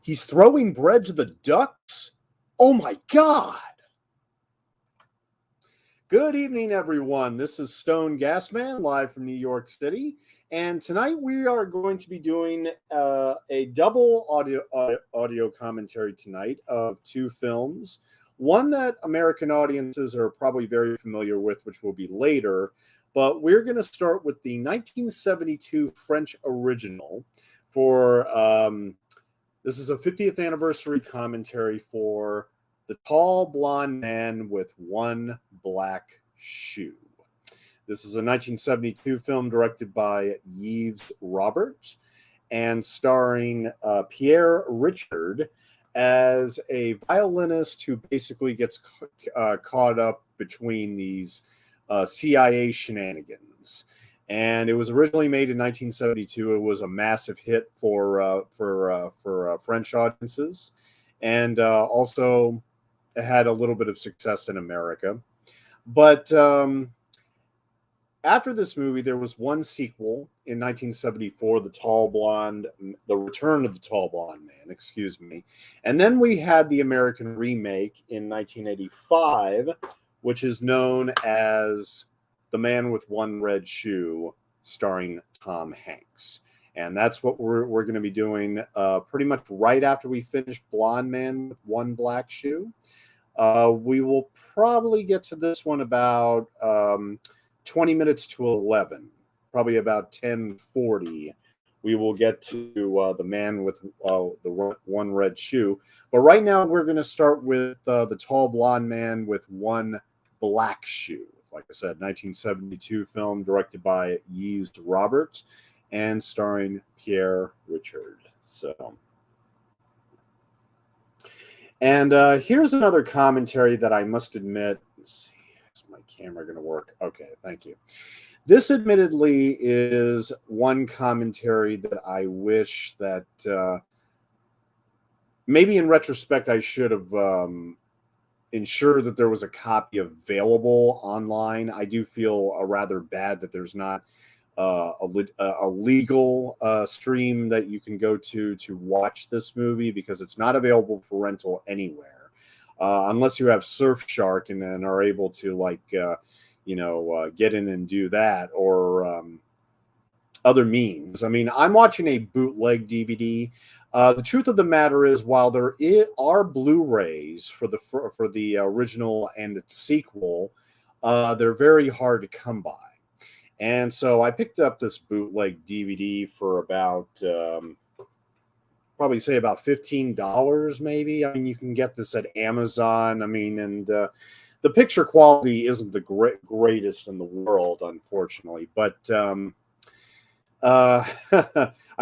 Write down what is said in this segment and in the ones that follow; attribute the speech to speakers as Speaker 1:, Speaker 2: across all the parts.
Speaker 1: He's throwing bread to the ducks? Oh my God! Good evening, everyone. This is Stone Gasman, live from New York City. And tonight we are going to be doing a double audio commentary tonight of two films. One that American audiences are probably very familiar with, which will be later. But we're going to start with the 1972 French original for... this is a 50th anniversary commentary for The Tall Blonde Man with One Black Shoe. This is a 1972 film directed by Yves Robert and starring Pierre Richard as a violinist who basically gets caught up between these CIA shenanigans. And it was originally made in 1972. It was a massive hit for French audiences, and also had a little bit of success in America. But after this movie, there was one sequel in 1974, The Return of the Tall Blonde Man, excuse me. And then we had the American remake in 1985, which is known as The Man with One Red Shoe, starring Tom Hanks. And that's what we're going to be doing pretty much right after we finish Blonde Man with One Black Shoe. We will probably get to this one about 20 minutes to 11, probably about 10:40. We will get to The Man with the One Red Shoe. But right now we're going to start with The Tall Blonde Man with One Black Shoe. Like I said, 1972 film directed by Yves Robert and starring Pierre Richard. And here's another commentary that I must admit. Let's see, is my camera going to work? Okay, thank you. This admittedly is one commentary that I wish that maybe in retrospect I should have ensure that there was a copy available online. I do feel rather bad that there's not a legal stream that you can go to watch this movie, because it's not available for rental anywhere unless you have Surfshark and are able to get in and do that, or other means. I mean, I'm watching a bootleg DVD. The truth of the matter is, while there are Blu-rays for the original and its sequel, they're very hard to come by. And so I picked up this bootleg DVD for about probably say about $15, maybe. I mean, you can get this at Amazon. I mean, and the picture quality isn't the greatest in the world, unfortunately, but I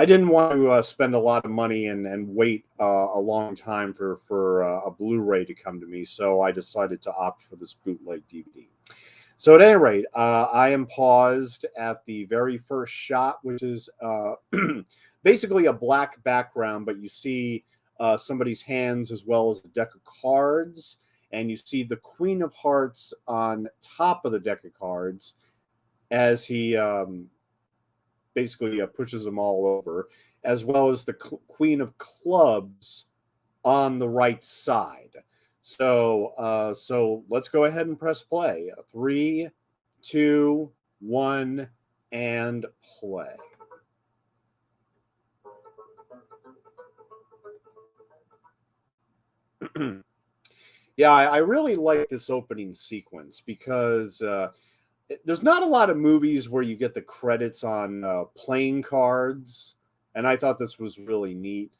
Speaker 1: didn't want to spend a lot of money and wait a long time for a Blu-ray to come to me, so I decided to opt for this bootleg DVD. So at any rate, I am paused at the very first shot, which is basically a black background, but you see somebody's hands as well as a deck of cards, and you see the Queen of Hearts on top of the deck of cards as he basically pushes them all over, as well as the Queen of Clubs on the right side. So let's go ahead and press play. 3, 2, 1, and play. Yeah, I really like this opening sequence because there's not a lot of movies where you get the credits on playing cards, and I thought this was really neat.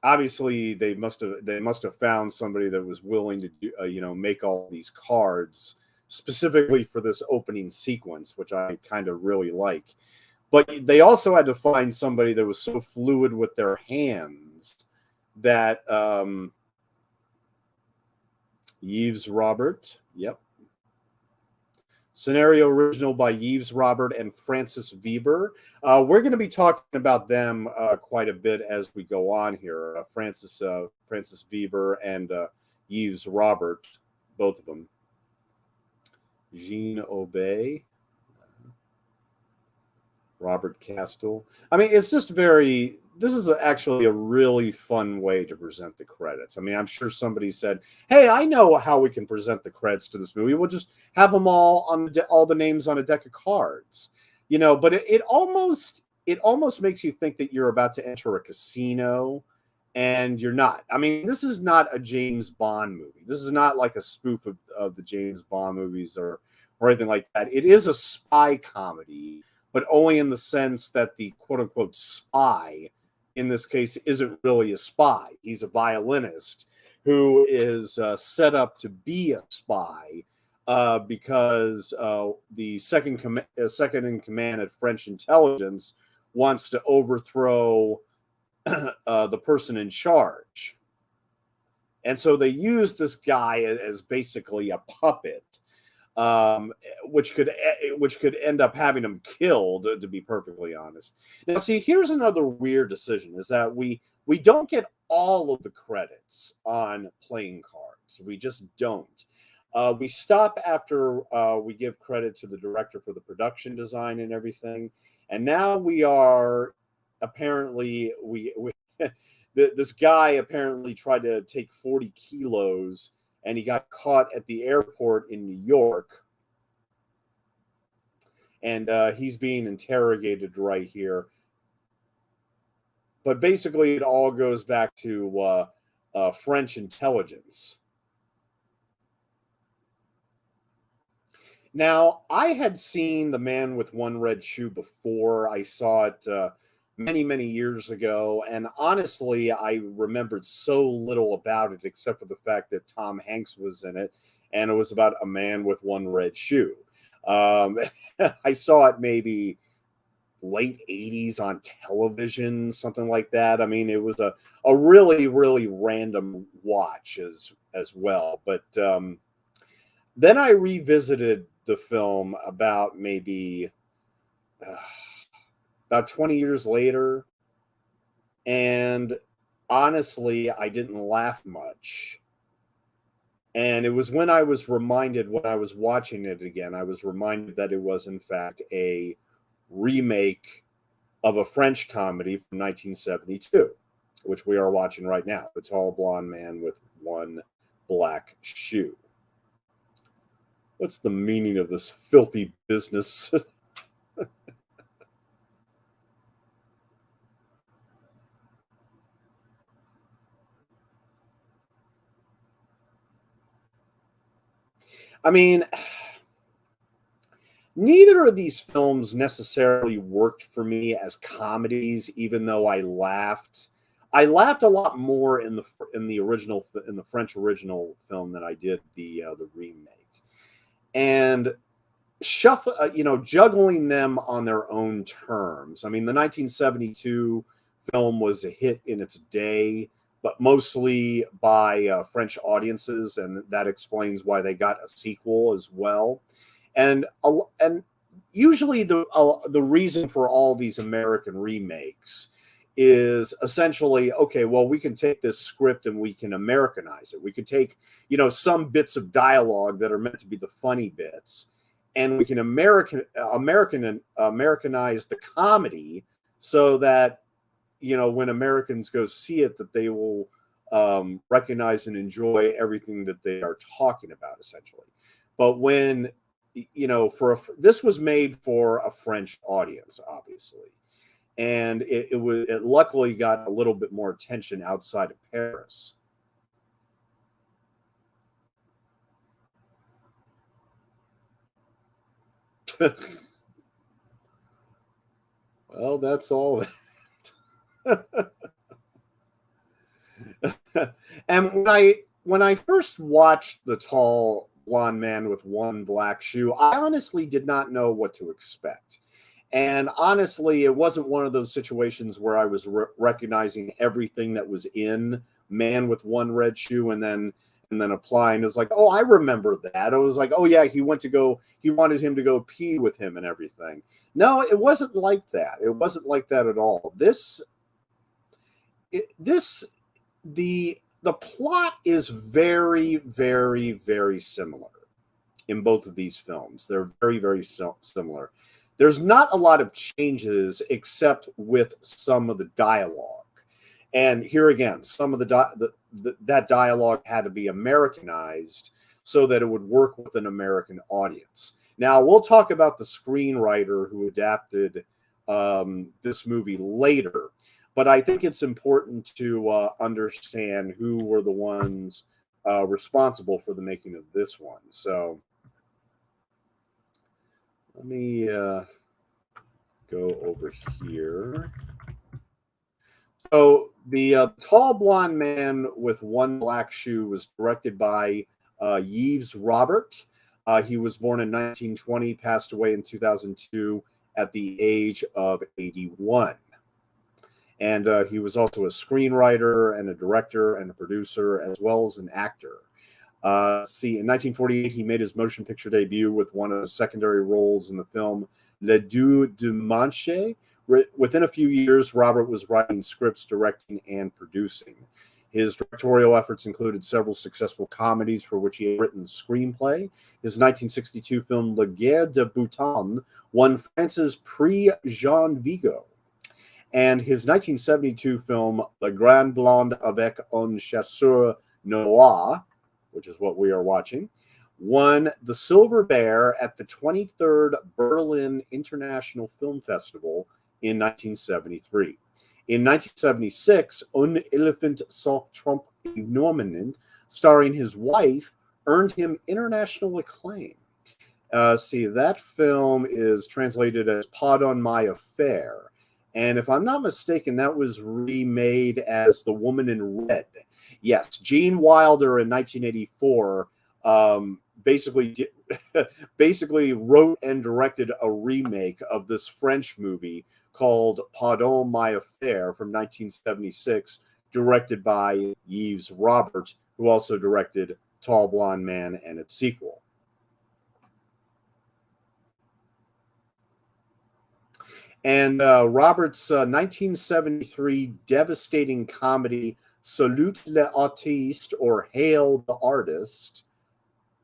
Speaker 1: Obviously, they must have found somebody that was willing to do, make all these cards specifically for this opening sequence, which I kind of really like. But they also had to find somebody that was so fluid with their hands that Yves Robert, yep. Scenario original by Yves Robert and Francis Weber. We're going to be talking about them quite a bit as we go on here. Francis Weber and Yves Robert, both of them. Jean Aubé, Robert Castell. I mean, it's just very this is actually a really fun way to present the credits. I mean, I'm sure somebody said, "Hey, I know how we can present the credits to this movie. We'll just have them all on all the names on a deck of cards." But it almost makes you think that you're about to enter a casino, and you're not. I mean, this is not a James Bond movie. This is not like a spoof of the James Bond movies or anything like that. It is a spy comedy, but only in the sense that the quote unquote spy in this case isn't really a spy. He's a violinist who is set up to be a spy because the second in command at French intelligence wants to overthrow the person in charge. And so they use this guy as basically a puppet, which could end up having him killed, to be perfectly honest. Now, see, here's another weird decision: is that we don't get all of the credits on playing cards. We just don't. We stop after we give credit to the director for the production design and everything, and now we are apparently this guy apparently tried to take 40 kilos and he got caught at the airport in New York. And he's being interrogated right here. But basically, it all goes back to French intelligence. Now, I had seen The Man with One Red Shoe before. I saw it many, many years ago. And honestly, I remembered so little about it, except for the fact that Tom Hanks was in it. And it was about a man with one red shoe. I saw it maybe late 80s on television, something like that. I mean, it was a really, really random watch as well. But then I revisited the film about maybe about 20 years later, and honestly, I didn't laugh much. And it was when I was reminded, when I was watching it again, I was reminded that it was, in fact, a remake of a French comedy from 1972, which we are watching right now, The Tall Blonde Man with One Black Shoe. What's the meaning of this filthy business? I mean, neither of these films necessarily worked for me as comedies, even though I laughed. I laughed a lot more in the French original film than I did the remake. And juggling them on their own terms. I mean, the 1972 film was a hit in its day, but mostly by French audiences, and that explains why they got a sequel as well. And usually the reason for all these American remakes is essentially, okay, well, we can take this script and we can Americanize it. We could take, some bits of dialogue that are meant to be the funny bits, and we can Americanize the comedy so that, when Americans go see it, that they will recognize and enjoy everything that they are talking about, essentially. But when, this was made for a French audience, obviously. And it luckily got a little bit more attention outside of Paris. Well, that's all. And when I first watched The Tall Blonde Man with One Black Shoe, I honestly did not know what to expect. And honestly, it wasn't one of those situations where I was recognizing everything that was in Man with One Red Shoe and then applying. It was like, oh, I remember that. I was like, oh yeah, he wanted him to go pee with him and everything. No, it wasn't like that. It wasn't like that at all. The plot is very, very, very similar in both of these films. They're very, very similar. there's not a lot of changes except with some of the dialogue. And here again, some of that dialogue had to be Americanized so that it would work with an American audience. Now, we'll talk about the screenwriter who adapted this movie later, but I think it's important to understand who were the ones responsible for the making of this one. So let me go over here. So the Tall Blonde Man with One Black Shoe was directed by Yves Robert. He was born in 1920, passed away in 2002 at the age of 81. And he was also a screenwriter and a director and a producer, as well as an actor. In 1948, he made his motion picture debut with one of the secondary roles in the film Le Deux Dimanche. Within a few years, Robert was writing scripts, directing, and producing. His directorial efforts included several successful comedies for which he had written the screenplay. His 1962 film La Guerre de Bouton won France's Prix Jean Vigo. And his 1972 film La Grande Blonde avec un chasseur noir, which is what we are watching, won the Silver Bear at the 23rd Berlin International Film Festival in 1973. In 1976, Un Elephant sans Trompe Normand, starring his wife, earned him international acclaim. That film is translated as Pardon My Affair. And if I'm not mistaken, that was remade as The Woman in Red. Yes, Gene Wilder in 1984 basically wrote and directed a remake of this French movie called Pardon My Affair from 1976, directed by Yves Robert, who also directed Tall Blonde Man and its sequel. And Robert's 1973 devastating comedy Salut l'artiste, or Hail the Artist,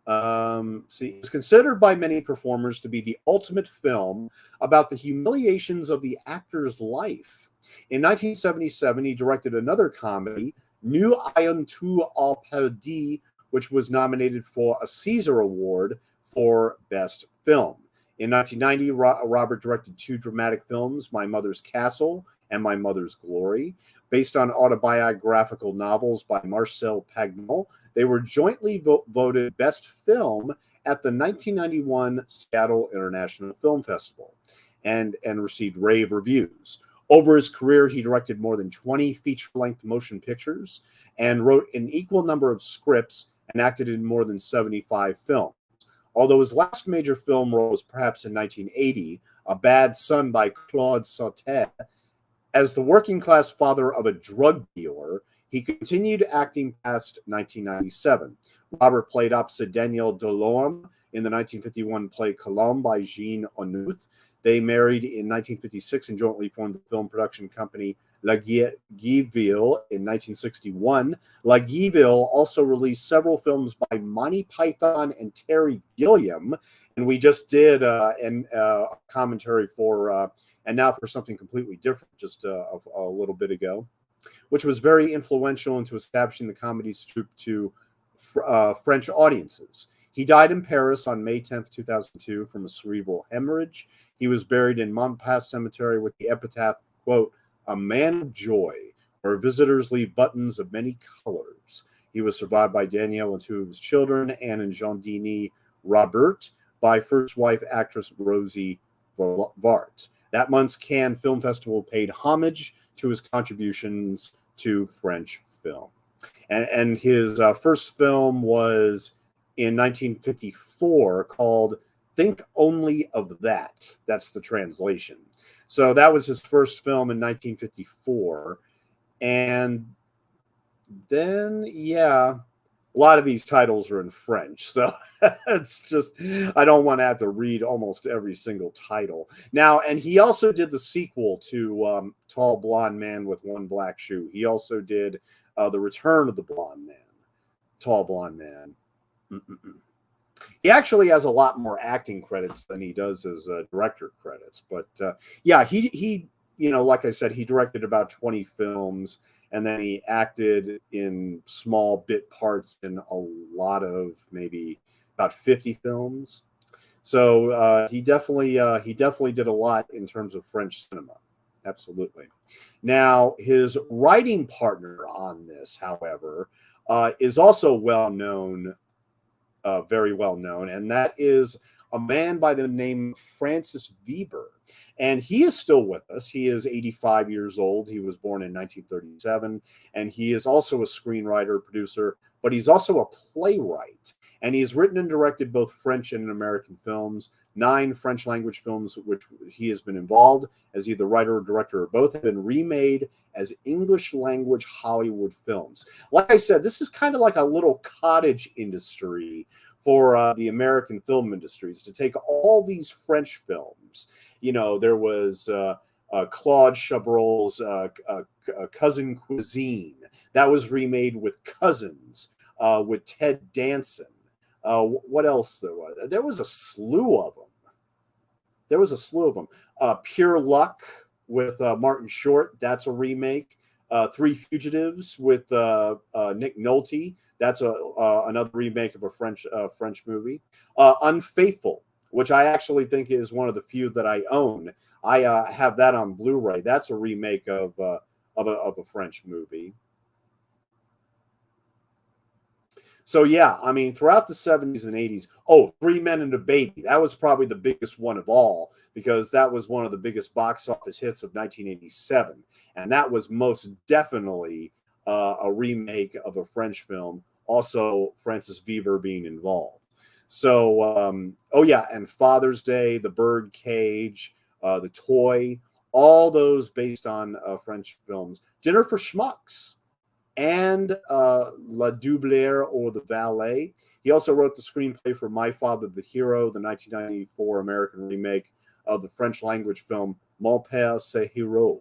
Speaker 1: is considered by many performers to be the ultimate film about the humiliations of the actor's life. In 1977, he directed another comedy, Nous ayons tout à perdre, which was nominated for a Caesar Award for Best Film. In 1990, Robert directed two dramatic films, My Mother's Castle and My Mother's Glory, based on autobiographical novels by Marcel Pagnol. They were jointly voted Best Film at the 1991 Seattle International Film Festival and received rave reviews. Over his career, he directed more than 20 feature-length motion pictures and wrote an equal number of scripts and acted in more than 75 films. Although his last major film role was perhaps in 1980, A Bad Son by Claude Sautet, as the working-class father of a drug dealer, he continued acting past 1997. Robert played opposite Daniel Delorme in the 1951 play Colombe by Jean Onouth. They married in 1956 and jointly formed the film production company La Guiville in 1961. La Guiville also released several films by Monty Python and Terry Gilliam, and we just did a commentary for and now for something completely different just a little bit ago, which was very influential into establishing the comedy troupe to French audiences. He died in Paris on May 10th, 2002 from a cerebral hemorrhage. He was buried in Montparnasse Cemetery with the epitaph, quote, "A man of joy, where visitors leave buttons of many colors." He was survived by Daniel and two of his children, Anne and Jean-Denis Robert, by first wife actress Rosie Vart. That month's Cannes Film Festival paid homage to his contributions to French film. And his first film was in 1954 called Think Only of That. That's the translation. So that was his first film in 1954. And then, a lot of these titles are in French. So it's just, I don't want to have to read almost every single title. Now, and he also did the sequel to Tall Blonde Man with One Black Shoe. He also did The Return of the Blonde Man, Tall Blonde Man. He actually has a lot more acting credits than he does as director credits. But yeah, he like I said, he directed about 20 films, and then he acted in small bit parts in a lot of, maybe about 50 films. So he definitely did a lot in terms of French cinema. Absolutely. Now, his writing partner on this, however, is also well known, very well known, and that is a man by the name of Francis Weber. And he is still with us. He is 85 years old. He was born in 1937, and he is also a screenwriter, producer, but he's also a playwright. And he's written and directed both French and American films. 9 French language films, which he has been involved as either writer or director, or both have been remade as English language Hollywood films. Like I said, this is kind of like a little cottage industry for the American film industries, to take all these French films. There was Claude Chabrol's Cousin Cuisine. That was remade with Cousins, with Ted Danson. What else there was? There was a slew of them. Pure Luck with Martin Short. That's a remake. Three Fugitives with Nick Nolte. That's another remake of a French movie. Unfaithful, which I actually think is one of the few that I own. I have that on Blu-ray. That's a remake of a French movie. So yeah, I mean, throughout the 70s and 80s, Three Men and a Baby. That was probably the biggest one of all, because that was one of the biggest box office hits of 1987. And that was most definitely a remake of a French film, also Francis Weber being involved. So, and Father's Day, The Birdcage, The Toy, all those based on French films. Dinner for Schmucks, and La Doublière, or The Valet. He also wrote the screenplay for My Father the Hero, the 1994 American remake of the French language film Mon Père c'est Héros.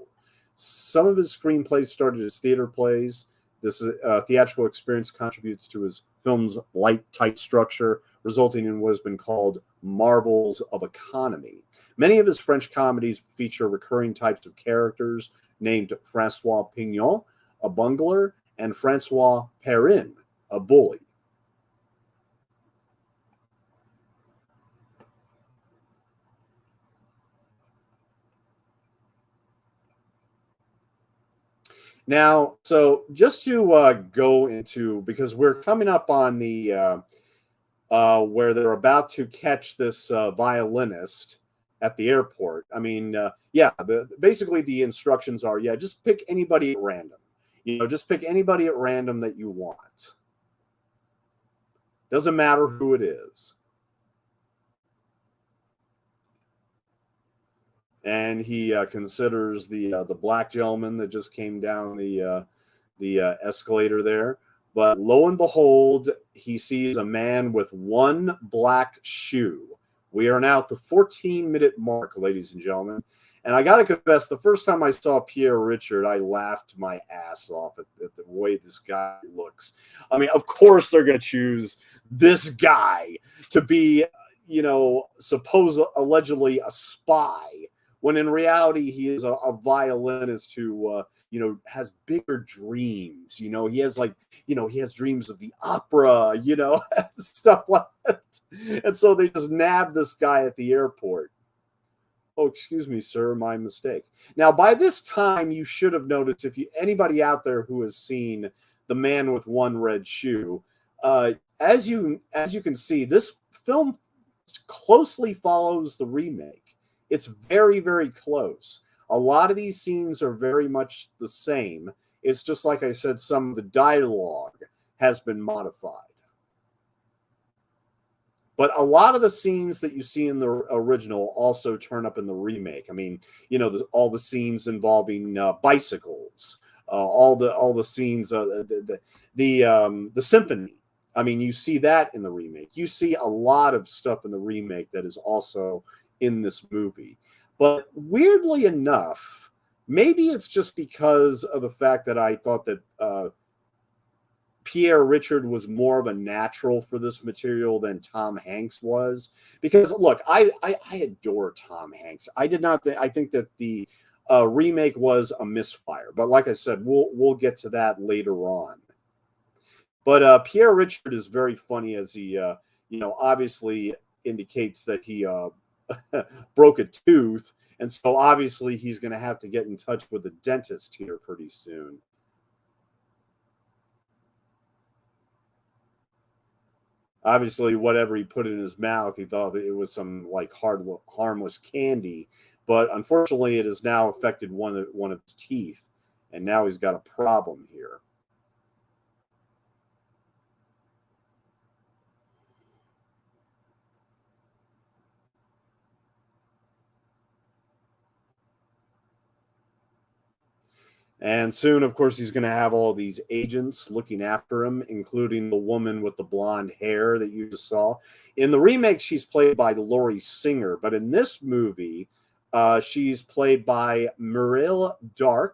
Speaker 1: Some of his screenplays started as theater plays. This theatrical experience contributes to his film's light, tight structure, resulting in what has been called marvels of economy. Many of his French comedies feature recurring types of characters named Francois Pignon, a bungler, and Francois Perrin, a bully. Now, so just to go into, because we're coming up on the where they're about to catch this violinist at the airport. I mean, basically the instructions are, just pick anybody at random. Just pick anybody at random that you want. Doesn't matter who it is. And he considers the black gentleman that just came down the escalator there. But lo and behold, he sees a man with one black shoe. We are now at the 14-minute mark, ladies and gentlemen. And I got to confess, the first time I saw Pierre Richard, I laughed my ass off at the way this guy looks. I mean, of course they're going to choose this guy to be, allegedly a spy, when in reality he is a violinist who, has bigger dreams. He has dreams of the opera, stuff like that. And so they just nab this guy at the airport. Oh, excuse me, sir, my mistake. Now, by this time, you should have noticed, if anybody out there who has seen The Man with One Red Shoe, as you can see, this film closely follows the remake. It's very, very close. A lot of these scenes are very much the same. It's just like I said, some of the dialogue has been modified. But a lot of the scenes that you see in the original also turn up in the remake. I mean, all the scenes involving bicycles, all the scenes, the symphony. I mean, you see that in the remake. You see a lot of stuff in the remake that is also in this movie. But weirdly enough, maybe it's just because of the fact that I thought that Pierre Richard was more of a natural for this material than Tom Hanks was. Because look, I adore Tom Hanks. I did not think I think that the remake was a misfire, but like I said, we'll get to that later on. But Pierre Richard is very funny as he obviously indicates that he broke a tooth, and so obviously he's going to have to get in touch with the dentist here pretty soon. Obviously, whatever he put in his mouth, he thought that it was some like harmless candy, but unfortunately, it has now affected one of his teeth, and now he's got a problem here. And soon, of course, he's going to have all these agents looking after him, including the woman with the blonde hair that you just saw. In the remake, she's played by Laurie Singer, but in this movie, she's played by Mireille Darc,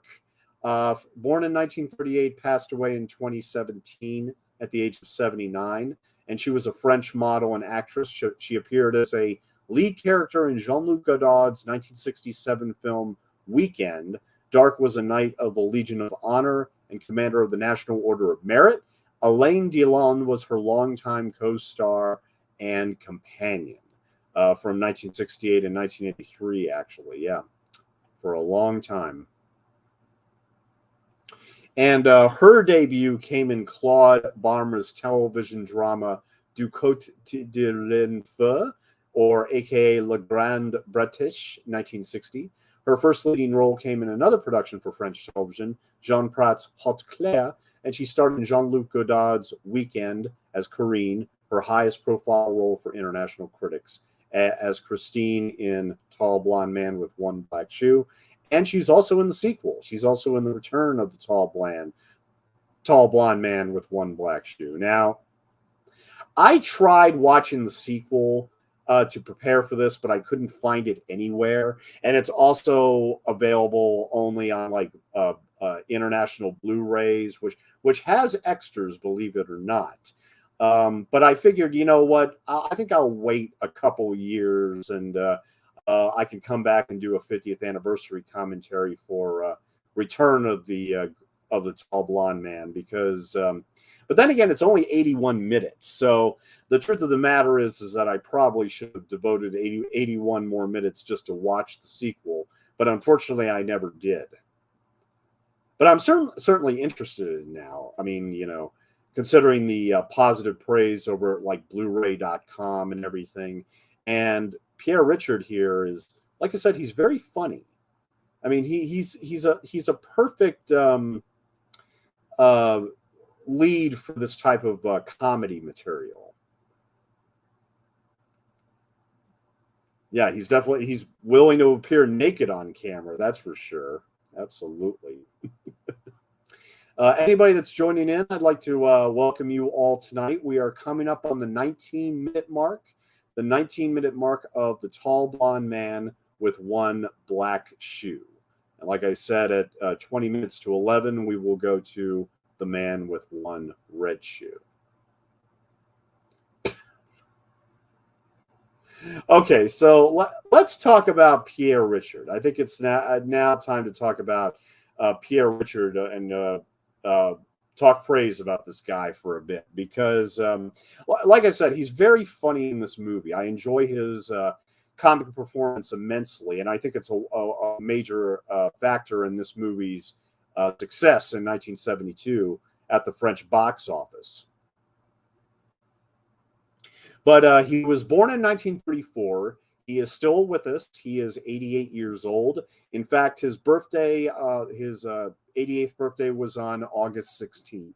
Speaker 1: born in 1938, passed away in 2017 at the age of 79. And she was a French model and actress. She appeared as a lead character in Jean-Luc Godard's 1967 film Weekend. Darc was a Knight of the Legion of Honor and Commander of the National Order of Merit. Alain Delon was her longtime co-star and companion from 1968 and 1983, actually. Yeah, for a long time. And her debut came in Claude Barmer's television drama Du Côté de l'Enfer, or aka Le Grand British, 1960. Her first leading role came in another production for French television, Jean Prat's Haute Claire, and she starred in Jean-Luc Godard's Weekend as Corinne, her highest profile role for international critics, as Christine in Tall Blonde Man with One Black Shoe. And she's also in the sequel. She's also in the return of the Tall Blonde Man with One Black Shoe. Now, I tried watching the sequel to prepare for this, but I couldn't find it anywhere. And it's also available only on like international Blu-rays, which has extras, believe it or not. But I figured, you know what? I think I'll wait a couple years, and I can come back and do a 50th anniversary commentary for Return of the Tall Blonde Man, because. But then again, it's only 81 minutes. So the truth of the matter is that I probably should have devoted 81 more minutes just to watch the sequel. But unfortunately, I never did. But I'm certainly interested in now. I mean, considering the positive praise over at like Blu-ray.com and everything. And Pierre Richard here is, like I said, he's very funny. I mean, he's a perfect lead for this type of comedy material. Yeah, he's willing to appear naked on camera. That's for sure. Absolutely. Anybody that's joining in, I'd like to welcome you all tonight. We are coming up on the 19-minute mark, the 19-minute mark of The Tall Blonde Man with One Black Shoe. And like I said, at 20 minutes to 11, we will go to The Man with One Red Shoe. Okay, so let's talk about Pierre Richard. I think it's now time to talk about Pierre Richard and talk praise about this guy for a bit, because like I said, he's very funny in this movie. I enjoy his comic performance immensely, and I think it's a major factor in this movie's success in 1972 at the French box office. But he was born in 1934. He is still with us. He is 88 years old. In fact, his birthday, his 88th birthday, was on August 16th.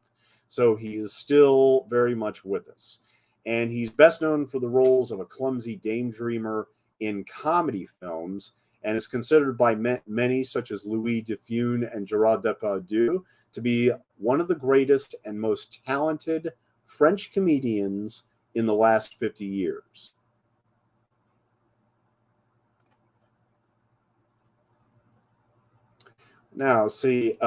Speaker 1: So he is still very much with us. And he's best known for the roles of a clumsy daydreamer in comedy films, and is considered by many, such as Louis Defune and Gerard Depardieu, to be one of the greatest and most talented French comedians in the last 50 years. Now, see,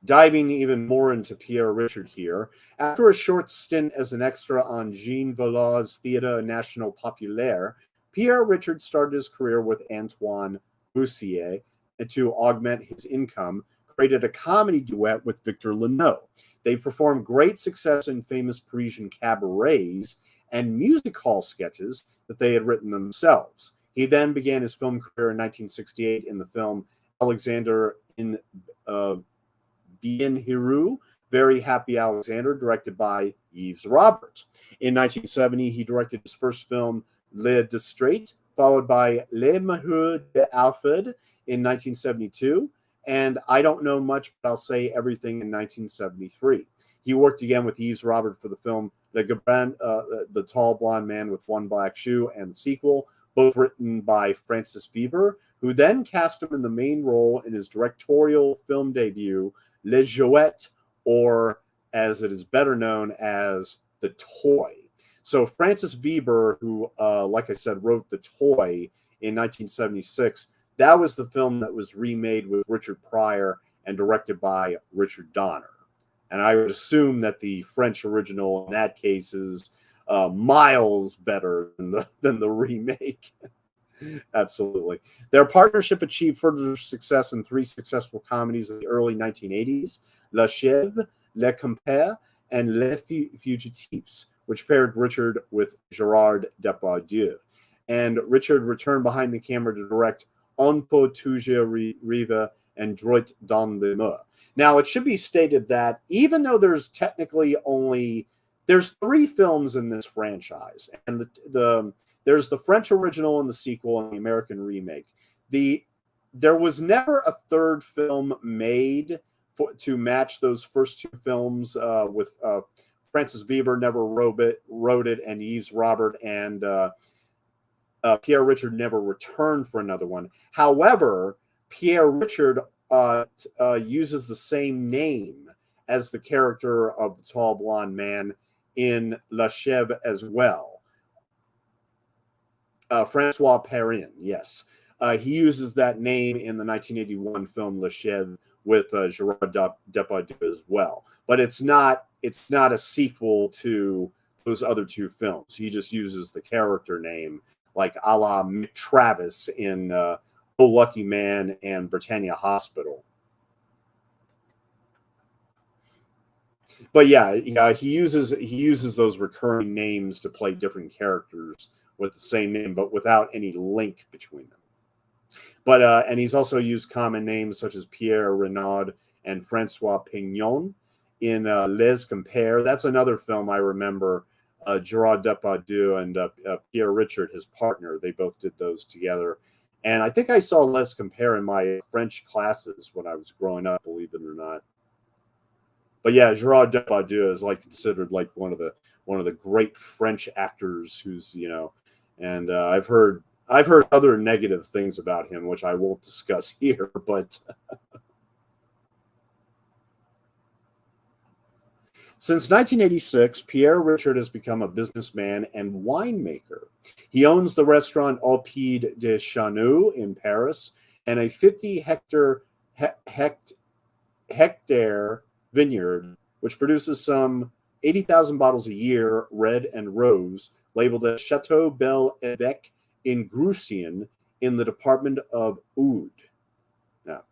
Speaker 1: Diving even more into Pierre Richard here, after a short stint as an extra on Jean Valot's Théâtre National Populaire, Pierre Richard started his career with Antoine Roussier, and to augment his income, created a comedy duet with Victor Lenoir. They performed great success in famous Parisian cabarets and music hall sketches that they had written themselves. He then began his film career in 1968 in the film Alexander in Bien Heureux, Very Happy Alexander, directed by Yves Robert. In 1970, he directed his first film, Le Distrait, followed by Les Malheurs d'Alfred in 1972, and I don't know much, but I'll say everything in 1973. He worked again with Yves Robert for the film The Gabran, The Tall Blonde Man with One Black Shoe, and the sequel, both written by Francis Weber, who then cast him in the main role in his directorial film debut, Les Jouets, or as it is better known as The Toy. So Francis Weber, who, like I said, wrote The Toy in 1976, that was the film that was remade with Richard Pryor and directed by Richard Donner. And I would assume that the French original in that case is miles better than the remake. Absolutely. Their partnership achieved further success in three successful comedies of the early 1980s, La Chèvre, Les Compères, and Les Fugitives, which paired Richard with Gérard Depardieu. And Richard returned behind the camera to direct On peut toujours rêver and Droit dans le mur. Now, it should be stated that even though there's technically there's three films in this franchise, and there's the French original and the sequel and the American remake. There was never a third film made to match those first two films. With Francis Weber never wrote it, and Yves Robert and Pierre Richard never returned for another one. However, Pierre Richard uses the same name as the character of the tall blonde man in La Chèvre as well. Francois Perrin, yes. He uses that name in the 1981 film La Chèvre with Gérard Depardieu as well. But it's not a sequel to those other two films. He just uses the character name, like a la Mick Travis in Oh Lucky Man and Britannia Hospital. But yeah, he uses those recurring names to play different characters with the same name, but without any link between them. But and he's also used common names such as Pierre Renaud and Francois Pignon in Les Compères. That's another film I remember. Gérard Depardieu and Pierre Richard, his partner, they both did those together. And I think I saw Les Compères in my French classes when I was growing up, believe it or not. But yeah, Gérard Depardieu is considered one of the great French actors who's, and I've heard other negative things about him, which I won't discuss here, but since 1986, Pierre Richard has become a businessman and winemaker. He owns the restaurant Au Pied de Chanou in Paris and a 50-hectare vineyard, which produces some 80,000 bottles a year, red and rose, labeled as Chateau Bel Évêque in Grucien in the department of Aude. Now,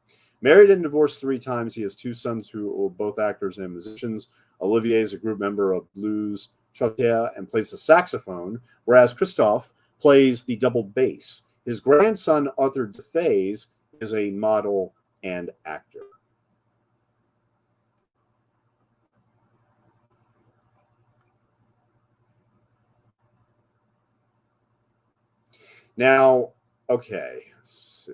Speaker 1: married and divorced 3 times, he has 2 sons who are both actors and musicians. Olivier is a group member of Blues Trottier and plays the saxophone, whereas Christophe plays the double bass. His grandson, Arthur Defays, is a model and actor. Now, okay, let's see.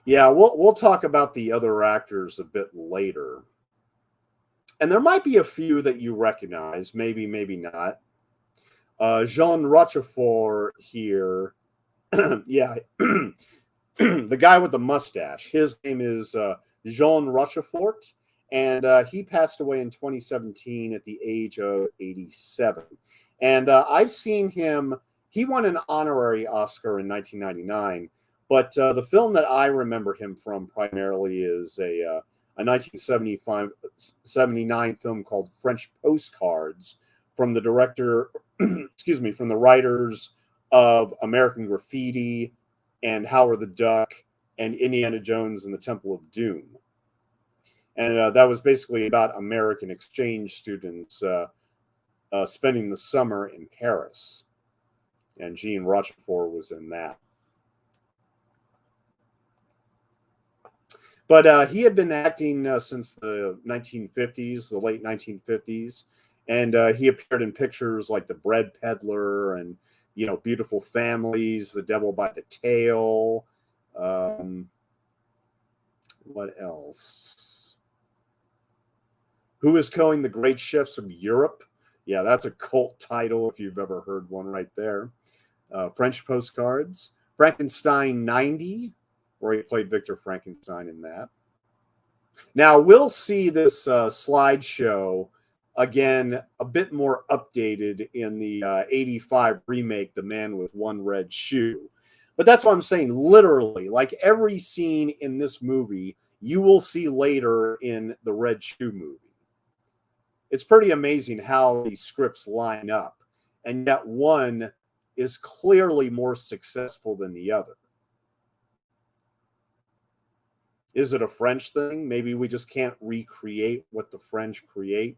Speaker 1: Yeah, we'll talk about the other actors a bit later. And there might be a few that you recognize, maybe not. Jean Rochefort here. Yeah, the guy with the mustache. His name is Jean Rochefort, and he passed away in 2017 at the age of 87. And I've seen him. He won an honorary Oscar in 1999, but the film that I remember him from primarily is a 1975 79 film called French Postcards, from the director, excuse me, from the writers of American Graffiti and Howard the Duck and Indiana Jones and the Temple of Doom. And that was basically about American exchange students spending the summer in Paris. And Jean Rochefort was in that. But he had been acting since the 1950s, the late 1950s. And he appeared in pictures like The Bread Peddler and, Beautiful Families, The Devil by the Tail. What else? Who is Killing the Great Chefs of Europe? Yeah, that's a cult title if you've ever heard one right there. French Postcards. Frankenstein 90, where he played Victor Frankenstein in that. Now, we'll see this slideshow again a bit more updated in the 85 remake, The Man with One Red Shoe. But that's what I'm saying. Literally, like every scene in this movie, you will see later in the Red Shoe movie. It's pretty amazing how these scripts line up, and yet one is clearly more successful than the other. Is it a French thing? Maybe we just can't recreate what the French create.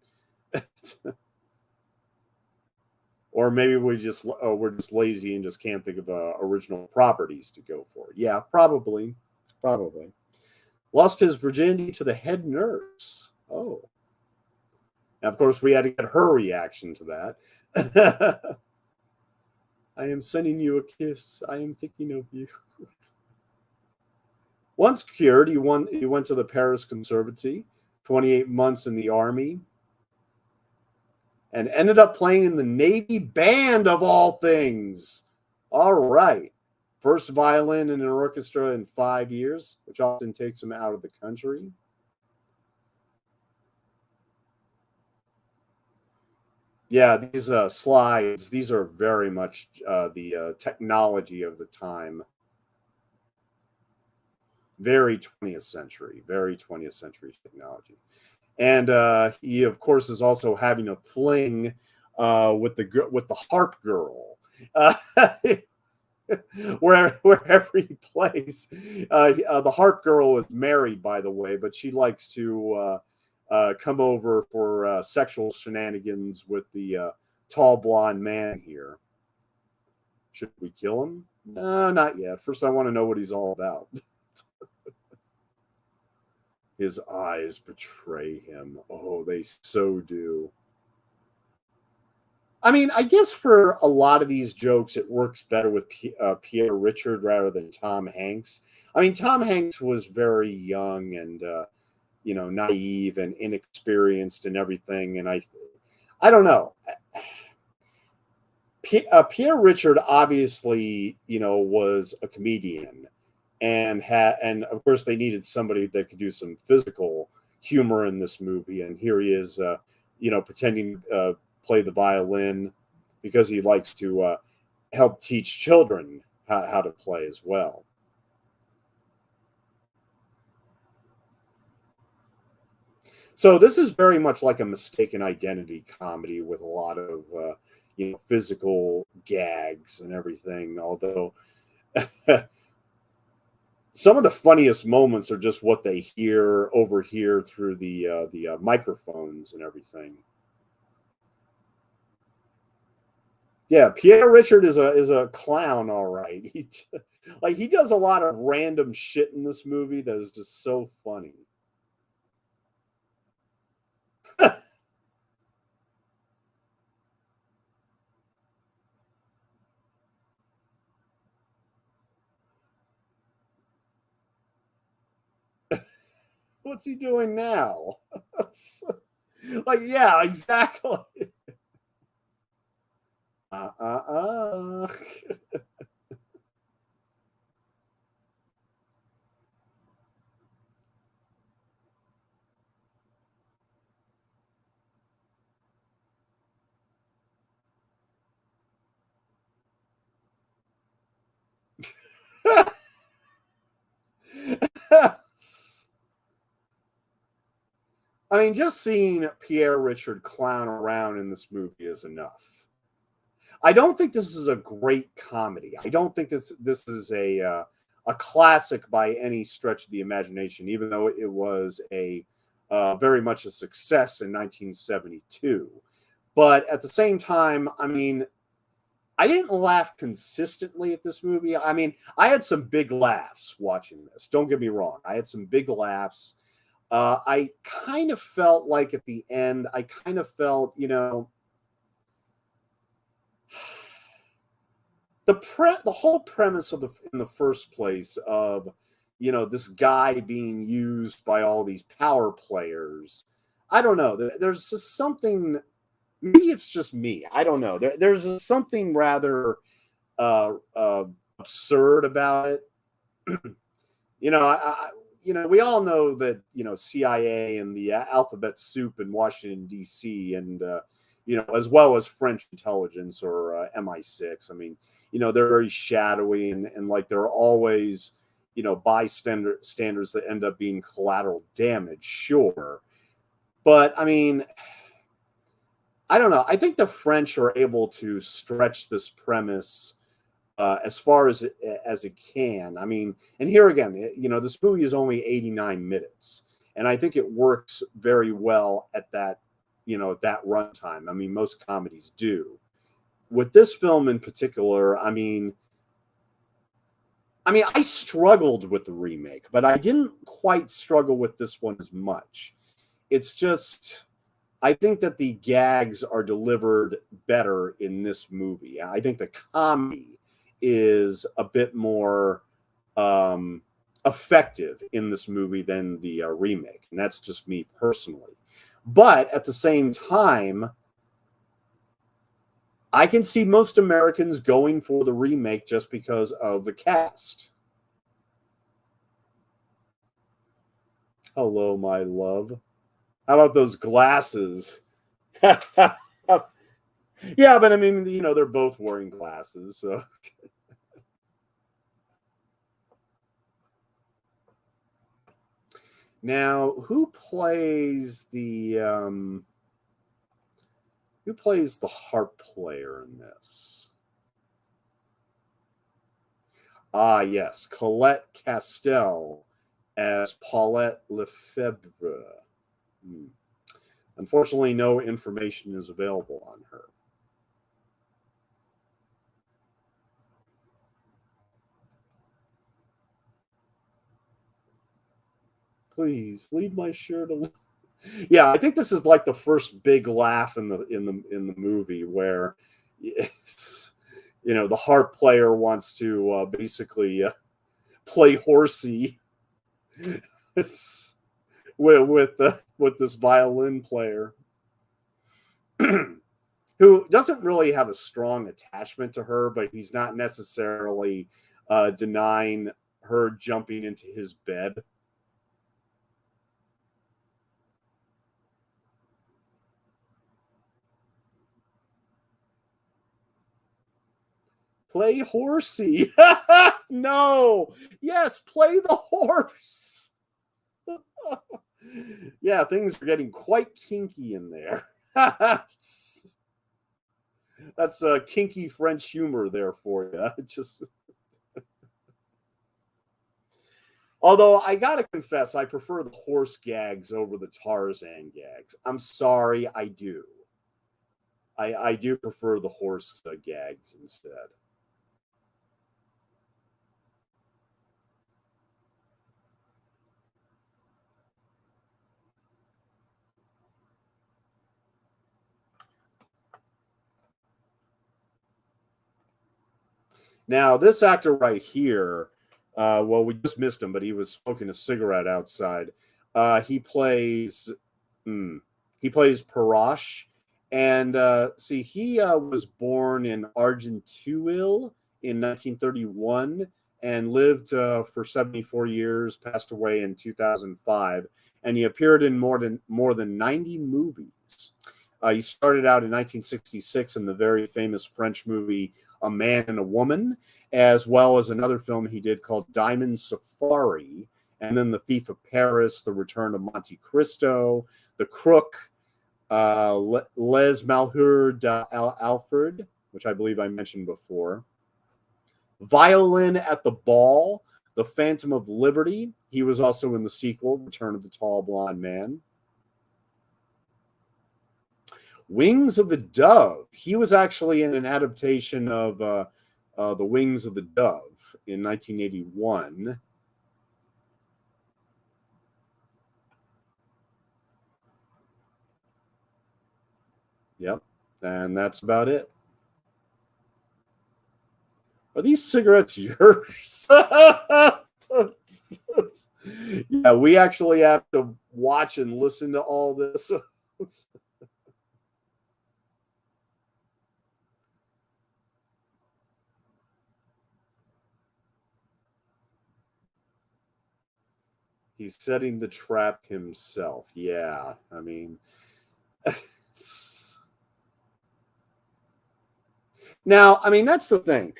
Speaker 1: Or maybe we're just lazy and just can't think of original properties to go for. Yeah, probably. Lost his virginity to the head nurse. Oh. And of course, we had to get her reaction to that. I am sending you a kiss. I am thinking of you. Once cured, he went to the Paris Conservatory, 28 months in the army, and ended up playing in the Navy Band of all things. All right. First violin in an orchestra in 5 years, which often takes him out of the country. Yeah, these slides, these are very much the technology of the time. Very 20th century technology. And he, of course, is also having a fling with the harp girl, wherever he plays. The harp girl is married, by the way, but she likes to come over for sexual shenanigans with the tall blonde man here. Should we kill him? No, not yet. First, I want to know what he's all about. His eyes betray him. Oh, they so do. I mean, I guess for a lot of these jokes, it works better with Pierre Richard rather than Tom Hanks. I mean, Tom Hanks was very young and, naive and inexperienced and everything. And I don't know. Pierre Richard obviously, was a comedian. And of course they needed somebody that could do some physical humor in this movie. And here he is, pretending to play the violin because he likes to help teach children how to play as well. So this is very much like a mistaken identity comedy with a lot of physical gags and everything. Although. Some of the funniest moments are just what they overhear through the microphones and everything. Yeah, Pierre Richard is a clown, all right. He does a lot of random shit in this movie that is just so funny. What's he doing now? Yeah, exactly. I mean, just seeing Pierre Richard clown around in this movie is enough. I don't think this is a great comedy. I don't think this is a classic by any stretch of the imagination, even though it was a very much a success in 1972. But at the same time, I mean, I didn't laugh consistently at this movie. I mean, I had some big laughs watching this. Don't get me wrong. I had some big laughs. I kind of felt like at the end, I kind of felt, the whole premise of in the first place of, this guy being used by all these power players. I don't know. There's just something. Maybe it's just me. I don't know. There's something rather absurd about it. We all know that CIA and the alphabet soup in Washington D.C. and as well as French intelligence or MI6. I mean, they're very shadowy and like there are always bystanders that end up being collateral damage. Sure, but I mean, I don't know. I think the French are able to stretch this premise as far as it can. I mean, and here again, this movie is only 89 minutes, and I think it works very well at that, that runtime. I mean, most comedies do. With this film in particular, I mean, I struggled with the remake, but I didn't quite struggle with this one as much. It's just, I think that the gags are delivered better in this movie. I think the comedy is a bit more effective in this movie than the remake. And that's just me personally. But at the same time, I can see most Americans going for the remake just because of the cast. Hello, my love. How about those glasses? Yeah, but I mean, they're both wearing glasses, so. Now, who plays the harp player in this? Ah, yes, Colette Castel as Paulette Lefebvre. Unfortunately, no information is available on her. Please leave my shirt alone. Yeah, I think this is like the first big laugh in the movie where it's, the harp player wants to basically play horsey with this violin player who doesn't really have a strong attachment to her, but he's not necessarily denying her jumping into his bed. Play horsey. No. Yes, play the horse. Yeah, things are getting quite kinky in there. That's kinky French humor there for you. Just. Although I gotta confess, I prefer the horse gags over the Tarzan gags. I'm sorry, I do. I do prefer the horse gags instead. Now, this actor right here, well, we just missed him, but he was smoking a cigarette outside. He plays Parash, and see, he was born in Argenteuil in 1931 and lived for 74 years. Passed away in 2005, and he appeared in more than 90 movies. He started out in 1966 in the very famous French movie A Man and a Woman, as well as another film he did called Diamond Safari, and then The Thief of Paris, The Return of Monte Cristo, The Crook, Les Malheur d'Alfred, which I believe I mentioned before. Violin at the Ball, The Phantom of Liberty. He was also in the sequel, Return of the Tall Blonde Man. Wings of the Dove. He was actually in an adaptation of The Wings of the Dove in 1981. Yep, and that's about it. Are these cigarettes yours? Yeah, we actually have to watch and listen to all this. He's setting the trap himself. Yeah, I mean, now, I mean, that's the thing.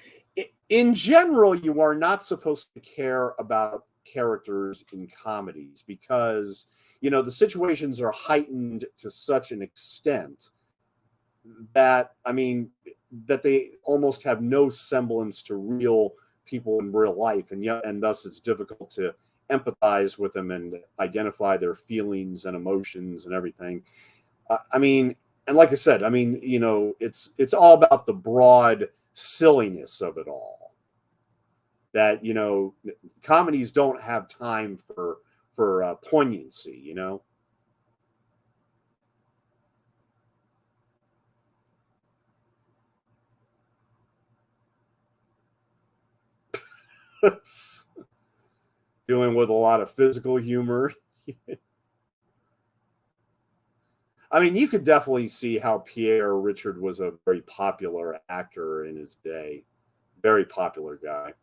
Speaker 1: In general, you are not supposed to care about characters in comedies because, the situations are heightened to such an extent that, I mean, that they almost have no semblance to real people in real life. And thus it's difficult to empathize with them and identify their feelings and emotions and everything. I mean, and like I said, I mean, it's all about the broad silliness of it all. That, comedies don't have time for poignancy, Dealing with a lot of physical humor. I mean, you could definitely see how Pierre Richard was a very popular actor in his day. Very popular guy.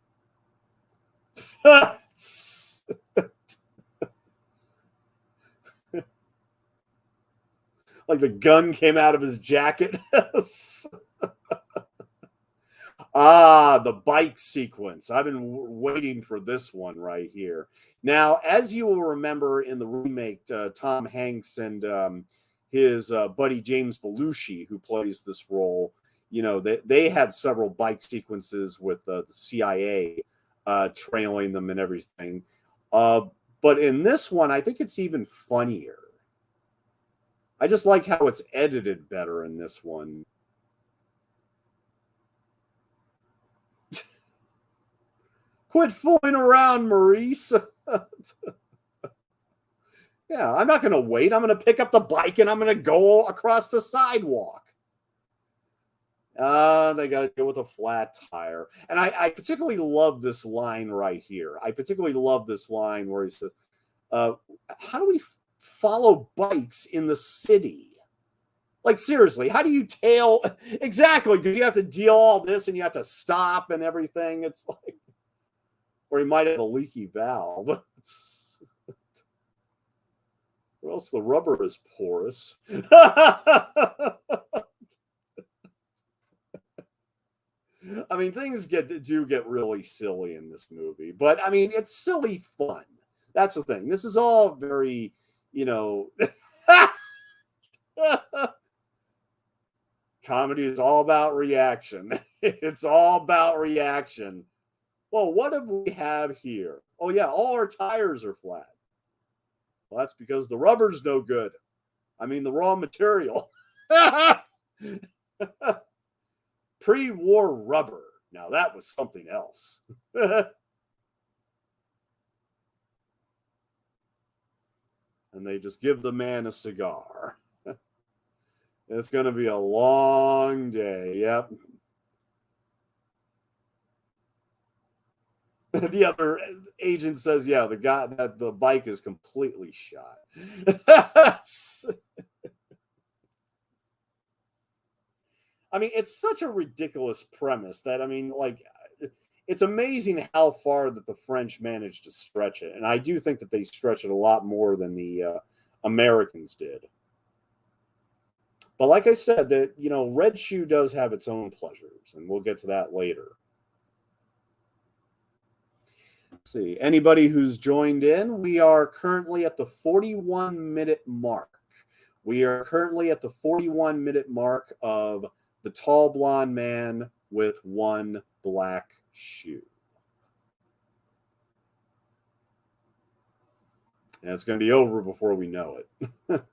Speaker 1: Like the gun came out of his jacket. The bike sequence. I've been waiting for this one right here. Now, as you will remember in the remake, Tom Hanks and his buddy James Belushi, who plays this role, they had several bike sequences with the CIA trailing them and everything. But in this one, I think it's even funnier. I just like how it's edited better in this one. Quit fooling around, Maurice. Yeah, I'm not going to wait. I'm going to pick up the bike and I'm going to go across the sidewalk. They got to deal with a flat tire. And I particularly love this line right here. I particularly love this line where he says, how do we follow bikes in the city? Like, seriously, how do you tail? Exactly, because you have to deal all this and you have to stop and everything. It's like, or he might have a leaky valve. Or else the rubber is porous. I mean, things do get really silly in this movie, but I mean, it's silly fun. That's the thing. This is all very, comedy is all about reaction. It's all about reaction. Well, what do we have here? Oh yeah, all our tires are flat. Well, that's because the rubber's no good. I mean, the raw material. Pre-war rubber. Now that was something else. And they just give the man a cigar. It's going to be a long day. Yep. The other agent says, yeah, the guy that the bike is completely shot. I mean, it's such a ridiculous premise that, I mean, like, it's amazing how far that the French managed to stretch it. And I do think that they stretch it a lot more than the Americans did. But like I said, that, Red Shoe does have its own pleasures, and we'll get to that later. Let's see, anybody who's joined in, we are currently at the 41-minute mark. We are currently at the 41-minute mark of the tall blonde man with one black shoe. And it's going to be over before we know it.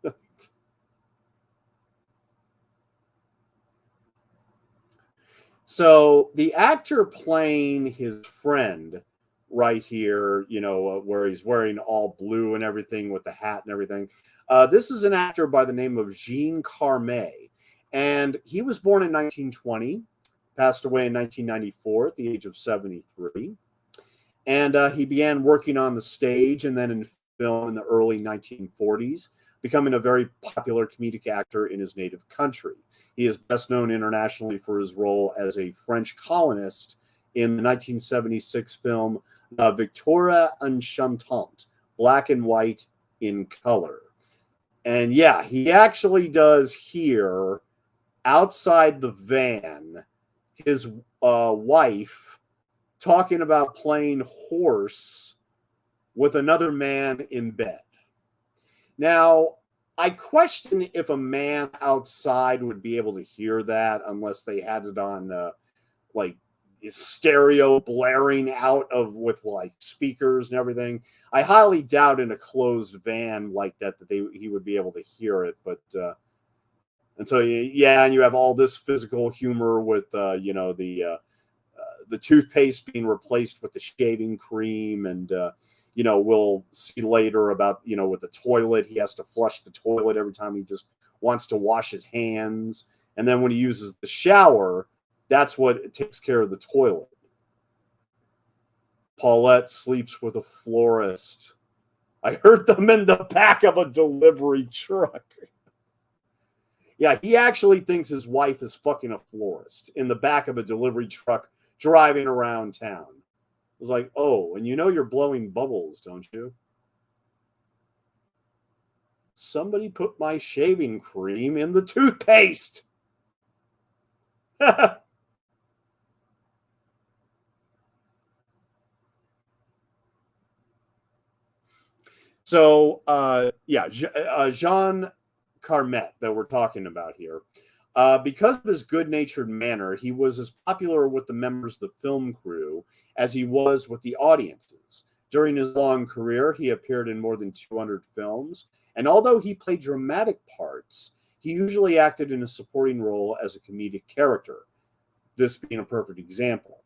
Speaker 1: So the actor playing his friend right here, where he's wearing all blue and everything with the hat and everything. This is an actor by the name of Jean Carmet. And he was born in 1920, passed away in 1994 at the age of 73. And he began working on the stage and then in film in the early 1940s, becoming a very popular comedic actor in his native country. He is best known internationally for his role as a French colonist in the 1976 film Victoire Enchantante, black and white in color. And yeah, he actually does here, outside the van, his wife talking about playing horse with another man in bed. Now, I question if a man outside would be able to hear that unless they had it on like stereo blaring out of with like speakers and everything. I highly doubt in a closed van like that he would be able to hear it. But and so yeah, and you have all this physical humor with the toothpaste being replaced with the shaving cream, and we'll see later about with the toilet, he has to flush the toilet every time he just wants to wash his hands, and then when he uses the shower, that's what takes care of the toilet. Paulette sleeps with a florist. I heard them in the back of a delivery truck. Yeah, he actually thinks his wife is fucking a florist in the back of a delivery truck driving around town. It was like, oh, and you're blowing bubbles, don't you? Somebody put my shaving cream in the toothpaste. So, Jean Carmet that we're talking about here. Because of his good-natured manner, he was as popular with the members of the film crew as he was with the audiences. During his long career, he appeared in more than 200 films, and although he played dramatic parts, he usually acted in a supporting role as a comedic character, this being a perfect example.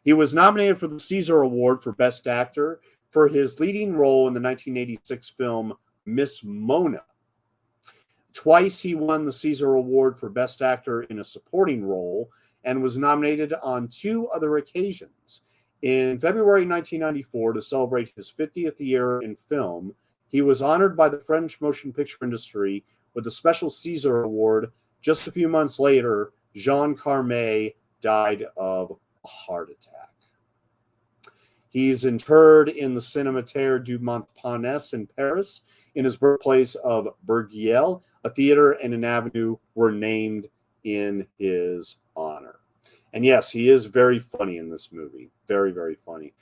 Speaker 1: He was nominated for the Caesar Award for Best Actor for his leading role in the 1986 film Miss Mona. Twice he won the Caesar Award for Best Actor in a supporting role and was nominated on 2 other occasions. In February 1994, to celebrate his 50th year in film, he was honored by the French motion picture industry with a special Caesar Award. Just a few months later, Jean Carmet died of a heart attack. He's interred in the Cimetière du Montparnasse in Paris. In his birthplace of Berguel, a theater and an avenue were named in his honor. And yes, he is very funny in this movie. Very, very funny.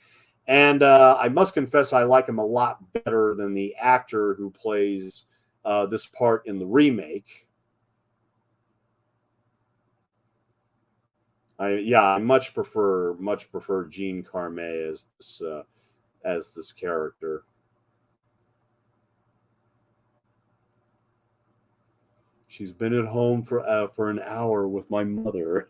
Speaker 1: And I must confess, I like him a lot better than the actor who plays this part in the remake. I much prefer Jean Carmet as this character. She's been at home for an hour with my mother.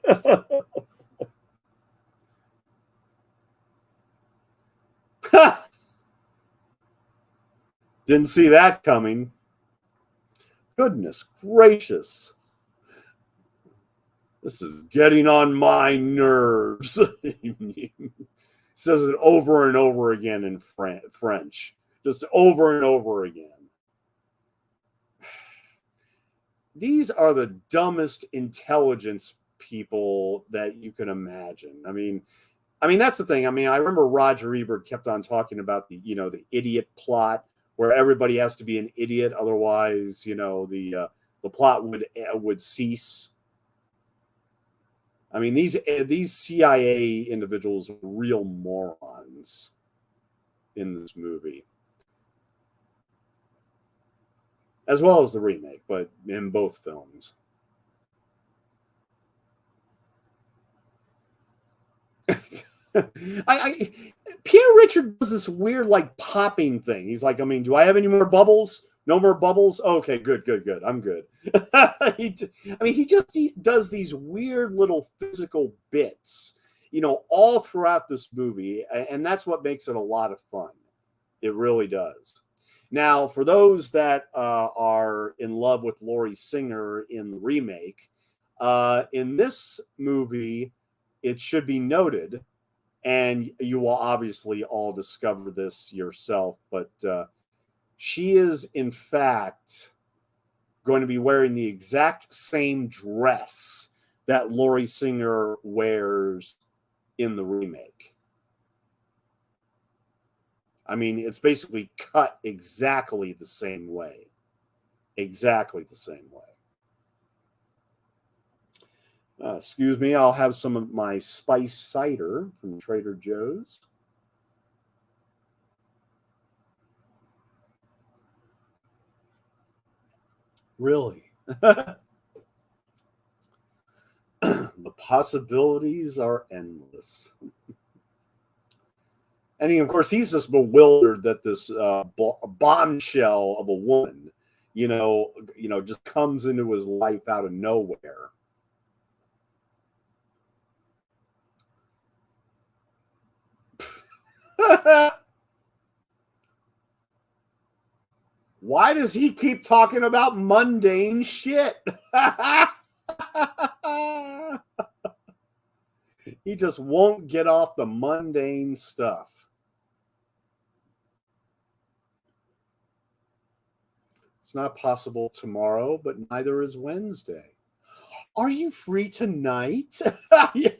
Speaker 1: Didn't see that coming. Goodness gracious. This is getting on my nerves. He says it over and over again in French. Just over and over again. These are the dumbest intelligence people that you can imagine. I mean, that's the thing. I remember Roger Ebert kept on talking about the idiot plot, where everybody has to be an idiot, otherwise, the plot would cease. I mean, these CIA individuals are real morons in this movie. as well as the remake, but in both films. I Pierre Richard does this weird like popping thing. He's like, I mean, do I have any more bubbles? No more bubbles. Okay, good, good, good. I'm good. He does these weird little physical bits, all throughout this movie, and that's what makes it a lot of fun. It really does. Now, for those that are in love with Laurie Singer in the remake, in this movie, it should be noted, and you will obviously all discover this yourself, but she is, in fact, going to be wearing the exact same dress that Laurie Singer wears in the remake. I mean, it's basically cut exactly the same way. Exactly the same way. Excuse me, I'll have some of my spice cider from Trader Joe's. Really? The possibilities are endless. And of course, he's just bewildered that this bombshell of a woman, just comes into his life out of nowhere. Why does he keep talking about mundane shit? He just won't get off the mundane stuff. It's not possible tomorrow, but neither is Wednesday. Are you free tonight? Yeah,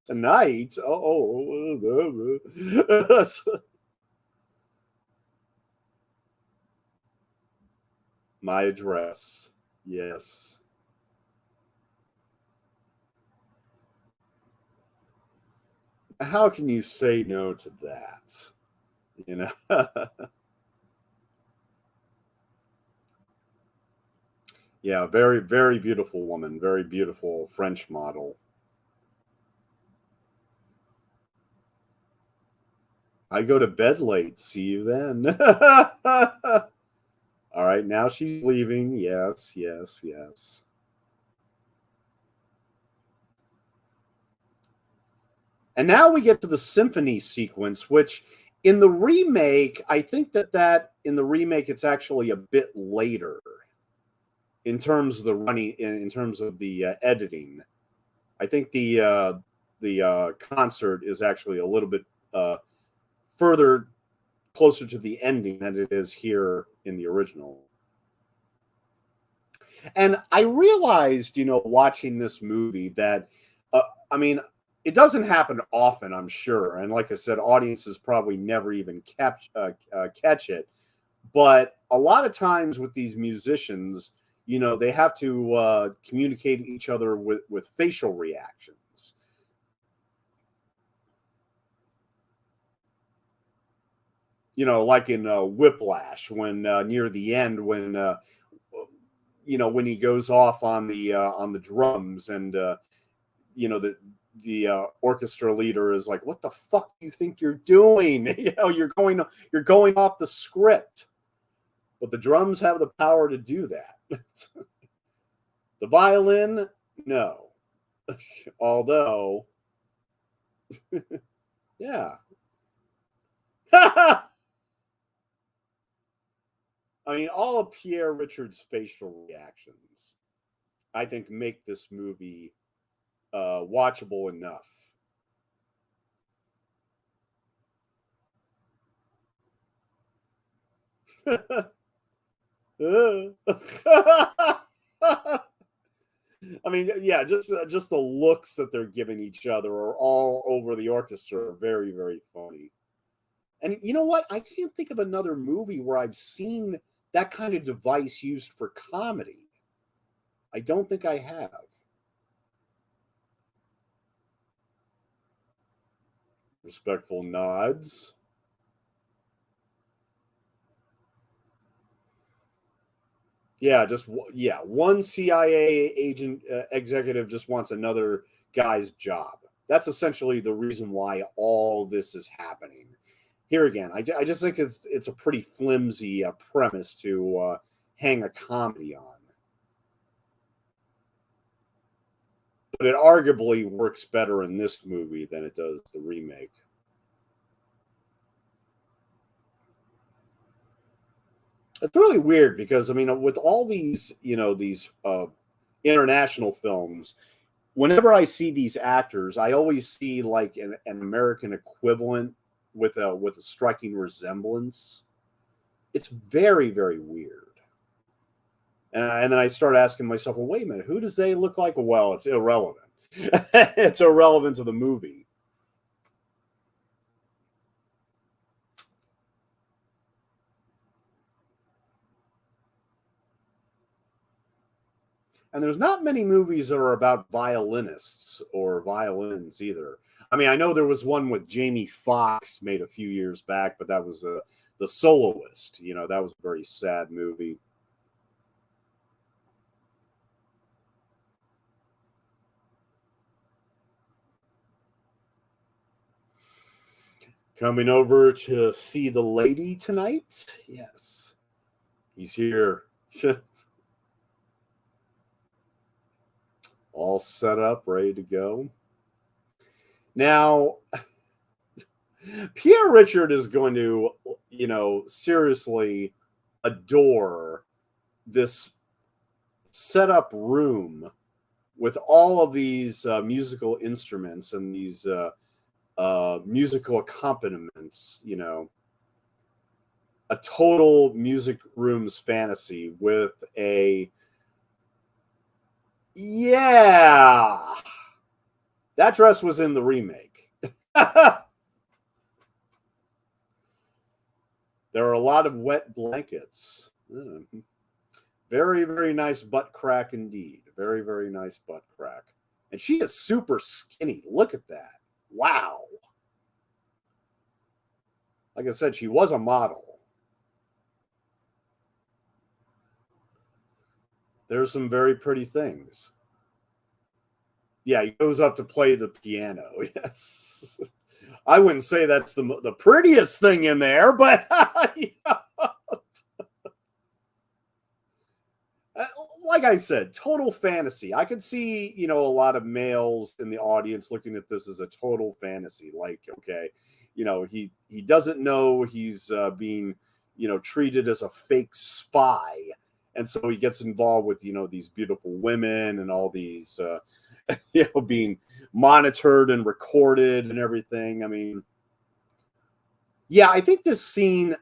Speaker 1: tonight? Oh. My address. Yes. How can you say no to that? Yeah, very, very beautiful woman. Very beautiful French model. I go to bed late. See you then. All right, now she's leaving. Yes, yes, yes. And now we get to the symphony sequence, which in the remake, I think that in the remake, it's actually a bit later in terms of the running, in terms of the editing. I think the concert is actually a little bit further closer to the ending than it is here in the original. And I realized, watching this movie that, I mean, it doesn't happen often, I'm sure. And like I said, audiences probably never even catch it. But a lot of times with these musicians, they have to communicate each other with facial reactions. Like in Whiplash, when near the end, when he goes off on the drums, and the orchestra leader is like, "What the fuck do you think you're doing? You're going off the script." But the drums have the power to do that. The violin, no. Although, yeah. I mean, all of Pierre Richard's facial reactions, I think, make this movie watchable enough. I mean, yeah, just the looks that they're giving each other are all over the orchestra are very, very funny. And you know what? I can't think of another movie where I've seen that kind of device used for comedy. I don't think I have. Respectful nods. Yeah, yeah, one CIA agent executive just wants another guy's job. That's essentially the reason why all this is happening. Here again, I just think it's a pretty flimsy premise to hang a comedy on, but it arguably works better in this movie than it does the remake. It's really weird because I mean, with all these these international films, whenever I see these actors, I always see like an American equivalent with a striking resemblance. It's very very weird. And then I start asking myself, well, wait a minute, who does they look like? Well, it's irrelevant. It's irrelevant to the movie. And there's not many movies that are about violinists or violins either. I mean, I know there was one with Jamie Foxx made a few years back, but that was the Soloist. You know, that was a very sad movie. Coming over to see the lady tonight? Yes, he's here. All set up, ready to go. Now, Pierre Richard is going to, seriously adore this setup room with all of these musical instruments and these musical accompaniments, a total music rooms fantasy with a, yeah, that dress was in the remake. There are a lot of wet blankets. Very, very nice butt crack indeed. Very, very nice butt crack. And she is super skinny. Look at that. Wow. Like I said, she was a model. There's some very pretty things. Yeah, he goes up to play the piano. Yes. I wouldn't say that's the prettiest thing in there, but yeah. Like I said, total fantasy. I could see, a lot of males in the audience looking at this as a total fantasy. Like, okay, he doesn't know he's being, treated as a fake spy, and so he gets involved with, these beautiful women and all these, being monitored and recorded and everything. I mean, yeah, I think this scene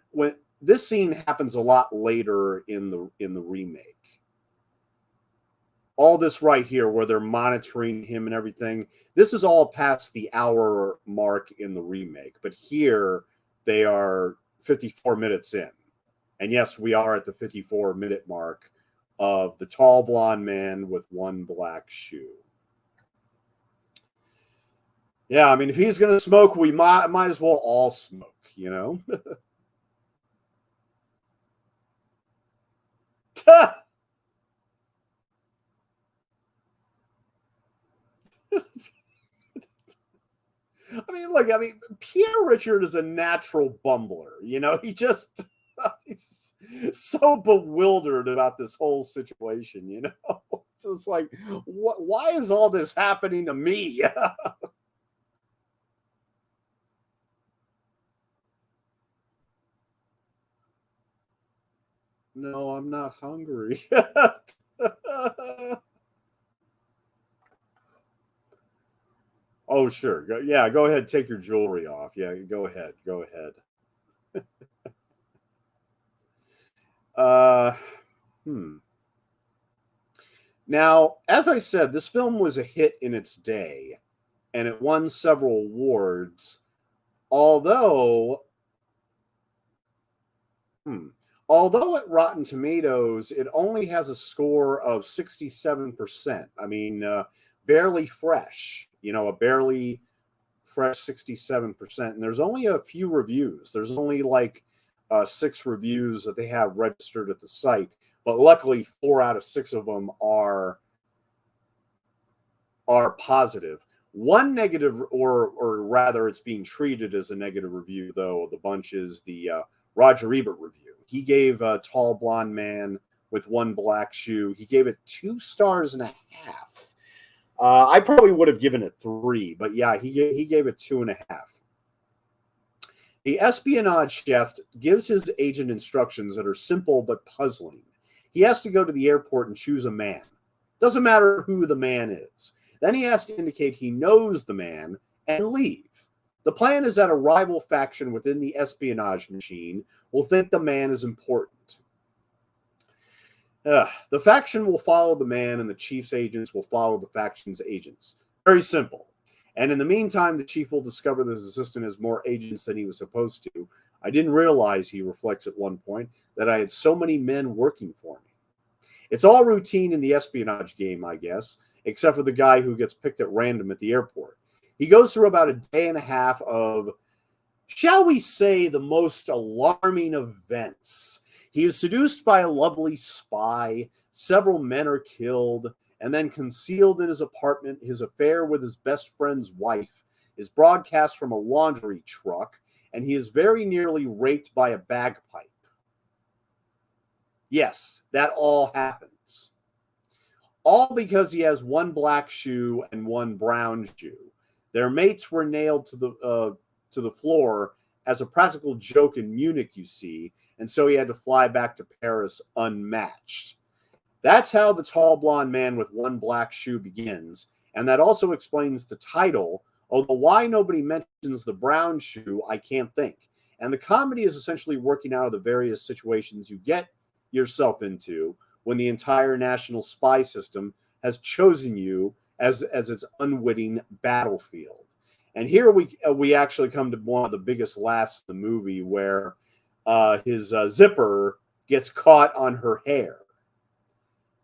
Speaker 1: happens a lot later in the remake. All this right here where they're monitoring him and everything, this is all past the hour mark in the remake, but here they are 54 minutes in. And yes, we are at the 54-minute mark of the tall blonde man with one black shoe. Yeah, I mean, if he's going to smoke, we might as well all smoke, I mean, look, Pierre Richard is a natural bumbler. He just he's so bewildered about this whole situation. It's just like, what? Why is all this happening to me? No, I'm not hungry. Oh, sure. Yeah, go ahead. Take your jewelry off. Yeah, go ahead. Go ahead. Uh, hmm. Now, as I said, this film was a hit in its day, and it won several awards. Although, hmm, although at Rotten Tomatoes, it only has a score of 67%. I mean, barely fresh. A barely fresh 67%. And there's only a few reviews. There's only like 6 reviews that they have registered at the site. but luckily 4 out of 6 of them are positive. One negative, or rather it's being treated as a negative review, though, of the bunch is the Roger Ebert review. He gave a Tall Blonde Man with One Black Shoe, he gave it 2.5 stars. I probably would have given it 3, but yeah, he gave it 2.5. The espionage chef gives his agent instructions that are simple but puzzling. He has to go to the airport and choose a man. Doesn't matter who the man is. Then he has to indicate he knows the man and leave. The plan is that a rival faction within the espionage machine will think the man is important. The faction will follow the man, and the chief's agents will follow the faction's agents. Very simple. And in the meantime, the chief will discover that his assistant has more agents than he was supposed to. I didn't realize, he reflects at one point, that I had so many men working for me. It's all routine in the espionage game, I guess, except for the guy who gets picked at random at the airport. He goes through about a day and a half of, shall we say, the most alarming events. He is seduced by a lovely spy, several men are killed, and then concealed in his apartment, his affair with his best friend's wife is broadcast from a laundry truck, and he is very nearly raped by a bagpipe. Yes, that all happens. All because he has one black shoe and one brown shoe. Their mates were nailed to the floor as a practical joke in Munich, you see, and so he had to fly back to Paris unmatched. That's how The Tall Blonde Man with One Black Shoe begins, and that also explains the title, although why nobody mentions the brown shoe, I can't think. And the comedy is essentially working out of the various situations you get yourself into when the entire national spy system has chosen you as its unwitting battlefield. And here we actually come to one of the biggest laughs in the movie, where his zipper gets caught on her hair.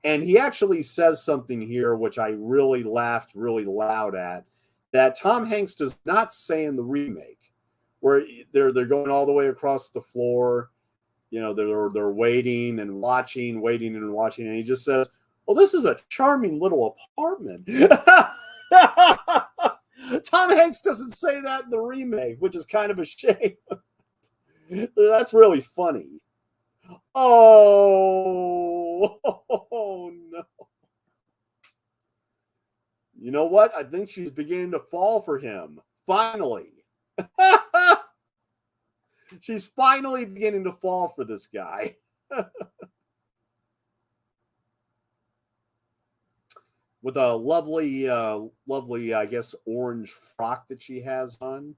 Speaker 1: And he actually says something here which I really laughed really loud at, that Tom Hanks does not say in the remake, where they're going all the way across the floor. You know, they're waiting and watching, and he just says, "Well, this is a charming little apartment." Tom Hanks doesn't say that in the remake, which is kind of a shame. That's really funny. Oh no. You know what? I think she's beginning to fall for him. Finally. She's finally beginning to fall for this guy. With a lovely, I guess, orange frock that she has on.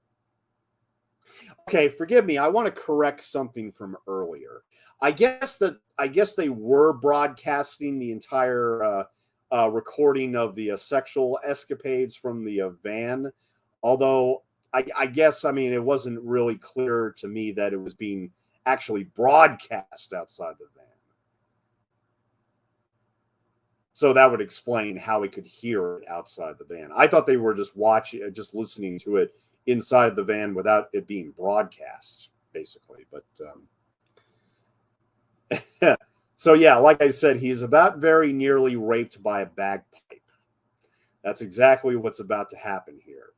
Speaker 1: Okay, forgive me. I want to correct something from earlier. I guess they were broadcasting the entire recording of the sexual escapades from the van, although I guess, I mean, it wasn't really clear to me that it was being actually broadcast outside the van. So that would explain how he could hear it outside the van. I thought they were just listening to it inside the van without it being broadcast, basically. But so yeah, like I said, he's about very nearly raped by a bagpipe. That's exactly what's about to happen here.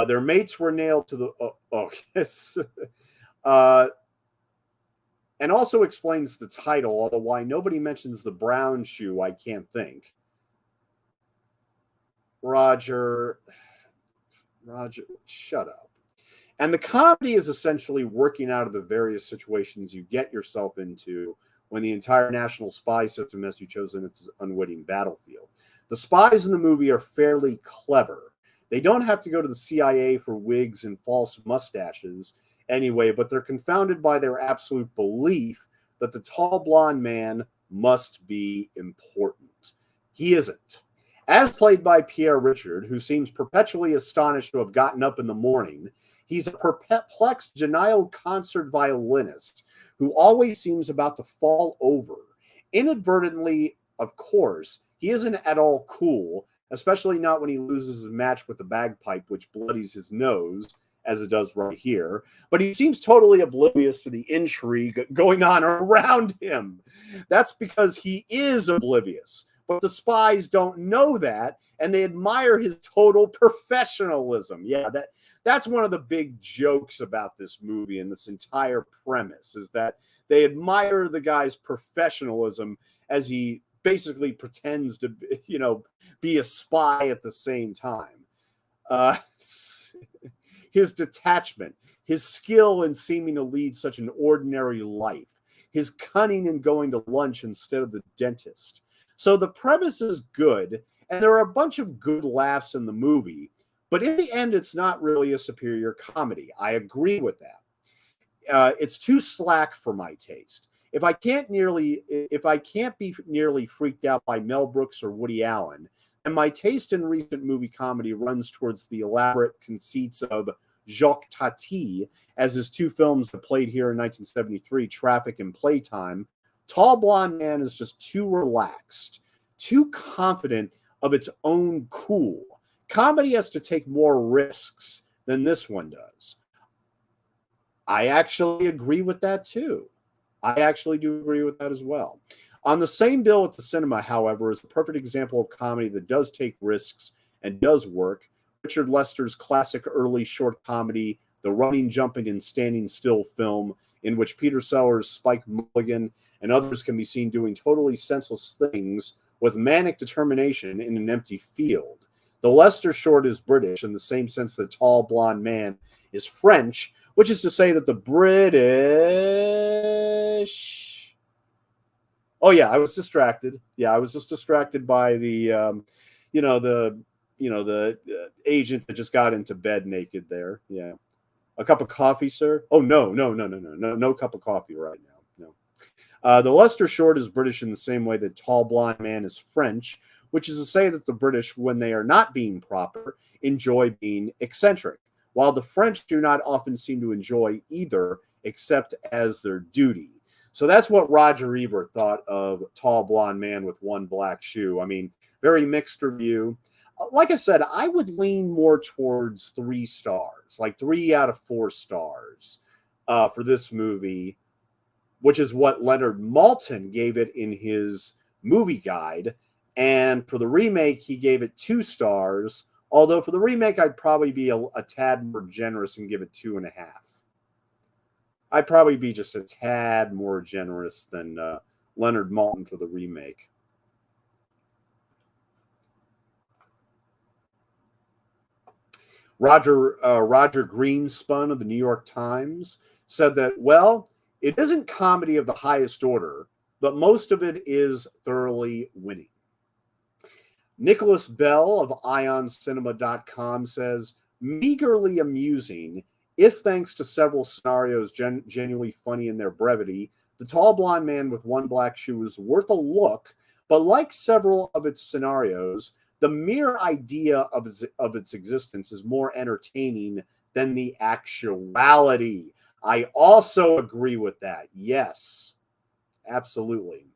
Speaker 1: Their mates were nailed to the yes. And also explains the title, although why nobody mentions the brown shoe, I can't think. Roger, shut up. And the comedy is essentially working out of the various situations you get yourself into when the entire national spy system has you chosen its unwitting battlefield. The spies in the movie are fairly clever. They don't have to go to the CIA for wigs and false mustaches anyway, but they're confounded by their absolute belief that the tall blonde man must be important. He isn't. As played by Pierre Richard, who seems perpetually astonished to have gotten up in the morning, he's a perplexed Janio concert violinist who always seems about to fall over. Inadvertently, of course, he isn't at all cool, especially not when he loses his match with the bagpipe, which bloodies his nose, as it does right here, but he seems totally oblivious to the intrigue going on around him. That's because he is oblivious, but the spies don't know that, and they admire his total professionalism. Yeah, that's one of the big jokes about this movie and this entire premise, is that they admire the guy's professionalism as he basically pretends to, be a spy at the same time. Uh, his detachment, his skill in seeming to lead such an ordinary life, his cunning in going to lunch instead of the dentist. So the premise is good, and there are a bunch of good laughs in the movie, but in the end, it's not really a superior comedy. I agree with that. It's too slack for my taste. If I can't be nearly freaked out by Mel Brooks or Woody Allen, and my taste in recent movie comedy runs towards the elaborate conceits of Jacques Tati, as his two films that played here in 1973, Traffic and Playtime, Tall Blonde Man is just too relaxed, too confident of its own cool. Comedy has to take more risks than this one does. I actually agree with that too. I actually do agree with that as well. On the same bill at the cinema, however, is a perfect example of comedy that does take risks and does work. Richard Lester's classic early short comedy, the running, jumping, and standing still film, in which Peter Sellers, Spike Mulligan, and others can be seen doing totally senseless things with manic determination in an empty field. The Lester short is British in the same sense that Tall Blonde Man is French, which is to say that the British... Oh yeah, I was distracted. Yeah, I was just distracted by the agent that just got into bed naked there. Yeah. A cup of coffee, sir? Oh, no cup of coffee right now. No. The Lester short is British in the same way that Tall Blonde Man is French, which is to say that the British, when they are not being proper, enjoy being eccentric, while the French do not often seem to enjoy either, except as their duty. So that's what Roger Ebert thought of Tall Blonde Man with One Black Shoe. I mean, very mixed review. Like I said, I would lean more towards 3 stars, like 3 out of 4 stars for this movie, which is what Leonard Maltin gave it in his movie guide. And for the remake, he gave it 2 stars. Although for the remake, I'd probably be a tad more generous and give it 2.5. I'd probably be just a tad more generous than Leonard Maltin for the remake. Roger Greenspun of the New York Times said that, well, it isn't comedy of the highest order, but most of it is thoroughly winning. Nicholas Bell of IonCinema.com says, meagerly amusing, if thanks to several scenarios genuinely funny in their brevity, The Tall Blonde Man with One Black Shoe is worth a look, but like several of its scenarios, the mere idea of its existence is more entertaining than the actuality. I also agree with that. Yes, absolutely.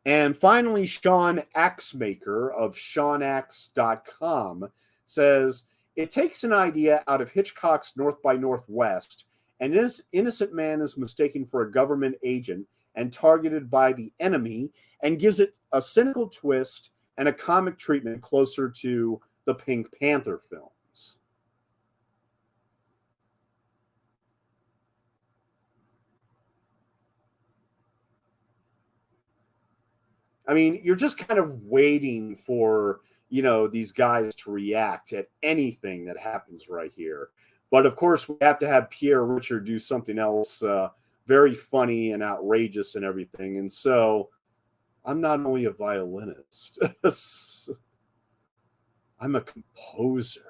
Speaker 1: And finally, Sean Axemaker of SeanAx.com says, it takes an idea out of Hitchcock's North by Northwest, and this innocent man is mistaken for a government agent and targeted by the enemy, and gives it a cynical twist and a comic treatment closer to the Pink Panther films. I mean, you're just kind of waiting for, these guys to react at anything that happens right here. But of course, we have to have Pierre Richard do something else very funny and outrageous and everything. And so I'm not only a violinist, I'm a composer.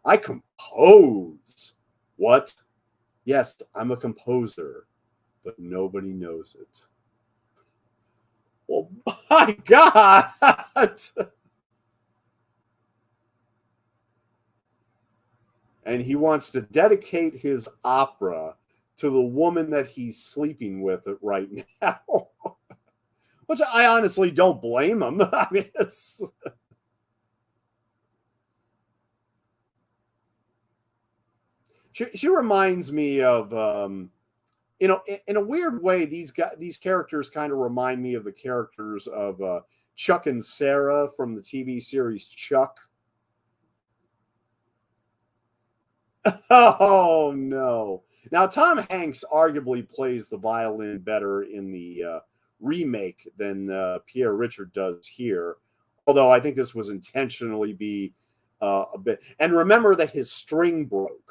Speaker 1: I compose. What? Yes, I'm a composer, but nobody knows it. Well, my God! And he wants to dedicate his opera to the woman that he's sleeping with right now. Which I honestly don't blame him. I mean, it's... She reminds me of in a weird way, these characters kind of remind me of the characters of Chuck and Sarah from the TV series Chuck. Oh no! Now Tom Hanks arguably plays the violin better in the remake than Pierre Richard does here. Although I think this was intentionally be a bit. And remember that his string broke.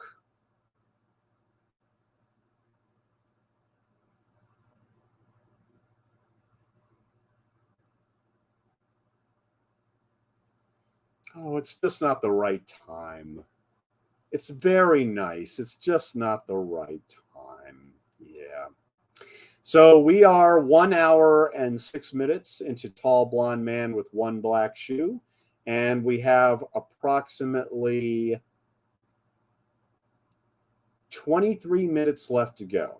Speaker 1: Oh, it's just not the right time. It's very nice. It's just not the right time. Yeah. So we are 1 hour and 6 minutes into Tall Blonde Man with One Black Shoe. And we have approximately 23 minutes left to go.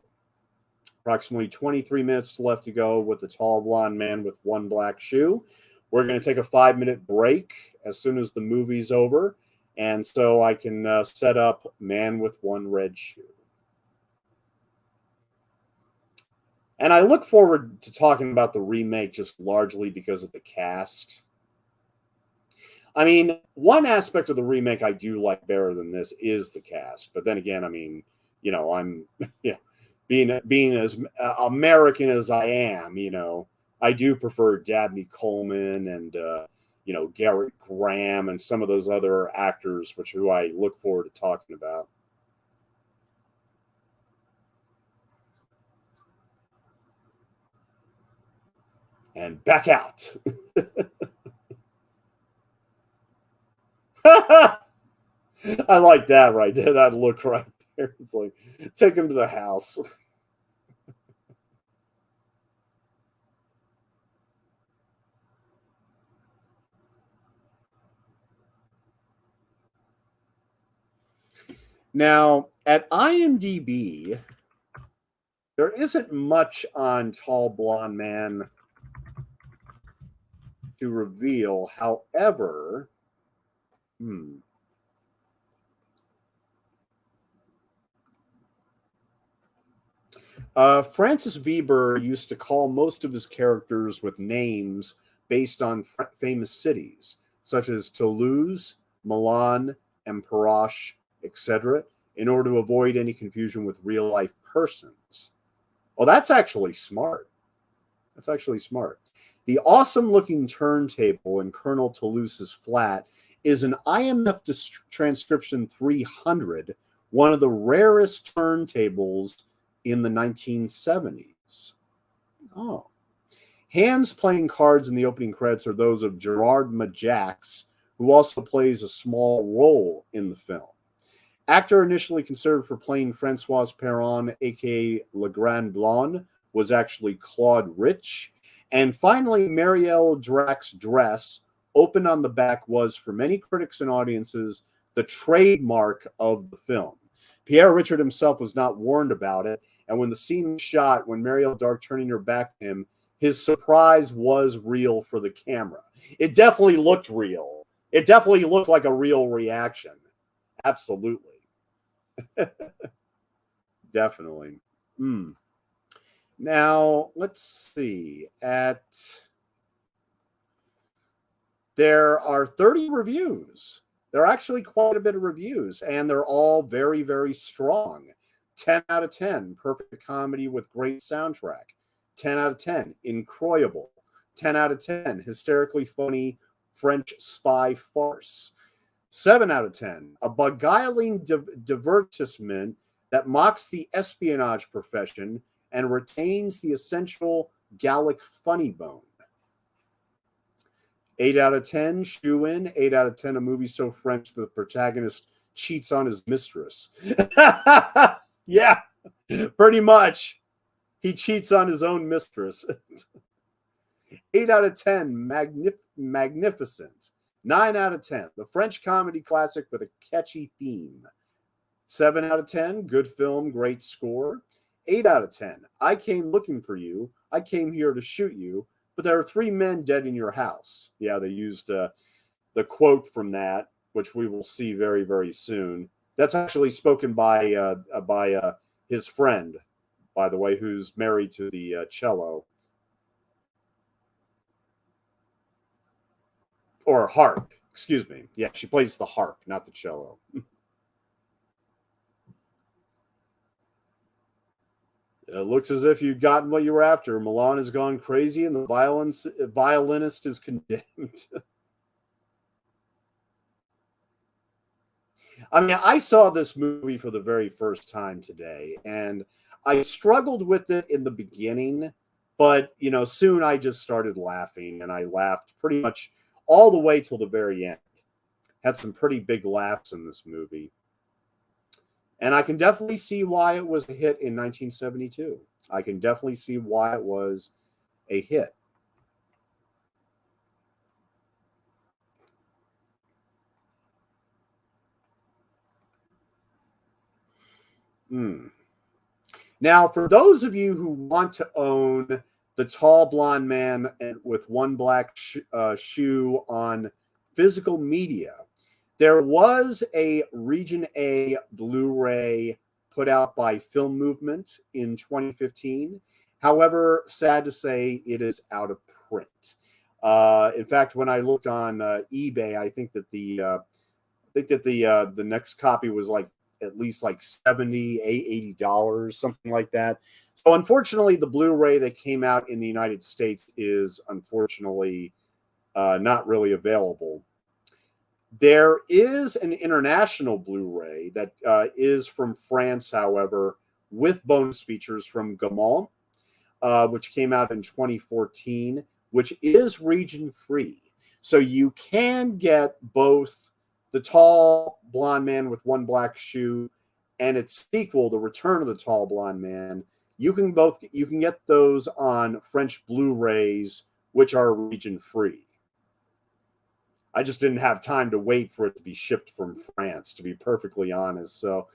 Speaker 1: Approximately 23 minutes left to go with the Tall Blonde Man with One Black Shoe. We're going to take a 5-minute break as soon as the movie's over. And so I can set up Man with One Red Shoe. And I look forward to talking about the remake just largely because of the cast. I mean, one aspect of the remake I do like better than this is the cast. But then again, I mean, I'm being as American as I am, I do prefer Dabney Coleman and Garrett Graham and some of those other actors, who I look forward to talking about. And back out. I like that right there. That look right there. It's like, take him to the house. Now, at IMDb, there isn't much on Tall Blonde Man to reveal. However, Francis Weber used to call most of his characters with names based on famous cities, such as Toulouse, Milan, and Parache, etc., in order to avoid any confusion with real-life persons. Well, that's actually smart. That's actually smart. The awesome-looking turntable in Colonel Toulouse's flat is an IMF transcription 300, one of the rarest turntables in the 1970s. Oh. Hands playing cards in the opening credits are those of Gerard Majax, who also plays a small role in the film. Actor initially considered for playing François Perron, aka Le Grand Blond, was actually Claude Rich. And finally, Marielle Drac's dress, open on the back, was, for many critics and audiences, the trademark of the film. Pierre Richard himself was not warned about it, and when the scene was shot, when Mireille Darc turning her back to him, his surprise was real for the camera. It definitely looked real. It definitely looked like a real reaction. Absolutely. Definitely. Now, let's see. There are 30 reviews. There are actually quite a bit of reviews, and they're all very, very strong. 10 out of 10, perfect comedy with great soundtrack. 10 out of 10, incroyable. 10 out of 10, hysterically funny French spy farce. 7 out of 10, a beguiling divertissement that mocks the espionage profession and retains the essential Gallic funny bone. 8 out of 10, shoe in. 8 out of 10, a movie so French that the protagonist cheats on his mistress. Yeah, pretty much. He cheats on his own mistress. 8 out of 10, magnificent. 9 out of 10, the French comedy classic with a catchy theme. 7 out of 10, good film, great score. 8 out of 10, I came looking for you. I came here to shoot you, but there are 3 men dead in your house. Yeah, they used the quote from that, which we will see very, very soon. That's actually spoken by his friend, by the way, who's married to the cello or harp. Excuse me. Yeah, she plays the harp, not the cello. It looks as if you've gotten what you were after. Milan has gone crazy, and the violinist is condemned. I mean, I saw this movie for the very first time today, and I struggled with it in the beginning, but soon I just started laughing, and I laughed pretty much all the way till the very end. Had some pretty big laughs in this movie, and I can definitely see why it was a hit in 1972. I can definitely see why it was a hit. Hmm. Now, for those of you who want to own the tall blonde man with one black shoe on physical media, there was a Region A Blu-ray put out by Film Movement in 2015. However, sad to say, it is out of print. In fact, when I looked on eBay, I think that the next copy was like at least like $80, something like that. So unfortunately, the Blu-ray that came out in the United States is unfortunately not really available. There is an international Blu-ray that is from France, however, with bonus features from Gaumont, which came out in 2014, which is region free. So you can get both the tall blonde man with one black shoe and its sequel, The Return of the Tall Blonde Man. You can get those on French Blu-rays, which are region free. I just didn't have time to wait for it to be shipped from France, to be perfectly honest. So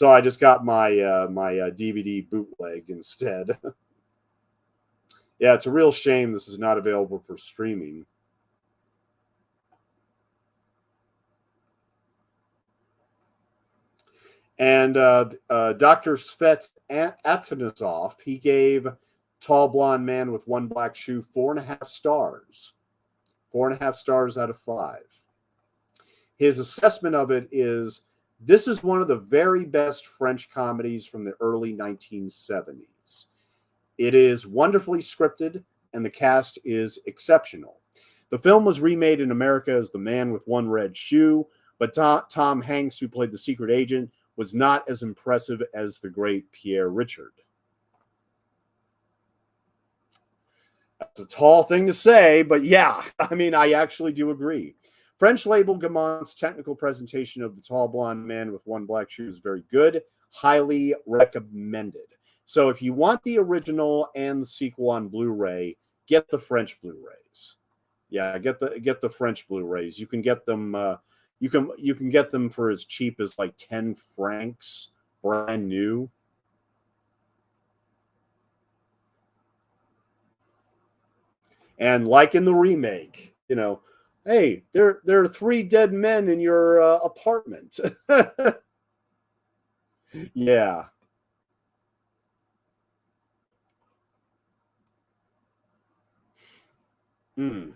Speaker 1: I just got my DVD bootleg instead. Yeah, it's a real shame this is not available for streaming. And Dr. Svet Atanasov, he gave Tall Blonde Man with One Black Shoe 4.5 stars. 4.5 stars out of 5. His assessment of it is, this is one of the very best French comedies from the early 1970s. It is wonderfully scripted, and the cast is exceptional. The film was remade in America as The Man with One Red Shoe, but Tom Hanks, who played the secret agent, was not as impressive as the great Pierre Richard. That's a tall thing to say, but yeah, I mean, I actually do agree. French label Gaumont's technical presentation of the tall blonde man with one black shoe is very good, highly recommended. So if you want the original and the sequel on Blu-ray, get the French Blu-rays. Yeah, get the French Blu-rays. You can get them. You can get them for as cheap as like 10 francs, brand new. And like in the remake, hey, there are 3 dead men in your apartment. Yeah. Hmm.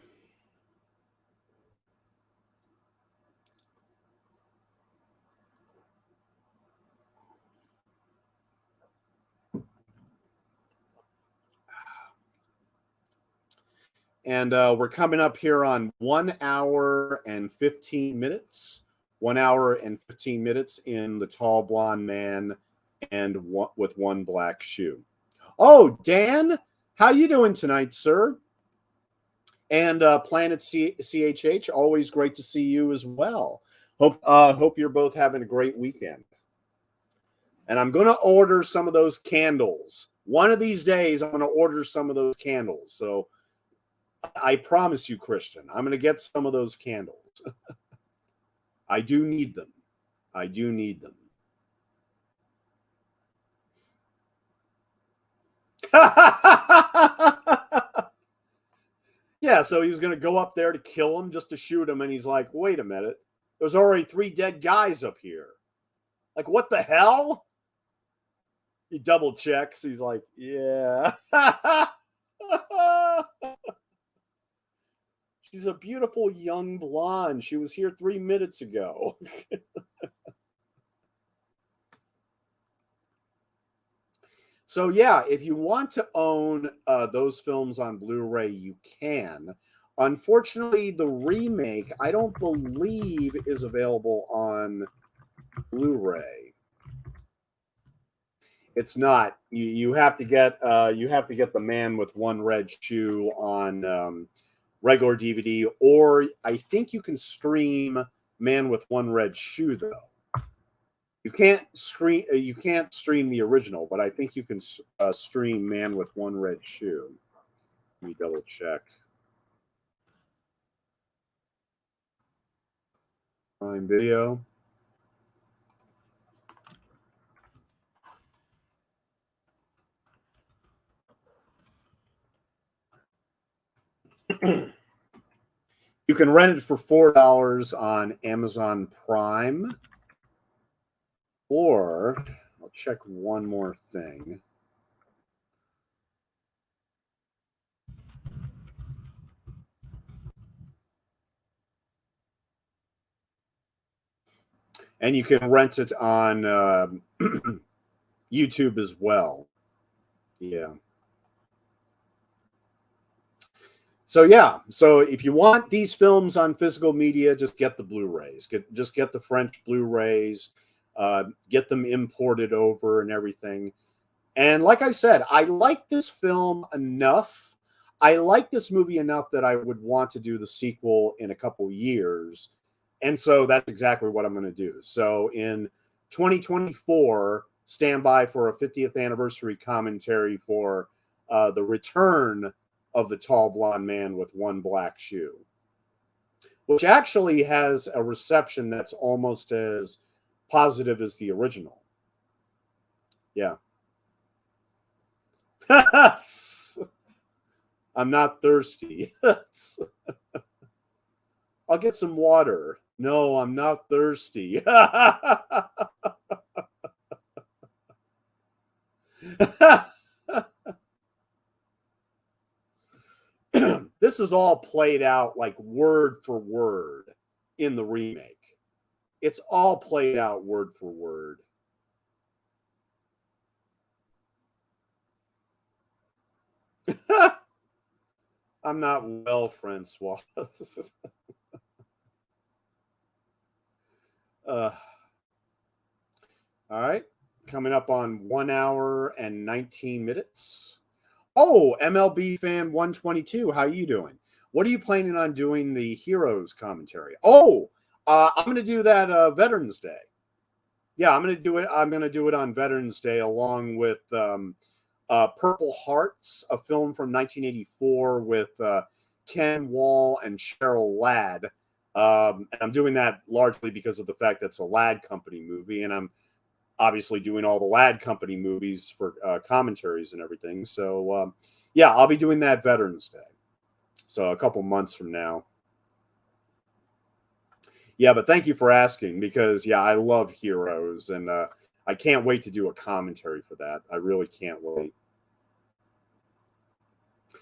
Speaker 1: And we're coming up here on 1 hour and 15 minutes. 1 hour and 15 minutes in The Tall Blonde Man and with one black shoe. Oh, Dan, how you doing tonight, sir? And Planet CHH, always great to see you as well. Hope you're both having a great weekend. And I'm going to order some of those candles. One of these days, I'm going to order some of those candles. So I promise you, Christian, I'm going to get some of those candles. I do need them. I do need them. Yeah, so he was going to go up there to kill him, just to shoot him, and he's like, wait a minute. There's already 3 dead guys up here. Like, what the hell? He double checks. He's like, yeah. She's a beautiful young blonde. She was here 3 minutes ago. So yeah, if you want to own those films on Blu-ray, you can. Unfortunately, the remake, I don't believe, is available on Blu-ray. It's not. You have to get the Man with One Red Shoe on regular DVD, or I think you can stream Man with One Red Shoe though. You can't stream the original, but I think you can stream Man with One Red Shoe. Let me double check. Prime Video. You can rent it for $4 on Amazon Prime. Or I'll check one more thing. And you can rent it on YouTube as well. Yeah. So yeah, so if you want these films on physical media, just get the Blu-rays. Just get the French Blu-rays. Get them imported over and everything. And like I said, I like this film enough. I like this movie enough that I would want to do the sequel in a couple years. And so that's exactly what I'm going to do. So in 2024, stand by for a 50th anniversary commentary for the return of the tall blonde man with one black shoe, which actually has a reception that's almost as positive as the original. Yeah. I'm not thirsty. I'll get some water. No, I'm not thirsty. This is all played out like word for word in the remake. It's all played out word for word. I'm not well, Francois. All right. Coming up on 1 hour and 19 minutes. Oh, MLB fan 122. How you doing? What are you planning on doing the Heroes commentary? Oh, I'm going to do that Veterans Day. Yeah, I'm going to do it. I'm going to do it on Veterans Day along with Purple Hearts, a film from 1984 with Ken Wall and Cheryl Ladd. And I'm doing that largely because of the fact that it's a Ladd Company movie, and I'm obviously doing all the Ladd Company movies for commentaries and everything. So, yeah, I'll be doing that Veterans Day. So a couple months from now. Yeah, but thank you for asking because, yeah, I love Heroes, and I can't wait to do a commentary for that. I really can't wait.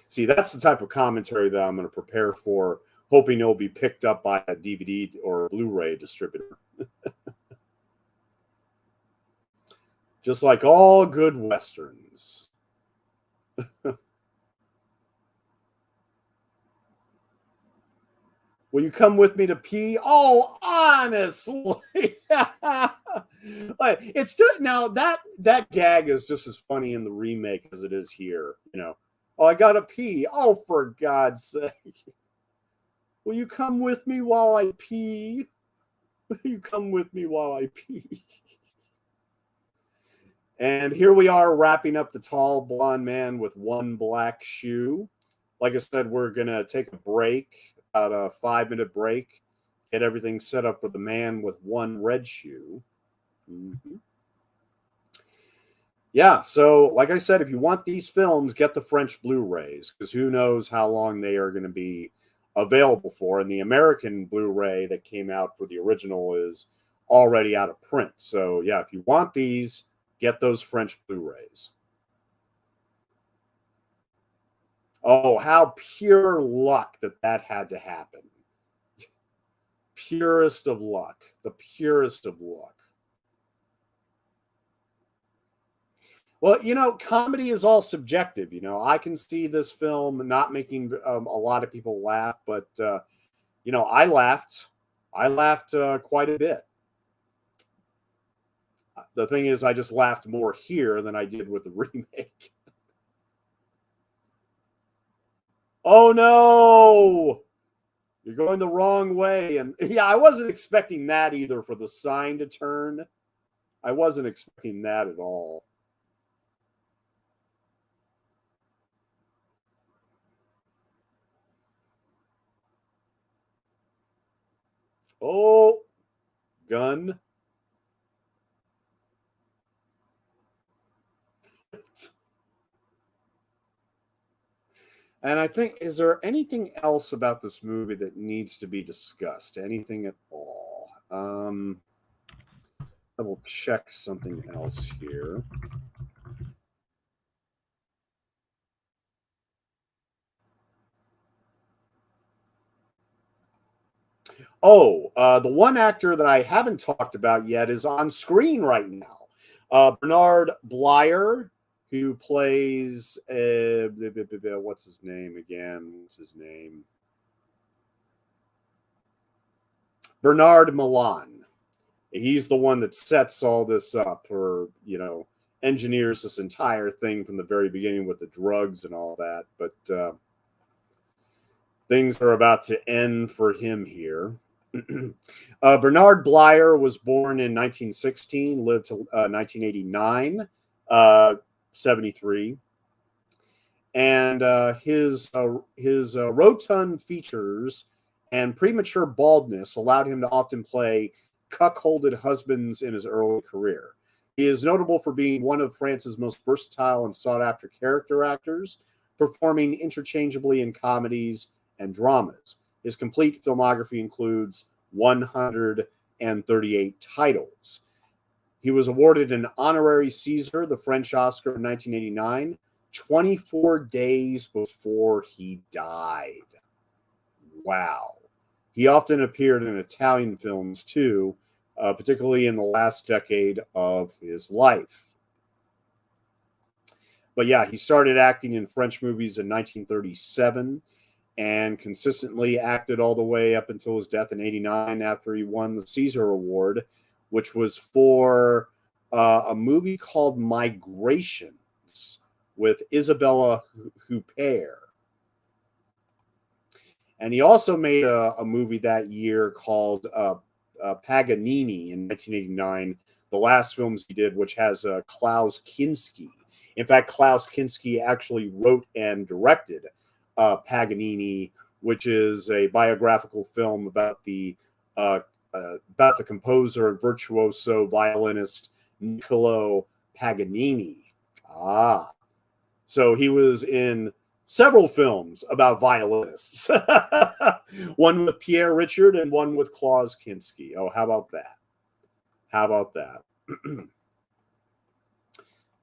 Speaker 1: See, that's the type of commentary that I'm going to prepare for, hoping it'll be picked up by a DVD or Blu-ray distributor. Just like all good Westerns. Will you come with me to pee? Oh, honestly. It's just now that gag is just as funny in the remake as it is here. You know, oh, I gotta pee. Oh, for God's sake. Will you come with me while I pee? Will you come with me while I pee? And here we are wrapping up the tall blonde man with one black shoe. Like I said, we're going to take a break, about a 5-minute break, get everything set up for the man with one red shoe. Mm-hmm. Yeah, so like I said, if you want these films, get the French Blu-rays, because who knows how long they are going to be available for. And the American Blu-ray that came out for the original is already out of print. So yeah, if you want these, get those French Blu-rays. Oh, how pure luck that had to happen. Purest of luck. The purest of luck. Well, comedy is all subjective. I can see this film not making a lot of people laugh, but I laughed. I laughed quite a bit. The thing is, I just laughed more here than I did with the remake. Oh no! You're going the wrong way. And yeah, I wasn't expecting that either for the sign to turn. I wasn't expecting that at all. Oh, gun. And I think, is there anything else about this movie that needs to be discussed? Anything at all? I will check something else here. Oh, the one actor that I haven't talked about yet is on screen right now. Bernard Blier, who plays what's his name again? What's his name? Bernard Milan. He's the one that sets all this up, or engineers this entire thing from the very beginning with the drugs and all that. But things are about to end for him here. Bernard Blier was born in 1916, lived to 1989, 73, and his rotund features and premature baldness allowed him to often play cuckolded husbands in his early career. He is notable for being one of France's most versatile and sought-after character actors, performing interchangeably in comedies and dramas. His complete filmography includes 138 titles. He was awarded an honorary Caesar, the French Oscar, in 1989, 24 days before he died. Wow. He often appeared in Italian films too, particularly in the last decade of his life. But yeah, he started acting in French movies in 1937 and consistently acted all the way up until his death in 89 after he won the Caesar Award, which was for a movie called Migrations with Isabella Huppert. And he also made a movie that year called Paganini in 1989, the last films he did, which has Klaus Kinski. In fact, Klaus Kinski actually wrote and directed Paganini, which is a biographical film about the composer and virtuoso violinist Niccolo Paganini. So he was in several films about violinists. One with Pierre Richard and one with Klaus Kinski. Oh, how about that? How about that?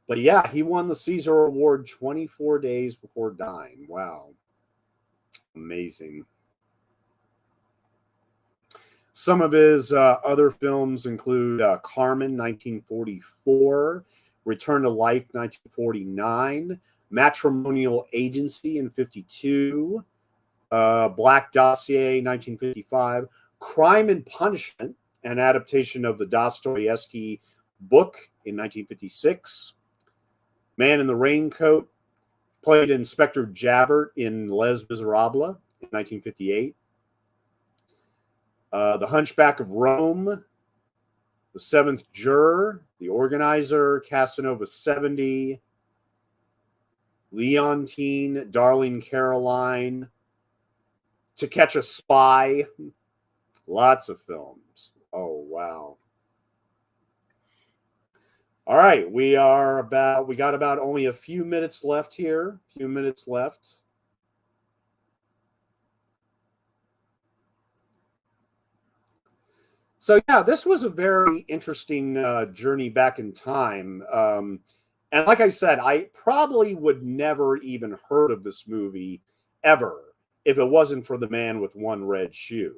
Speaker 1: But yeah, he won the Caesar Award 24 days before dying. Wow. Amazing. Some of his other films include Carmen, 1944, Return to Life, 1949, Matrimonial Agency in 52, Black Dossier, 1955, Crime and Punishment, an adaptation of the Dostoevsky book in 1956, Man in the Raincoat, played Inspector Javert in Les Miserables in 1958, The Hunchback of Rome, The Seventh Juror, The Organizer, Casanova 70, Leontine, Darling Caroline, To Catch a Spy. Lots of films. Oh, wow. All right, we got about only a few minutes left here. Few minutes left. So yeah, this was a very interesting journey back in time. And like I said, I probably would never even heard of this movie ever if it wasn't for the man with one red shoe.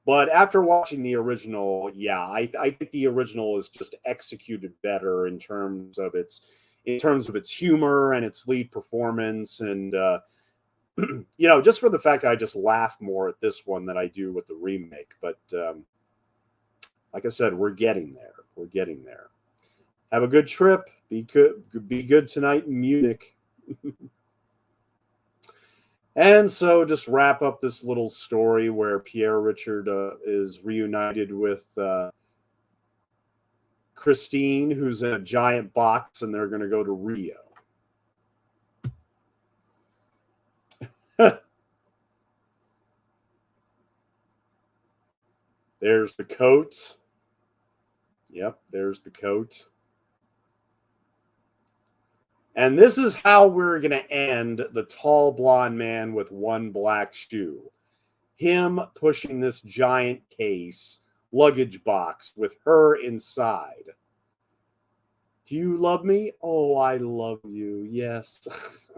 Speaker 1: But after watching the original, yeah, I think the original is just executed better in terms of its humor and its lead performance, and just for the fact that I just laugh more at this one than I do with the remake. But like I said, we're getting there. We're getting there. Have a good trip. Be good tonight in Munich. And so, just wrap up this little story where Pierre Richard is reunited with Christine, who's in a giant box, and they're going to go to Rio. There's the coat. Yep, there's the coat. And this is how we're going to end the tall blonde man with one black shoe. Him pushing this giant case, luggage box with her inside. Do you love me? Oh, I love you. Yes.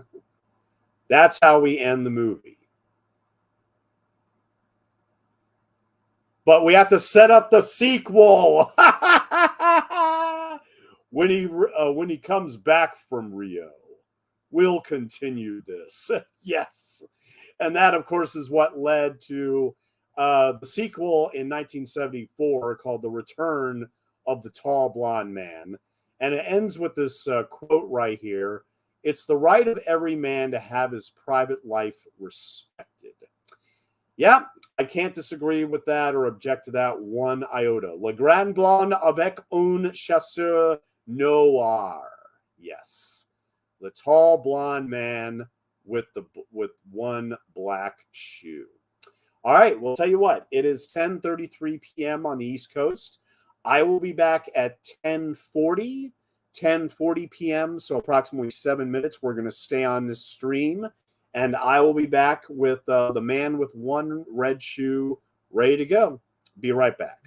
Speaker 1: That's how we end the movie. But we have to set up the sequel. when he comes back from Rio, we'll continue this. Yes. And that, of course, is what led to the sequel in 1974 called The Return of the Tall Blonde Man. And it ends with this quote right here. It's the right of every man to have his private life respected. Yeah, I can't disagree with that or object to that one iota. Le Grand Blonde avec un chasseur noir. Yes. The tall blonde man with one black shoe. All right, well, tell you what, it is 10:33 p.m. on the East Coast. I will be back at 10:40 p.m., so approximately 7 minutes. We're going to stay on this stream, and I will be back with the man with one red shoe ready to go. Be right back.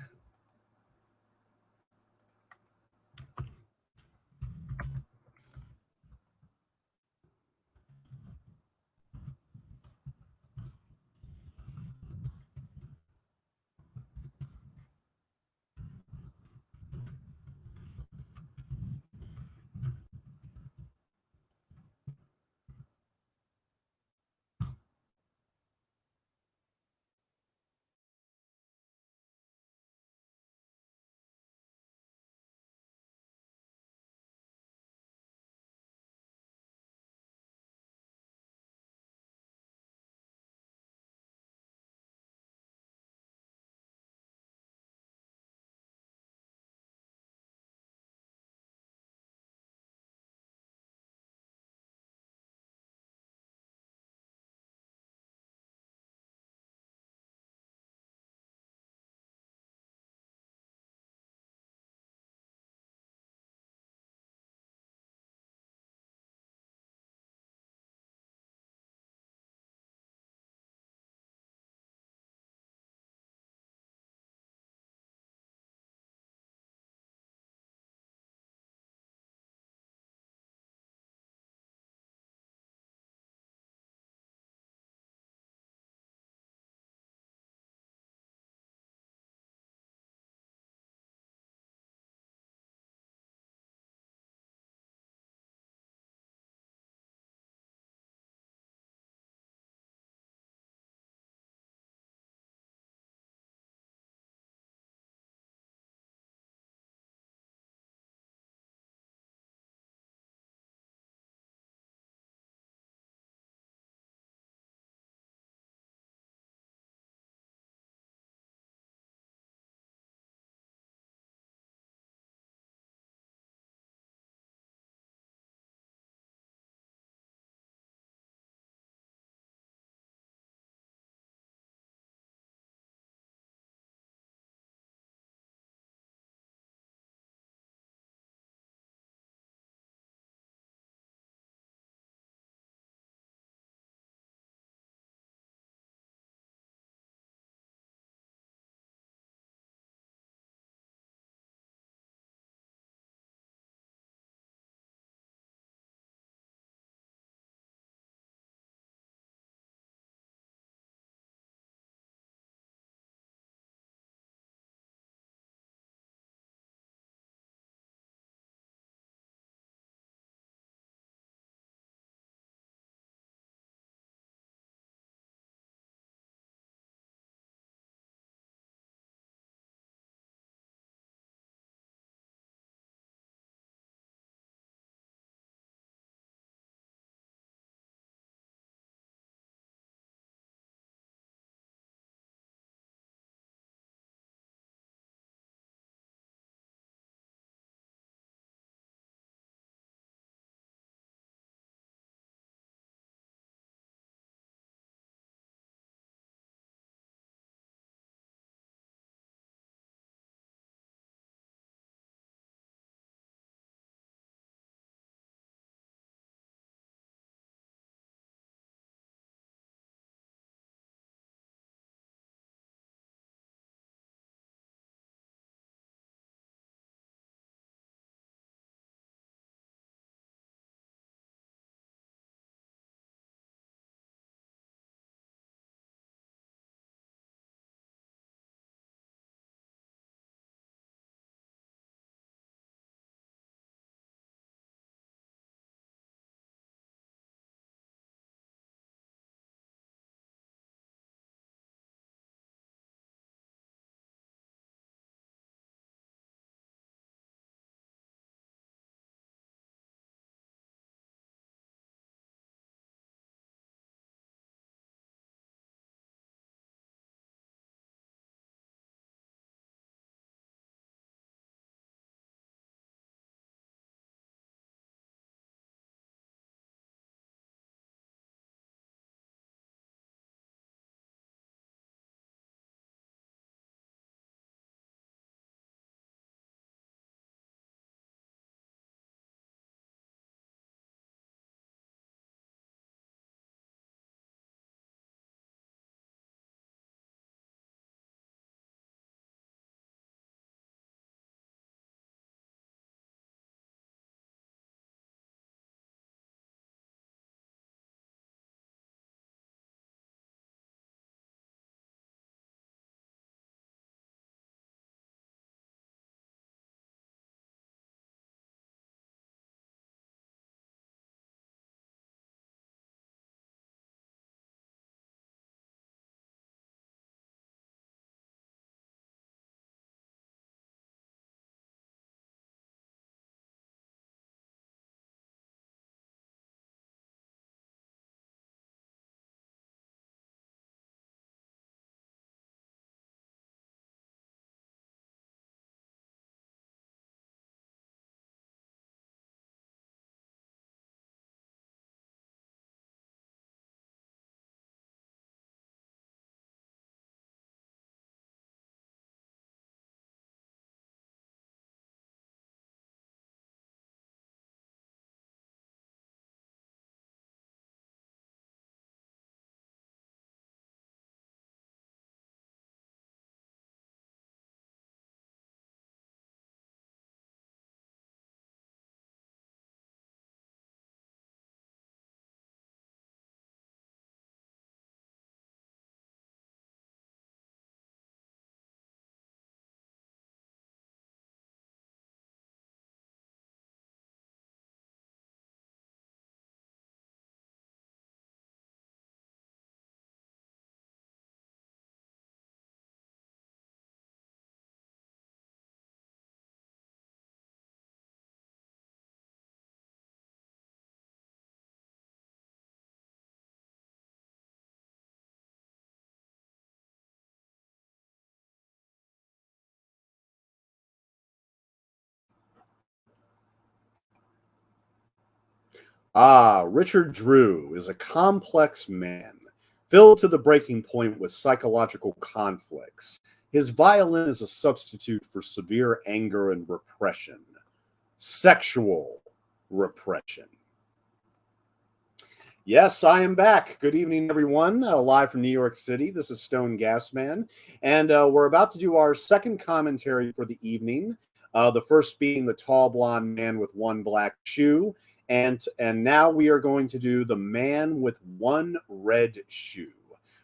Speaker 1: Richard Drew is a complex man, filled to the breaking point with psychological conflicts. His violin is a substitute for severe anger and repression. Sexual repression. Yes, I am back. Good evening, everyone. Live from New York City. This is Stone Gasman, and we're about to do our second commentary for the evening. The first being the tall blonde man with one black shoe, and now we are going to do the man with one red shoe,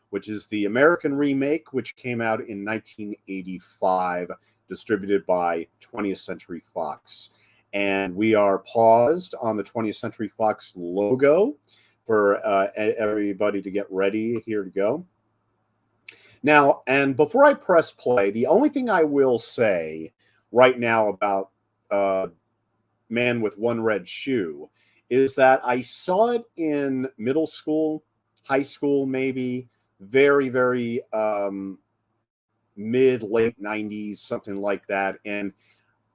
Speaker 1: which is the American remake, which came out in 1985, distributed by 20th Century Fox. And we are paused on the 20th Century Fox logo for everybody to get ready here to go. Now, and before I press play, the only thing I will say right now about Man with One Red Shoe is that I saw it in middle school, high school, maybe, very, very late 90s, something like that. And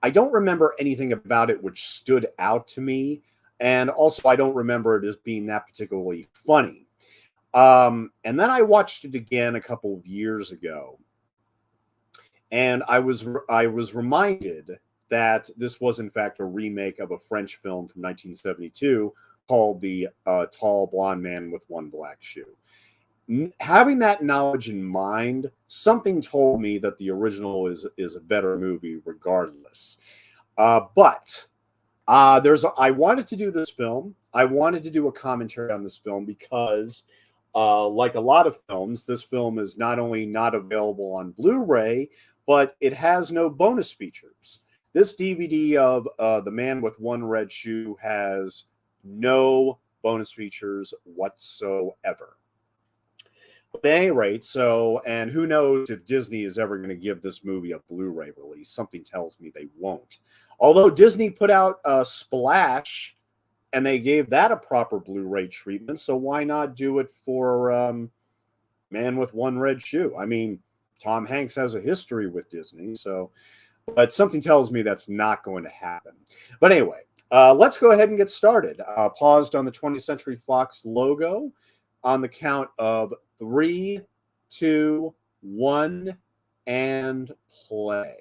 Speaker 1: I don't remember anything about it which stood out to me. And also, I don't remember it as being that particularly funny. And then I watched it again a couple of years ago. And I was reminded that this was, in fact, a remake of a French film from 1972 called The Tall Blonde Man with One Black Shoe. Having that knowledge in mind, something told me that the original is a better movie regardless. But I wanted to do this film. I wanted to do a commentary on this film because, like a lot of films, this film is not only not available on Blu-ray, but it has no bonus features. This DVD of The Man with One Red Shoe has no bonus features whatsoever. But at any rate, and who knows if Disney is ever going to give this movie a Blu-ray release. Something tells me they won't. Although Disney put out Splash, and they gave that a proper Blu-ray treatment, so why not do it for Man with One Red Shoe? I mean, Tom Hanks has a history with Disney, but something tells me that's not going to happen. But anyway, let's go ahead and get started. Paused on the 20th Century Fox logo on the count of 3, 2, 1, and play.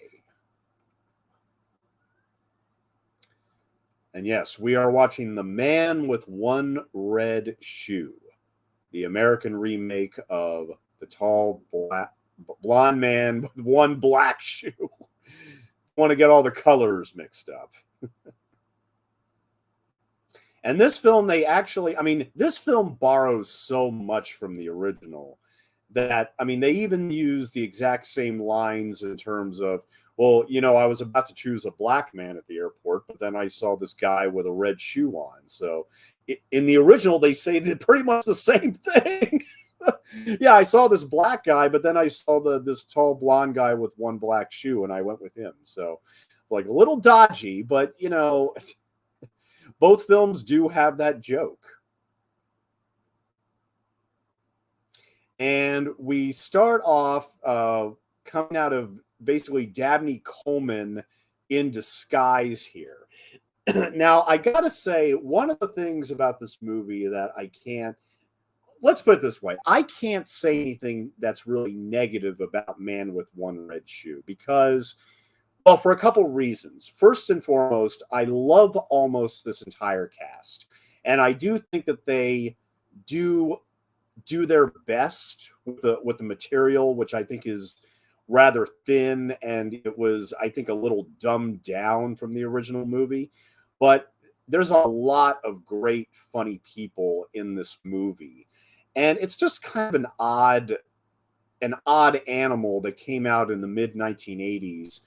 Speaker 1: And yes, we are watching The Man with One Red Shoe, the American remake of The Tall Blonde Man with One Black Shoe. Want to get all the colors mixed up. And this film, this film borrows so much from the original that, they even use the exact same lines in terms of, well, I was about to choose a black man at the airport, but then I saw this guy with a red shoe on. So in the original, they say pretty much the same thing. Yeah, I saw this black guy, but then I saw this tall blonde guy with one black shoe, and I went with him. So it's like a little dodgy, but, both films do have that joke. And we start off coming out of basically Dabney Coleman in disguise here. Now, I gotta say, one of the things about this movie that let's put it this way, I can't say anything that's really negative about Man with One Red Shoe because, well, for a couple reasons. First and foremost, I love almost this entire cast. And I do think that they do their best with the material, which I think is rather thin, and it was, I think, a little dumbed down from the original movie. But there's a lot of great, funny people in this movie. And it's just kind of an odd animal that came out in the mid-1980s.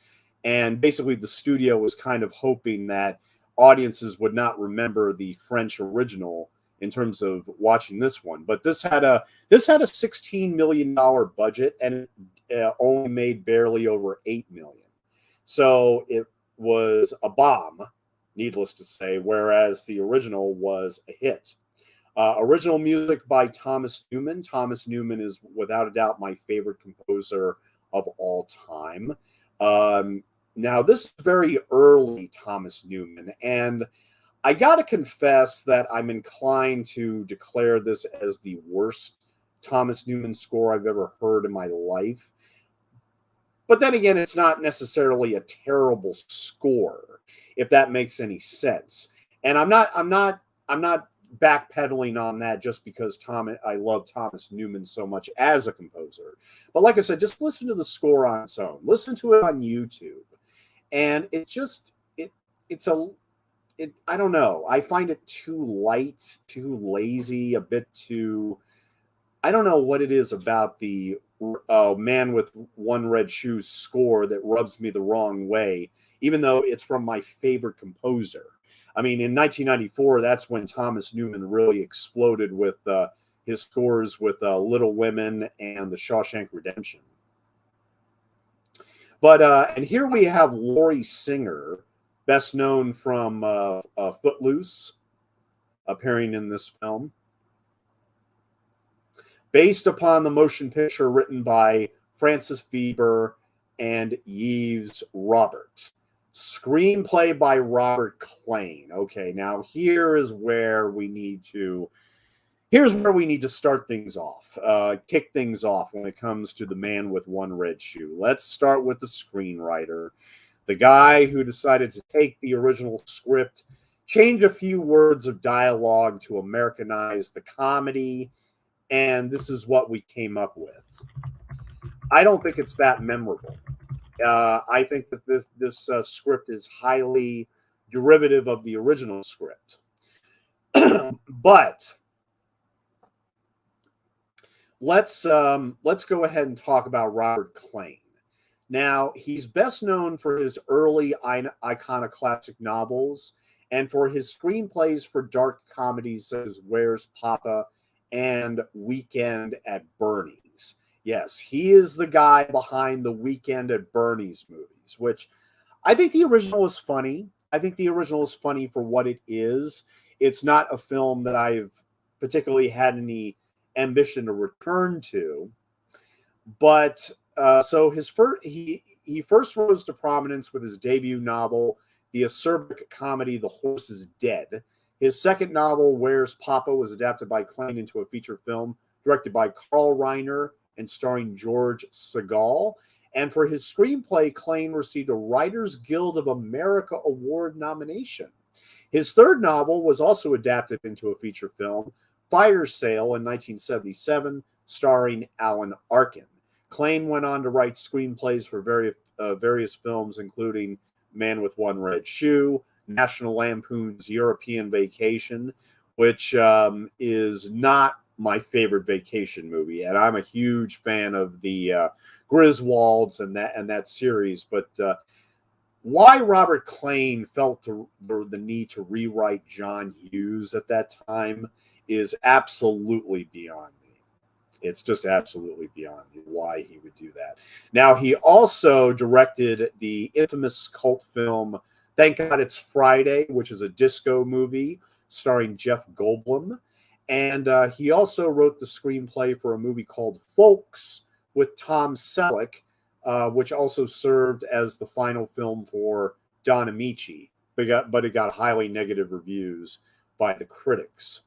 Speaker 1: And basically the studio was kind of hoping that audiences would not remember the French original in terms of watching this one. But this had a $16 million budget, and it only made barely over $8 million. So it was a bomb, needless to say, whereas the original was a hit. Original music by Thomas Newman. Thomas Newman is without a doubt my favorite composer of all time. Now, this is very early Thomas Newman, and I got to confess that I'm inclined to declare this as the worst Thomas Newman score I've ever heard in my life. But then again, it's not necessarily a terrible score, if that makes any sense. And I'm not backpedaling on that just because I love Thomas Newman so much as a composer. But like I said, just listen to the score on its own. Listen to it on YouTube. And I don't know. I find it too light, too lazy, a bit too. I don't know what it is about the Man with One Red Shoe score that rubs me the wrong way, even though it's from my favorite composer. I mean, in 1994, that's when Thomas Newman really exploded with his scores with Little Women and The Shawshank Redemption. But and here we have Laurie Singer, best known from Footloose, appearing in this film. Based upon the motion picture written by Francis Weber and Yves Robert. Screenplay by Robert Klein. Okay, now here's where we need to start things off, kick things off when it comes to the Man with One Red Shoe. Let's start with the screenwriter, the guy who decided to take the original script, change a few words of dialogue to Americanize the comedy, and this is what we came up with. I don't think it's that memorable. I think that this script is highly derivative of the original script. But let's go ahead and talk about Robert Klein. Now, he's best known for his early iconoclastic novels and for his screenplays for dark comedies such as Where's Papa and Weekend at Bernie's. Yes, he is the guy behind the Weekend at Bernie's movies, which I think the original is funny. I think the original is funny for what it is. It's not a film that I've particularly had any ambition to return to. But so he first rose to prominence with his debut novel, the acerbic comedy The Horse is Dead. His second novel, Where's Papa, was adapted by Klein into a feature film directed by Carl Reiner and starring George Segal. And for his screenplay, Klein received a Writers Guild of America Award nomination. His third novel was also adapted into a feature film, Fire Sale, in 1977, starring Alan Arkin. Klein went on to write screenplays for various films, including Man with One Red Shoe, National Lampoon's European Vacation, which is not my favorite vacation movie, and I'm a huge fan of the Griswolds and that series. But why Robert Klein felt the need to rewrite John Hughes at that time is absolutely beyond me. It's just absolutely beyond me why he would do that. Now, he also directed the infamous cult film Thank God It's Friday, which is a disco movie starring Jeff Goldblum. And he also wrote the screenplay for a movie called Folks with Tom Selleck, which also served as the final film for Don Amici, but it got highly negative reviews by the critics.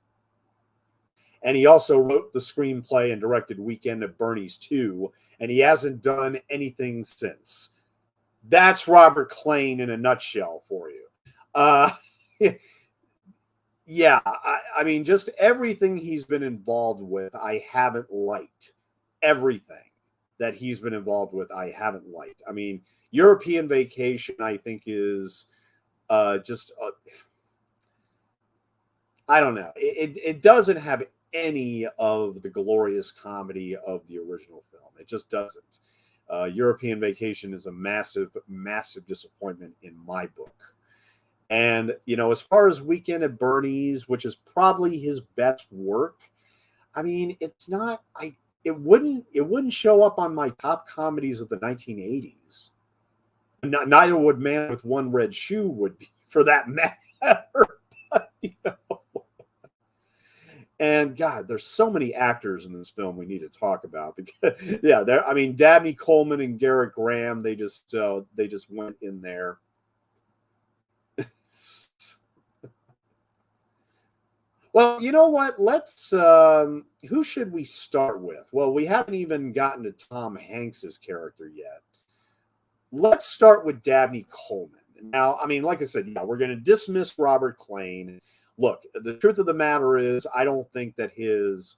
Speaker 1: And he also wrote the screenplay and directed Weekend at Bernie's 2, and he hasn't done anything since. That's Robert Klein in a nutshell for you. Yeah, I mean, just everything he's been involved with, I haven't liked. Everything that he's been involved with, I haven't liked. I mean, European Vacation, I think, is just, I don't know. It doesn't have any of the glorious comedy of the original film. It just doesn't. European Vacation is a massive, massive disappointment in my book. And, you know, as far as Weekend at Bernie's, which is probably his best work, I mean, it's not, it wouldn't show up on my top comedies of the 1980s. Neither would Man with One Red Shoe would be, for that matter. But, you know. And God, there's so many actors in this film we need to talk about. Because, yeah, I mean, Dabney, Coleman, and Garrett Graham, they just went in there. Well, you know what? Let's. Who should we start with? Well, we haven't even gotten to Tom Hanks's character yet. Let's start with Dabney Coleman. Now, I mean, like I said, yeah, we're going to dismiss Robert Klein. Look, the truth of the matter is, I don't think that his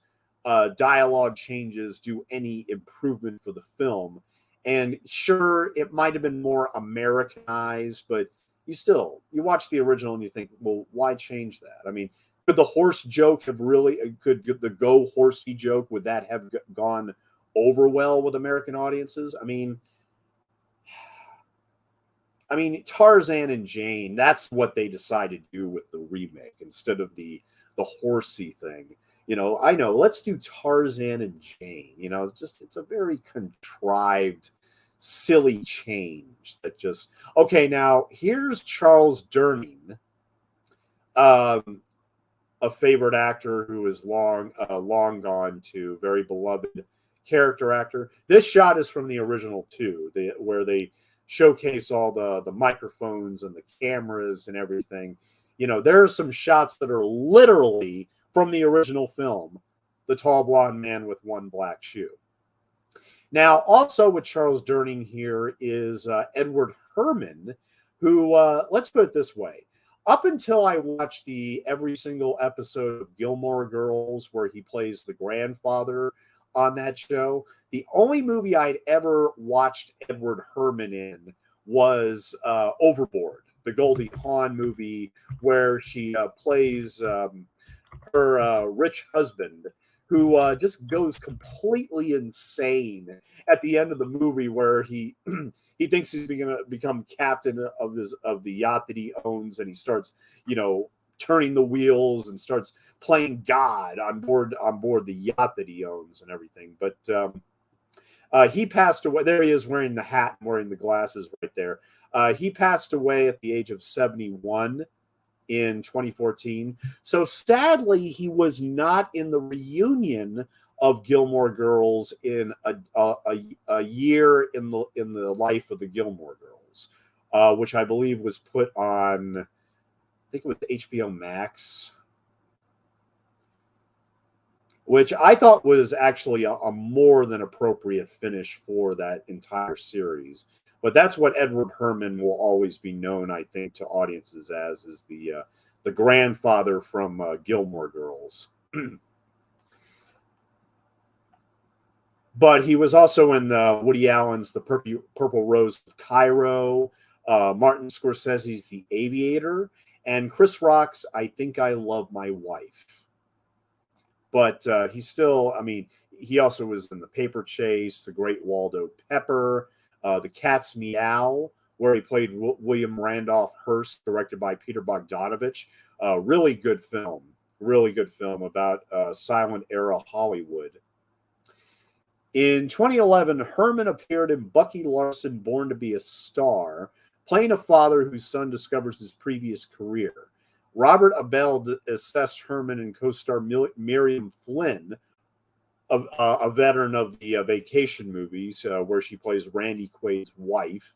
Speaker 1: dialogue changes do any improvement for the film. And sure, it might have been more Americanized, but you watch the original and you think, well, why change that? I mean, could the horse joke have really, could the go horsey joke, would that have gone over well with American audiences? I mean, Tarzan and Jane, that's what they decided to do with the remake instead of the horsey thing. I know, let's do Tarzan and Jane. It's a very contrived, silly change that just okay, now here's Charles Durning, um, a favorite actor who is long gone to, very beloved character actor. This shot is from the original too, where they showcase all the microphones and the cameras and everything. There are some shots that are literally from the original film, The Tall Blonde Man with One Black Shoe. Now, also with Charles Durning here is Edward Herrmann, who, let's put it this way. Up until I watched every single episode of Gilmore Girls where he plays the grandfather on that show, the only movie I'd ever watched Edward Herrmann in was Overboard, the Goldie Hawn movie where she plays her rich husband who just goes completely insane at the end of the movie, where he he thinks he's going to become captain of the yacht that he owns, and he starts turning the wheels and starts playing God on board the yacht that he owns and everything. But he passed away. There he is, wearing the hat and wearing the glasses right there. He passed away at the age of 71 in 2014. So sadly, he was not in the reunion of Gilmore Girls in a year in the life of the Gilmore Girls, which I believe was put on, I think it was HBO Max, which I thought was actually a more than appropriate finish for that entire series. But that's what Edward Herrmann will always be known, I think, to audiences as, is the grandfather from Gilmore Girls. But he was also in Woody Allen's The Purple Rose of Cairo, Martin Scorsese's The Aviator, and Chris Rock's I Think I Love My Wife. But he's still, he also was in The Paper Chase, The Great Waldo Pepper, The Cat's Meow, where he played William Randolph Hearst, directed by Peter Bogdanovich. Really good film about silent era Hollywood. In 2011, Herrmann appeared in Bucky Larson, Born to be a Star, playing a father whose son discovers his previous career. Robert Abel assessed Herrmann and co-star Miriam Flynn, a veteran of the Vacation movies, where she plays Randy Quaid's wife,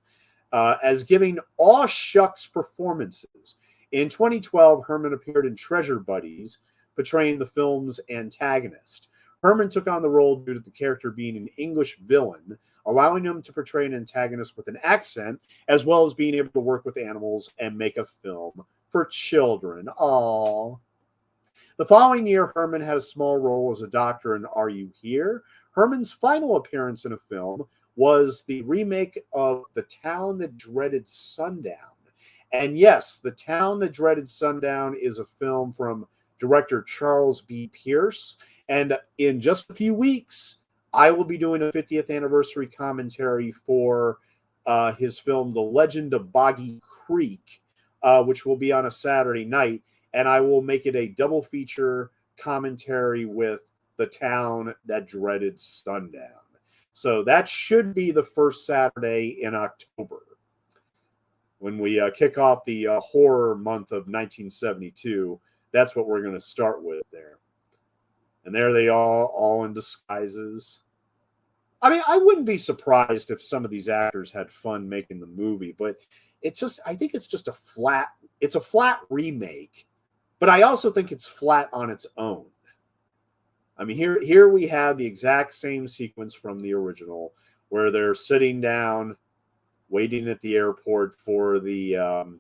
Speaker 1: as giving aw shucks performances. In 2012, Herrmann appeared in Treasure Buddies, portraying the film's antagonist. Herrmann took on the role due to the character being an English villain, allowing him to portray an antagonist with an accent, as well as being able to work with animals and make a film for children. Aww. The following year, Herrmann had a small role as a doctor in Are You Here? Herrmann's final appearance in a film was the remake of The Town That Dreaded Sundown. And yes, The Town That Dreaded Sundown is a film from director Charles B. Pierce. And in just a few weeks, I will be doing a 50th anniversary commentary for his film, The Legend of Boggy Creek, which will be on a Saturday night. And I will make it a double feature commentary with The Town That Dreaded Sundown. So that should be the first Saturday in October, when we kick off the horror month of 1972. That's what we're going to start with there. And there they are, all in disguises. I wouldn't be surprised if some of these actors had fun making the movie, but I think it's just a flat remake But I also think it's flat on its own. I mean, here we have the exact same sequence from the original, where they're sitting down, waiting at the airport for the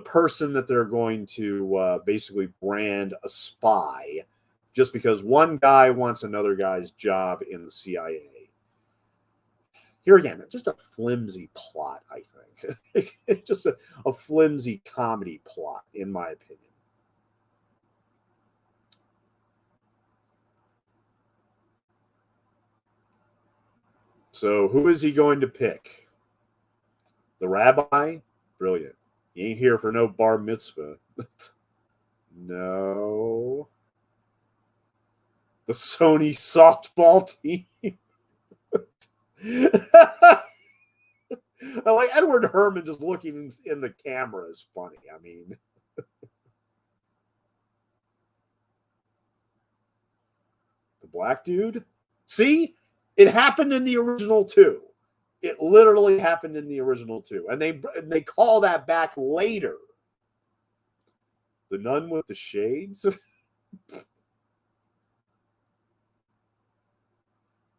Speaker 1: person that they're going to basically brand a spy, just because one guy wants another guy's job in the CIA. Here again, just a flimsy plot, I think. Just a flimsy comedy plot, in my opinion. So who is he going to pick? The rabbi? Brilliant. He ain't here for no bar mitzvah. No. The Sony softball team. Like Edward Herman just looking in the camera is funny. I mean, the black dude. See, it happened in the original too. It literally happened in the original too, and they call that back later. The nun with the shades.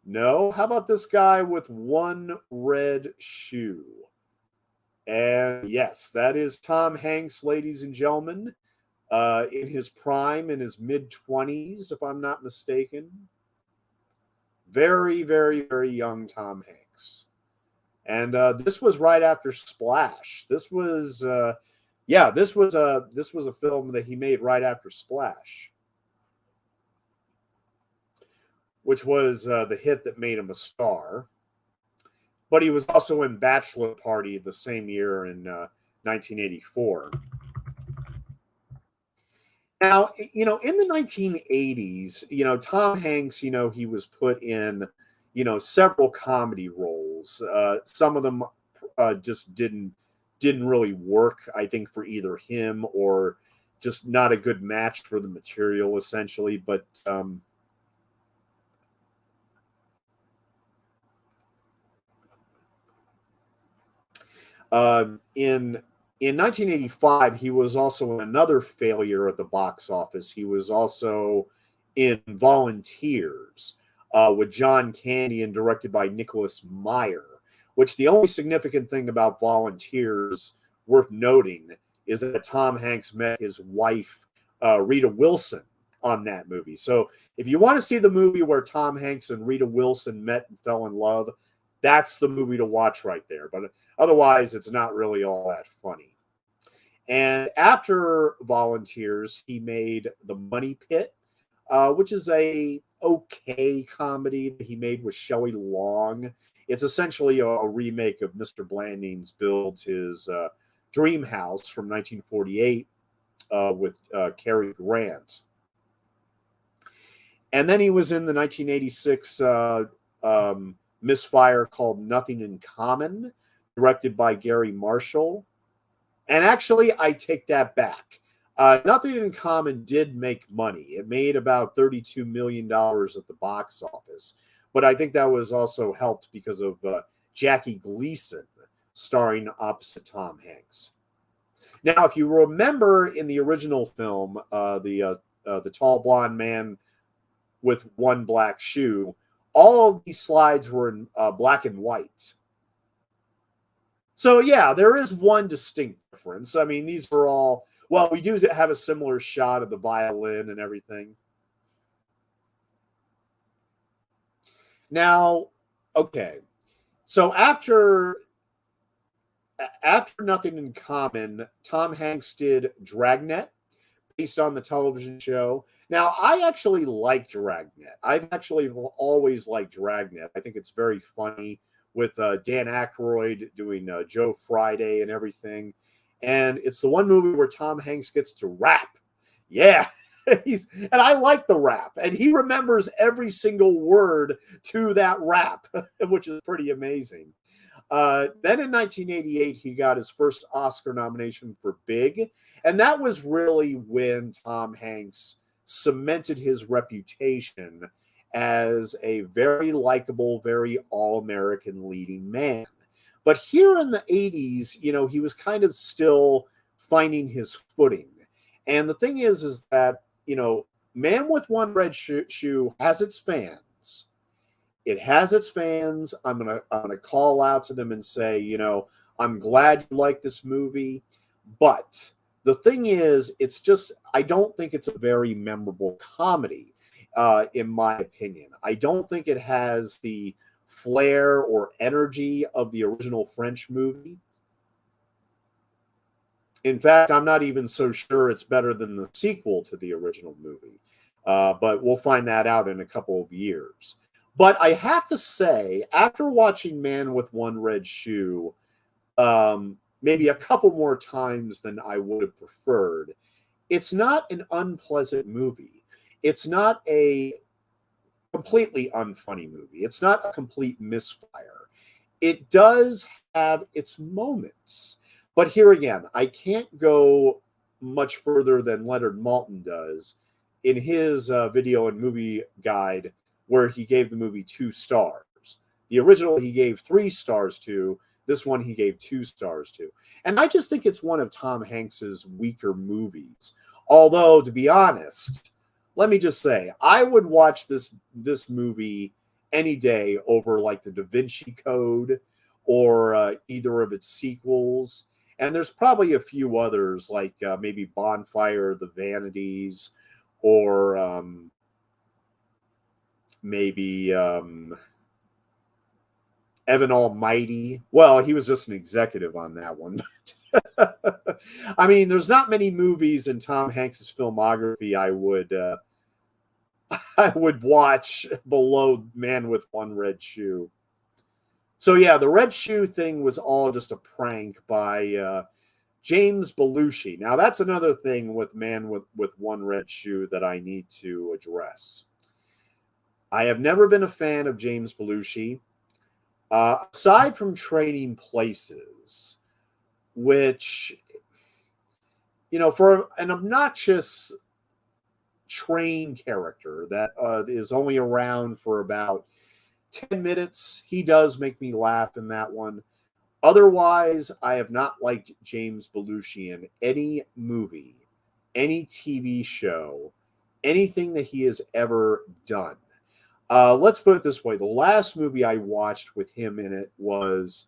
Speaker 1: No, how about this guy with one red shoe? And yes, that is Tom Hanks, ladies and gentlemen, in his prime, in his mid-20s, if I'm not mistaken. Very, very, very young Tom Hanks. And this was right after Splash. This was, this was a film that he made right after Splash, which was the hit that made him a star. But he was also in Bachelor Party the same year in 1984. Now, in the 1980s, Tom Hanks, he was put in, several comedy roles. Some of them just didn't really work, I think, for either him or just not a good match for the material, essentially. But in 1985, he was also another failure at the box office. He was also in Volunteers with John Candy and directed by Nicholas Meyer, which the only significant thing about Volunteers worth noting is that Tom Hanks met his wife, Rita Wilson, on that movie. So if you want to see the movie where Tom Hanks and Rita Wilson met and fell in love, that's the movie to watch right there. But otherwise, it's not really all that funny. And after Volunteers, he made The Money Pit, which is a okay comedy that he made with Shelley Long. It's essentially a remake of Mr. Blandings Builds His Dream House from 1948 with Cary Grant. And then he was in the 1986 misfire called Nothing in Common, directed by Gary Marshall. And actually, I take that back. Nothing in Common did make money. It made about $32 million at the box office. But I think that was also helped because of Jackie Gleason starring opposite Tom Hanks. Now, if you remember in the original film, the tall blonde man with one black shoe, all of these slides were in black and white. So, yeah, there is one distinct difference. I mean, these were all, well, we do have a similar shot of the violin and everything. Now, okay. So after Nothing in Common, Tom Hanks did Dragnet, based on the television show. Now, I actually like Dragnet. I've actually always liked Dragnet. I think it's very funny with Dan Aykroyd doing Joe Friday and everything. And it's the one movie where Tom Hanks gets to rap. Yeah. And I like the rap. And he remembers every single word to that rap, which is pretty amazing. Then in 1988, he got his first Oscar nomination for Big. And that was really when Tom Hanks cemented his reputation as a very likable, very all-American leading man. But here in the 80s, he was kind of still finding his footing. And the thing is that, Man with One Red Shoe has its fans. It has its fans. I'm gonna call out to them and say, I'm glad you like this movie, but the thing is, I don't think it's a very memorable comedy, in my opinion. I don't think it has the flair or energy of the original French movie. In fact, I'm not even so sure it's better than the sequel to the original movie. But we'll find that out in a couple of years. But I have to say, after watching Man with One Red Shoe, maybe a couple more times than I would have preferred, it's not an unpleasant movie. It's not a completely unfunny movie. It's not a complete misfire. It does have its moments. But here again, I can't go much further than Leonard Maltin does in his video and movie guide, where he gave the movie 2 stars. The original he gave 3 stars to. This one he gave 2 stars to. And I just think it's one of Tom Hanks's weaker movies. Although, to be honest, let me just say, I would watch this movie any day over like the Da Vinci Code or either of its sequels. And there's probably a few others, like maybe Bonfire of the Vanities, or maybe Evan Almighty. Well, he was just an executive on that one. I mean, there's not many movies in Tom Hanks's filmography I would watch below Man with One Red Shoe. So yeah, the red shoe thing was all just a prank by James Belushi. Now that's another thing with Man with One Red Shoe that I need to address. I have never been a fan of James Belushi, aside from Trading Places, which, for an obnoxious train character that is only around for about 10 minutes, he does make me laugh in that one. Otherwise, I have not liked James Belushi in any movie, any TV show, anything that he has ever done. Let's put it this way. The last movie I watched with him in it was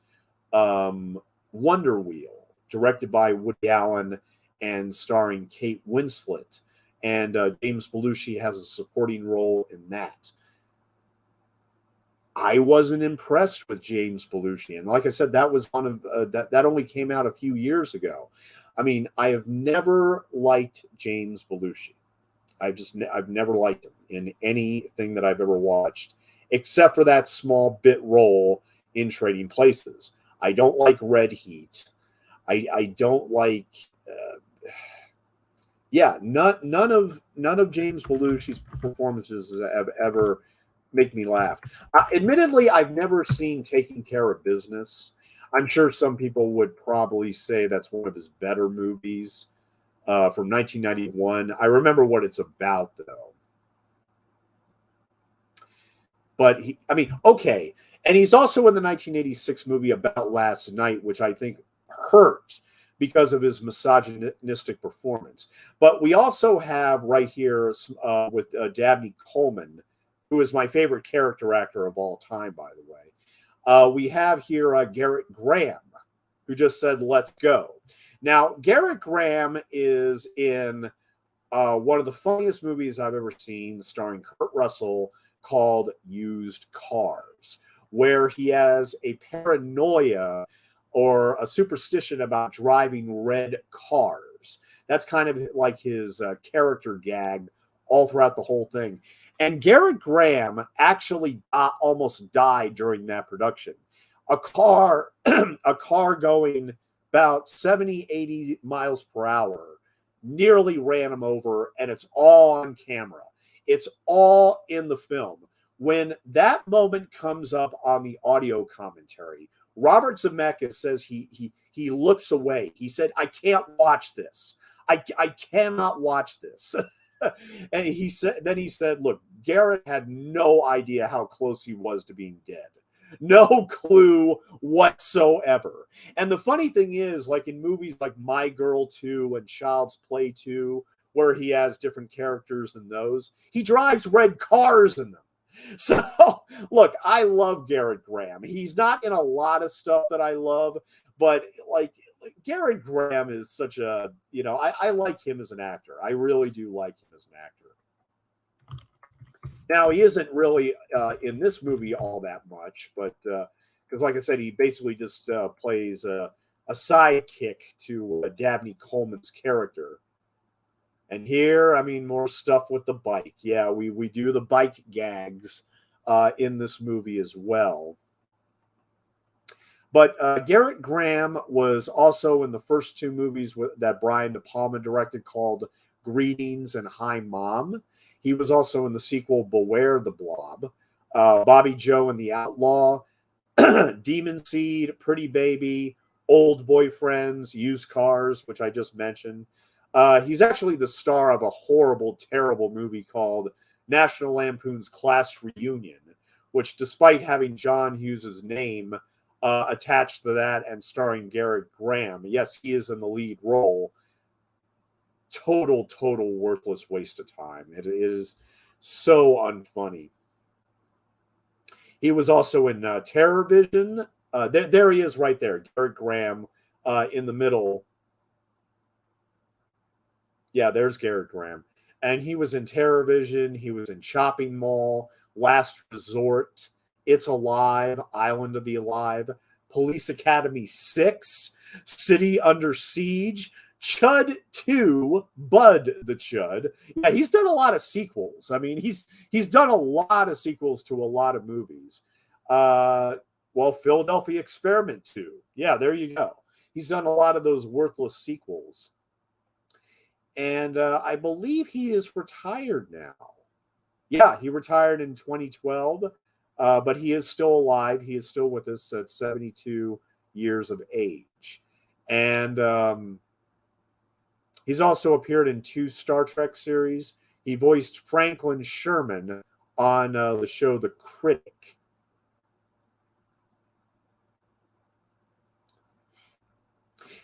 Speaker 1: Wonder Wheel, directed by Woody Allen and starring Kate Winslet. And James Belushi has a supporting role in that. I wasn't impressed with James Belushi. And like I said, that was one of that only came out a few years ago. I mean, I have never liked James Belushi. I've never liked him in anything that I've ever watched, except for that small bit role in Trading Places. I don't like Red Heat. I don't like none of James Belushi's performances have ever make me laugh. Admittedly, I've never seen Taking Care of Business. I'm sure some people would probably say that's one of his better movies from 1991. I remember what it's about, though. But okay. And he's also in the 1986 movie About Last Night, which I think hurt because of his misogynistic performance. But we also have right here with Dabney Coleman, who is my favorite character actor of all time, by the way. We have here Garrett Graham, who just said, "Let's go." Now, Garrett Graham is in one of the funniest movies I've ever seen, starring Kurt Russell, called Used Cars, where he has a paranoia or a superstition about driving red cars. That's kind of like his character gag all throughout the whole thing. And Garrett Graham actually almost died during that production. A car going about 70, 80 miles per hour nearly ran him over, and it's all on camera. It's all in the film. When that moment comes up on the audio commentary, Robert Zemeckis says he looks away. He said, "I can't watch this. I cannot watch this." And he said, "Look, Garrett had no idea how close he was to being dead." No clue whatsoever. And the funny thing is, like in movies like My Girl 2 and Child's Play 2, where he has different characters than those, he drives red cars in them. So, look, I love Garrett Graham. He's not in a lot of stuff that I love, but like Garrett Graham is such a, I like him as an actor. I really do like him as an actor. Now, he isn't really in this movie all that much, but because, like I said, he basically just plays a sidekick to Dabney Coleman's character. And here, I mean, more stuff with the bike. Yeah, we do the bike gags in this movie as well. But Garrett Graham was also in the first two movies that Brian De Palma directed called Greetings and Hi Mom. He was also in the sequel Beware the Blob, Bobby Joe and the Outlaw, Demon Seed, Pretty Baby, Old Boyfriends, Used Cars, which I just mentioned. He's actually the star of a horrible, terrible movie called National Lampoon's Class Reunion, which, despite having John Hughes' name attached to that and starring Garrett Graham, yes, he is in the lead role. Total worthless waste of time. It is so unfunny. He was also in Terror Vision. There he is right there, Garrett Graham in the middle. Yeah, there's Garrett Graham. And he was in Terror Vision. He was in Chopping Mall, Last Resort, It's Alive, Island of the Alive, Police Academy 6, City Under Siege, Chud 2, Bud the Chud. Yeah, he's done a lot of sequels. I mean, he's done a lot of sequels to a lot of movies. Well, Philadelphia Experiment 2. Yeah, there you go. He's done a lot of those worthless sequels. And I believe he is retired now. Yeah, he retired in 2012, but he is still alive. He is still with us at 72 years of age. And he's also appeared in 2 Star Trek series. He voiced Franklin Sherman on the show The Critic.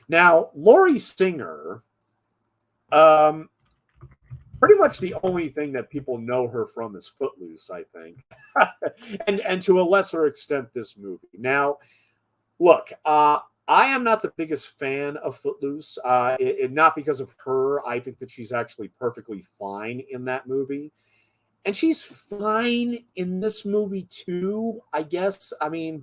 Speaker 1: Now, Laurie Singer, pretty much the only thing that people know her from is Footloose, I think. and to a lesser extent, this movie. Now, look, I am not the biggest fan of Footloose. Not because of her. I think that she's actually perfectly fine in that movie. And she's fine in this movie too, I guess. I mean,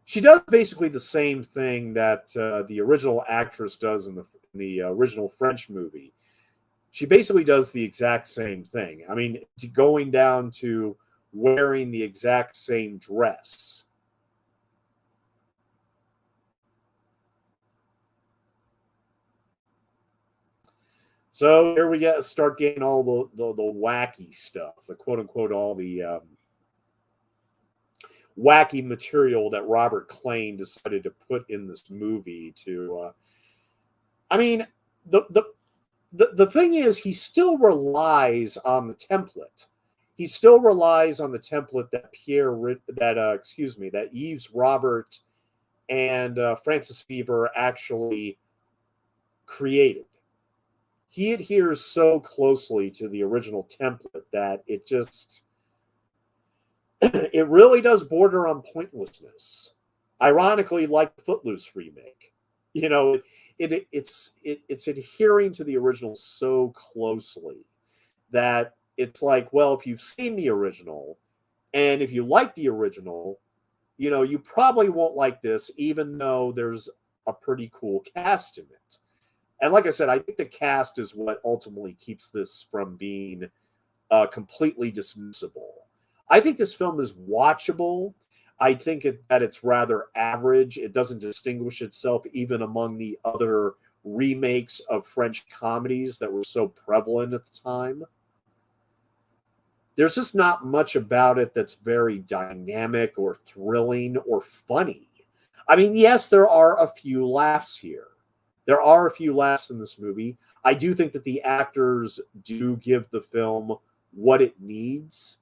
Speaker 1: she does basically the same thing that the original actress does in the original French movie. She basically does the exact same thing. I mean, going down to wearing the exact same dress. So here we start getting all the wacky stuff, the quote unquote, all the wacky material that Robert Klein decided to put in this movie. I mean, the thing is, he still relies on the template. He still relies on the template that that Yves Robert and Francis Weber actually created. He adheres so closely to the original template that it just it really does border on pointlessness. Ironically, like the Footloose remake, it's adhering to the original so closely that it's like, well, if you've seen the original and if you like the original, you probably won't like this, even though there's a pretty cool cast in it. And like I said, I think the cast is what ultimately keeps this from being completely dismissible. I think this film is watchable. I think that it's rather average. It doesn't distinguish itself even among the other remakes of French comedies that were so prevalent at the time. There's just not much about it that's very dynamic or thrilling or funny. I mean, yes, there are a few laughs here. There are a few laughs in this movie. I do think that the actors do give the film what it needs.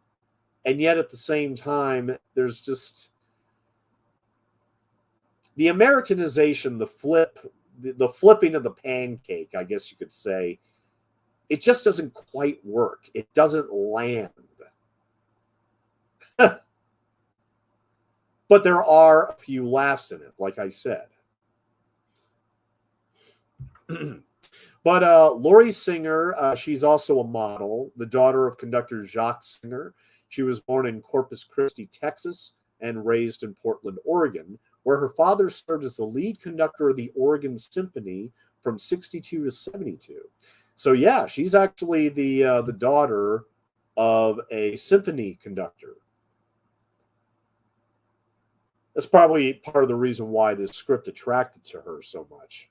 Speaker 1: And yet at the same time, there's just the Americanization, the flipping of the pancake, I guess you could say. It just doesn't quite work. It doesn't land. But there are a few laughs in it, like I said. But Laurie Singer, she's also a model, the daughter of conductor Jacques Singer. She was born in Corpus Christi, Texas, and raised in Portland, Oregon, where her father served as the lead conductor of the Oregon Symphony from 62 to 72. So yeah, she's actually the daughter of a symphony conductor. That's probably part of the reason why this script attracted to her so much.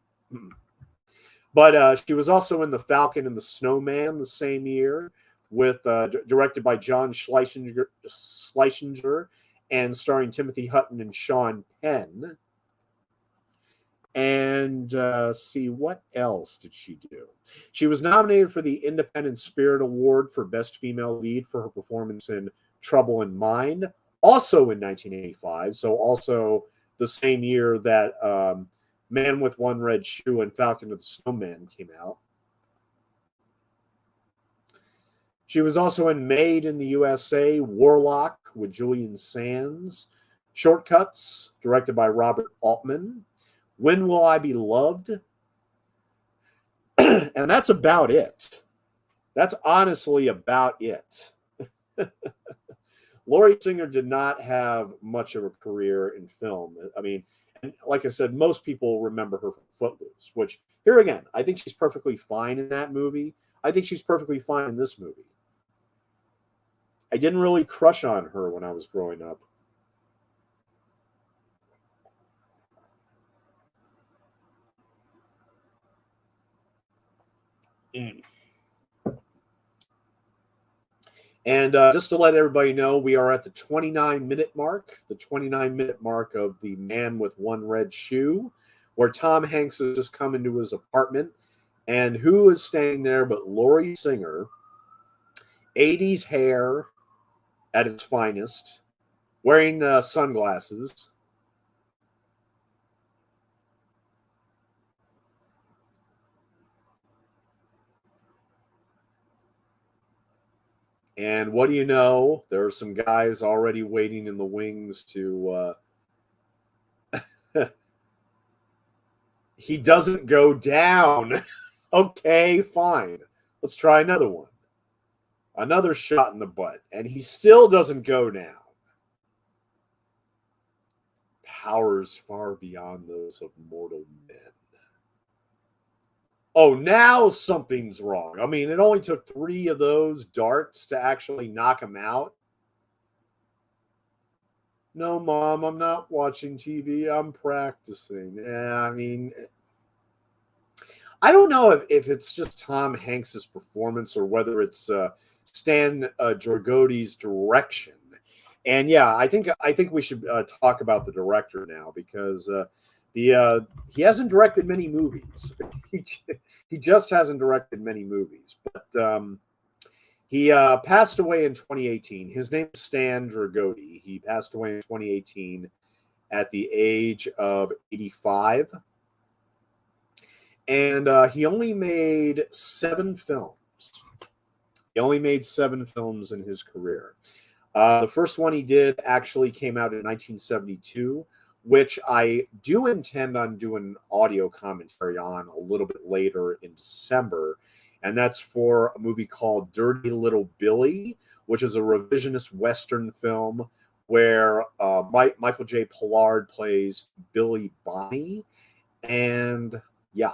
Speaker 1: But she was also in The Falcon and the Snowman the same year, with directed by John Schlesinger and starring Timothy Hutton and Sean Penn. And see, what else did she do? She was nominated for the Independent Spirit Award for Best Female Lead for her performance in Trouble in Mind, also in 1985. So also the same year that Man with One Red Shoe and Falcon and the Snowman came out. She was also in Made in the USA, Warlock with Julian Sands, Shortcuts, directed by Robert Altman, When Will I Be Loved? And that's about it. That's honestly about it. Laurie Singer did not have much of a career in film. I mean, and like I said, most people remember her from Footloose, which, here again, I think she's perfectly fine in that movie. I think she's perfectly fine in this movie. I didn't really crush on her when I was growing up. And just to let everybody know, we are at the 29-minute mark, of The Man with One Red Shoe, where Tom Hanks has just come into his apartment. And who is standing there but Laurie Singer, 80s hair at its finest, wearing sunglasses. And what do you know? There are some guys already waiting in the wings to... He doesn't go down. Okay, fine. Let's try another one. Another shot in the butt. And he still doesn't go down. Powers far beyond those of mortal men. Oh, now something's wrong. I mean, it only took 3 of those darts to actually knock him out. No, Mom, I'm not watching TV. I'm practicing. I mean, I don't know if it's just Tom Hanks's performance or whether it's Stan Dragotti's direction. And yeah, I think we should talk about the director now, because he hasn't directed many movies. He just hasn't directed many movies. But he passed away in 2018. His name is Stan Dragotti. He passed away in 2018 at the age of 85. And he only made 7 films. He only made 7 films in his career. The first one he did actually came out in 1972, which I do intend on doing audio commentary on a little bit later in December. And that's for a movie called Dirty Little Billy, which is a revisionist Western film where Michael J. Pollard plays Billy Bonney. And yeah,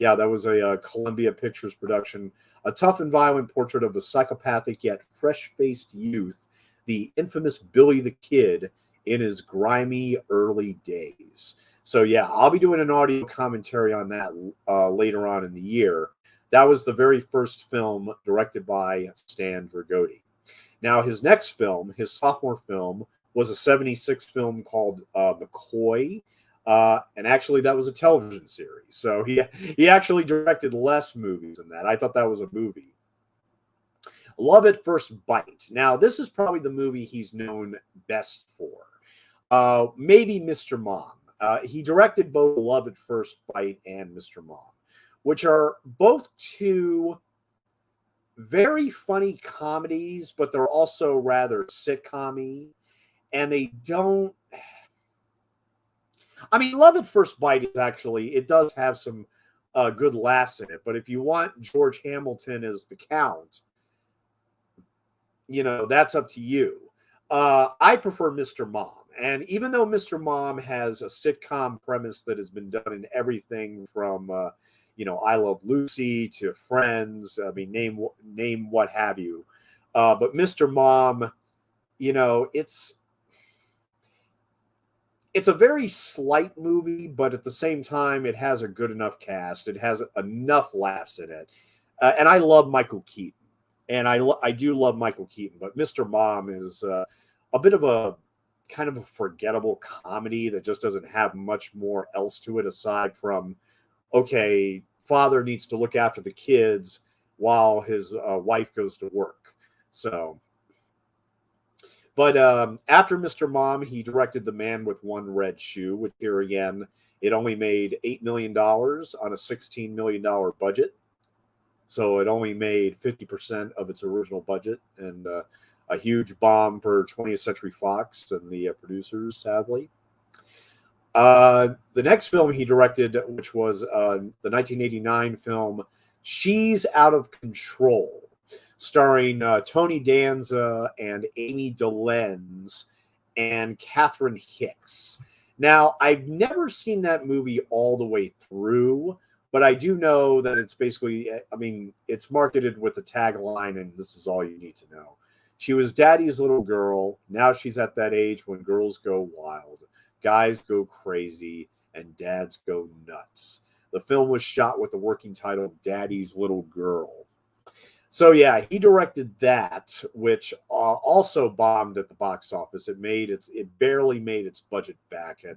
Speaker 1: that was a Columbia Pictures production, a tough and violent portrait of a psychopathic yet fresh-faced youth, the infamous Billy the Kid, in his grimy early days. So yeah, I'll be doing an audio commentary on that later on in the year. That was the very first film directed by Stan Dragotti. Now, his next film, his sophomore film, was a 76 film called McCoy. And actually, that was a television series. So he actually directed less movies than that. I thought that was a movie. Love at First Bite. Now, this is probably the movie he's known best for. Maybe Mr. Mom. He directed both Love at First Bite and Mr. Mom, which are both two very funny comedies, but they're also rather sitcom-y. And they don't... I mean, Love at First Bite is actually... It does have some good laughs in it. But if you want George Hamilton as the Count, you know, that's up to you. I prefer Mr. Mom. And even though Mr. Mom has a sitcom premise that has been done in everything from, you know, I Love Lucy to Friends, I mean, name what have you. But Mr. Mom, you know, it's a very slight movie, but at the same time, it has a good enough cast. It has enough laughs in it. And I love Michael Keaton. And I do love Michael Keaton. But Mr. Mom is a bit of a kind of a forgettable comedy that just doesn't have much more else to it aside from, okay, father needs to look after the kids while his wife goes to work. So, but after Mr. Mom, he directed The Man with One Red Shoe, which here again, it only made $8 million on a $16 million budget. So it only made 50% of its original budget, and a huge bomb for 20th Century Fox and the producers, sadly. The next film he directed, which was the 1989 film She's Out of Control, starring Tony Danza and Amy Dolenz and Catherine Hicks. Now, I've never seen that movie all the way through, but I do know that it's basically, I mean, it's marketed with the tagline, and this is all you need to know. She was daddy's little girl. Now she's at that age when girls go wild, guys go crazy, and dads go nuts. The film was shot with the working title Daddy's Little Girl. So yeah, he directed that, which also bombed at the box office. It barely made its budget back at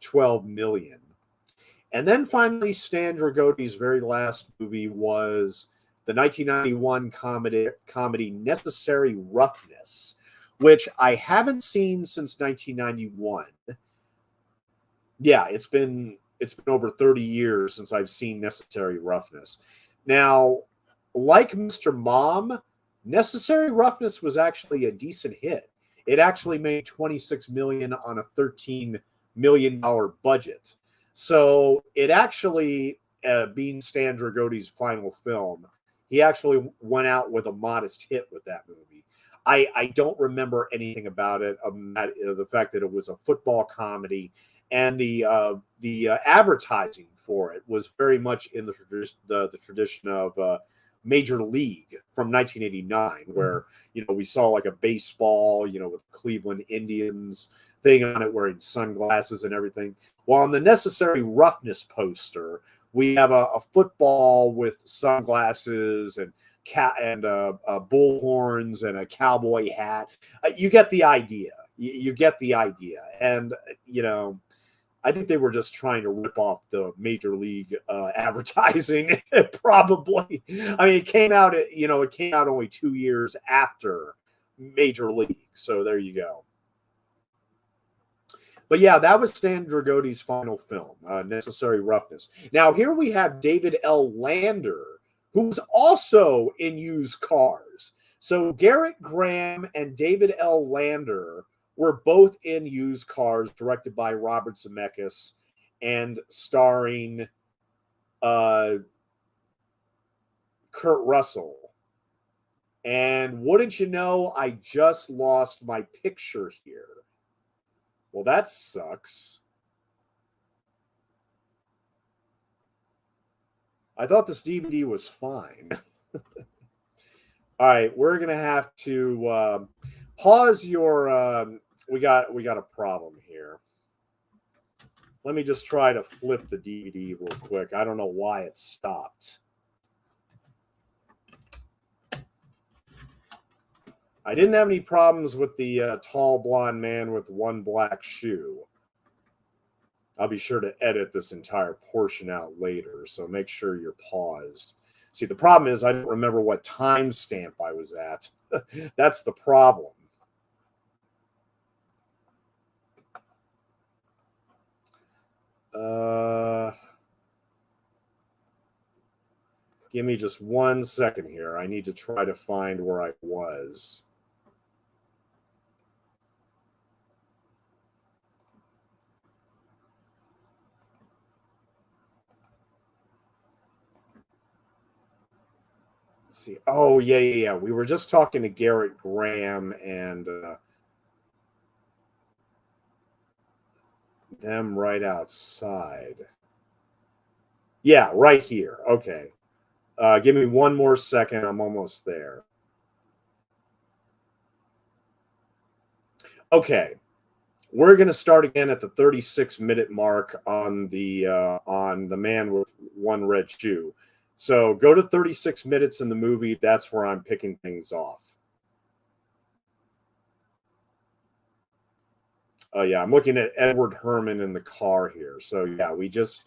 Speaker 1: $12 million. And then finally, Stan Dragotti's very last movie was the 1991 comedy Necessary Roughness, which I haven't seen since 1991. Yeah, it's been over 30 years since I've seen Necessary Roughness. Now, like Mr. Mom, Necessary Roughness was actually a decent hit. It actually made $26 million on a $13 million budget. So it actually, being Stan Dragotti's final film, he actually went out with a modest hit with that movie. I don't remember anything about it, the fact that it was a football comedy, and the advertising for it was very much in the tradition of Major League from 1989, where, you know, we saw like a baseball, you know, with Cleveland Indians thing on it, wearing sunglasses and everything. Well, on the Necessary Roughness poster, we have a football with sunglasses and bullhorns and a cowboy hat. You get the idea. You get the idea. And, you know, I think they were just trying to rip off the Major League advertising, probably. I mean, it came out only 2 years after Major League. So there you go. But yeah, that was Stan Dragotti's final film, Necessary Roughness. Now, here we have David L. Lander, who's also in Used Cars. So Garrett Graham and David L. Lander were both in Used Cars, directed by Robert Zemeckis and starring Kurt Russell. And wouldn't you know, I just lost my picture here. Well, that sucks. I thought this DVD was fine. All right, we're gonna have to pause your. We got a problem here. Let me just try to flip the DVD real quick. I don't know why it stopped. I didn't have any problems with the tall blonde man with one black shoe. I'll be sure to edit this entire portion out later, so make sure you're paused. See, the problem is I don't remember what timestamp I was at. That's the problem. Give me just 1 second here. I need to try to find where I was. Let's see. Oh, yeah. We were just talking to Garrett Graham and them right outside. Yeah, right here. Okay. Give me 1 more second. I'm almost there. Okay. We're going to start again at the 36-minute mark on the Man with One Red Shoe. So go to 36 minutes in the movie. That's where I'm picking things off. Oh yeah, I'm looking at Edward Herman in the car here. So yeah, we just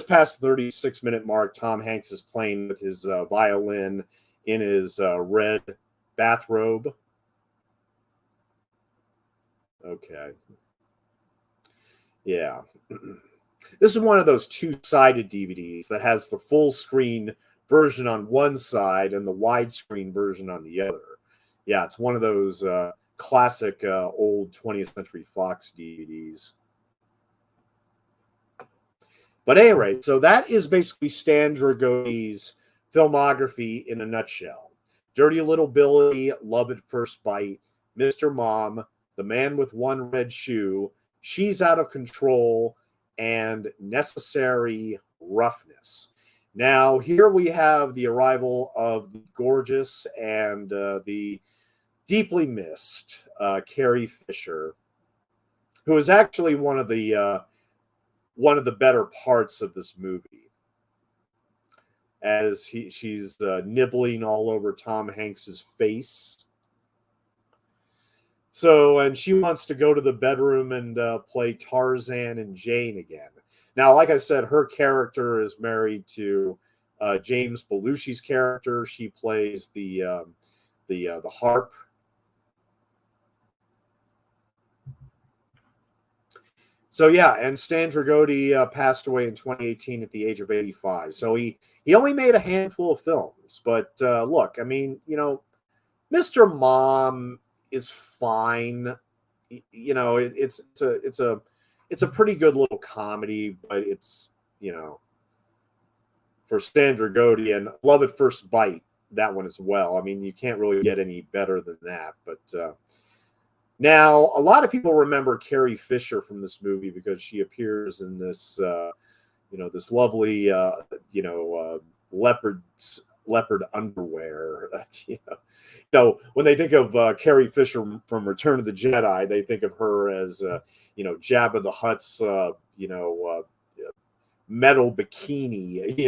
Speaker 1: passed the 36-minute mark. Tom Hanks is playing with his violin in his red bathrobe. Okay. Yeah. This is one of those two-sided DVDs that has the full screen version on one side and the widescreen version on the other. Yeah, it's one of those classic old 20th Century Fox DVDs. But anyway, so that is basically Stan Dragone's filmography in a nutshell. Dirty Little Billy, Love at First Bite, Mr. Mom, The Man with One Red Shoe, She's Out of Control, and Necessary Roughness. Now, here we have the arrival of the gorgeous and the deeply missed Carrie Fisher, who is actually one of the better parts of this movie, as she's nibbling all over Tom Hanks's face. So, and she wants to go to the bedroom and play Tarzan and Jane again. Now, like I said, her character is married to James Belushi's character. She plays the harp. So yeah, and Stan Dragone passed away in 2018 at the age of 85. So he only made a handful of films. But look, I mean, Mr. Mom is fine. It's a pretty good little comedy, but it's for Stan Dragone, and Love at First Bite, that one as well. I mean, you can't really get any better than that. But now, a lot of people remember Carrie Fisher from this movie because she appears in this, this lovely, leopard underwear. When they think of Carrie Fisher from Return of the Jedi, they think of her as, Jabba the Hutt's, metal bikini,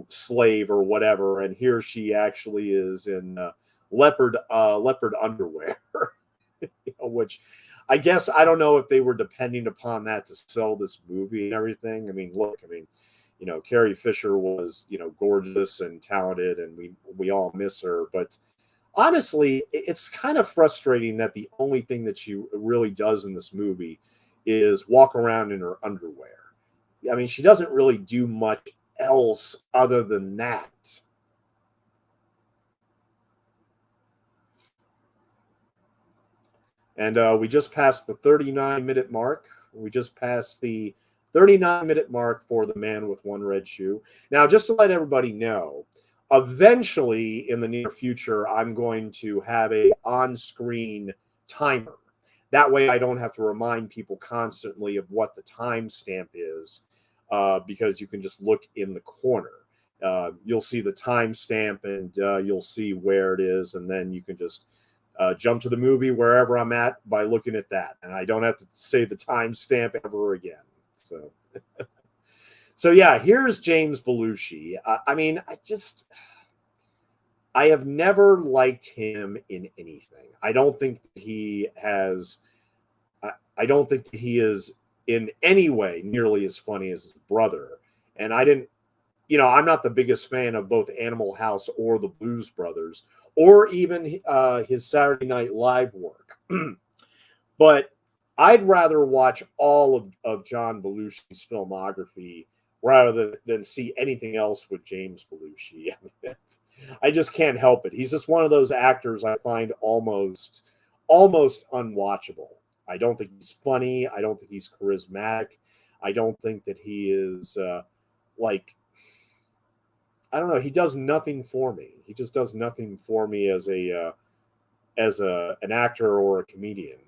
Speaker 1: slave or whatever. And here she actually is in leopard underwear, which I guess I don't know if they were depending upon that to sell this movie and everything. I mean, look, Carrie Fisher was, gorgeous and talented, and we all miss her. But honestly, it's kind of frustrating that the only thing that she really does in this movie is walk around in her underwear. I mean, she doesn't really do much else other than that. And we just passed the 39-minute mark. We just passed the 39-minute mark for The Man with One Red Shoe. Now, just to let everybody know, eventually in the near future, I'm going to have a on-screen timer. That way I don't have to remind people constantly of what the timestamp is, because you can just look in the corner. You'll see the timestamp, and you'll see where it is, and then you can just jump to the movie wherever I'm at by looking at that. And I don't have to say the timestamp ever again. So yeah, here's James Belushi. I have never liked him in anything. I don't think that he has. I don't think that he is in any way nearly as funny as his brother. And I I'm not the biggest fan of both Animal House or the Blues Brothers, or even his Saturday Night Live work. But I'd rather watch all of John Belushi's filmography rather than see anything else with James Belushi. I just can't help it. He's just one of those actors I find almost unwatchable. I don't think he's funny. I don't think he's charismatic. I don't think that he is like, I don't know. He does nothing for me. He just does nothing for me as an actor or a comedian.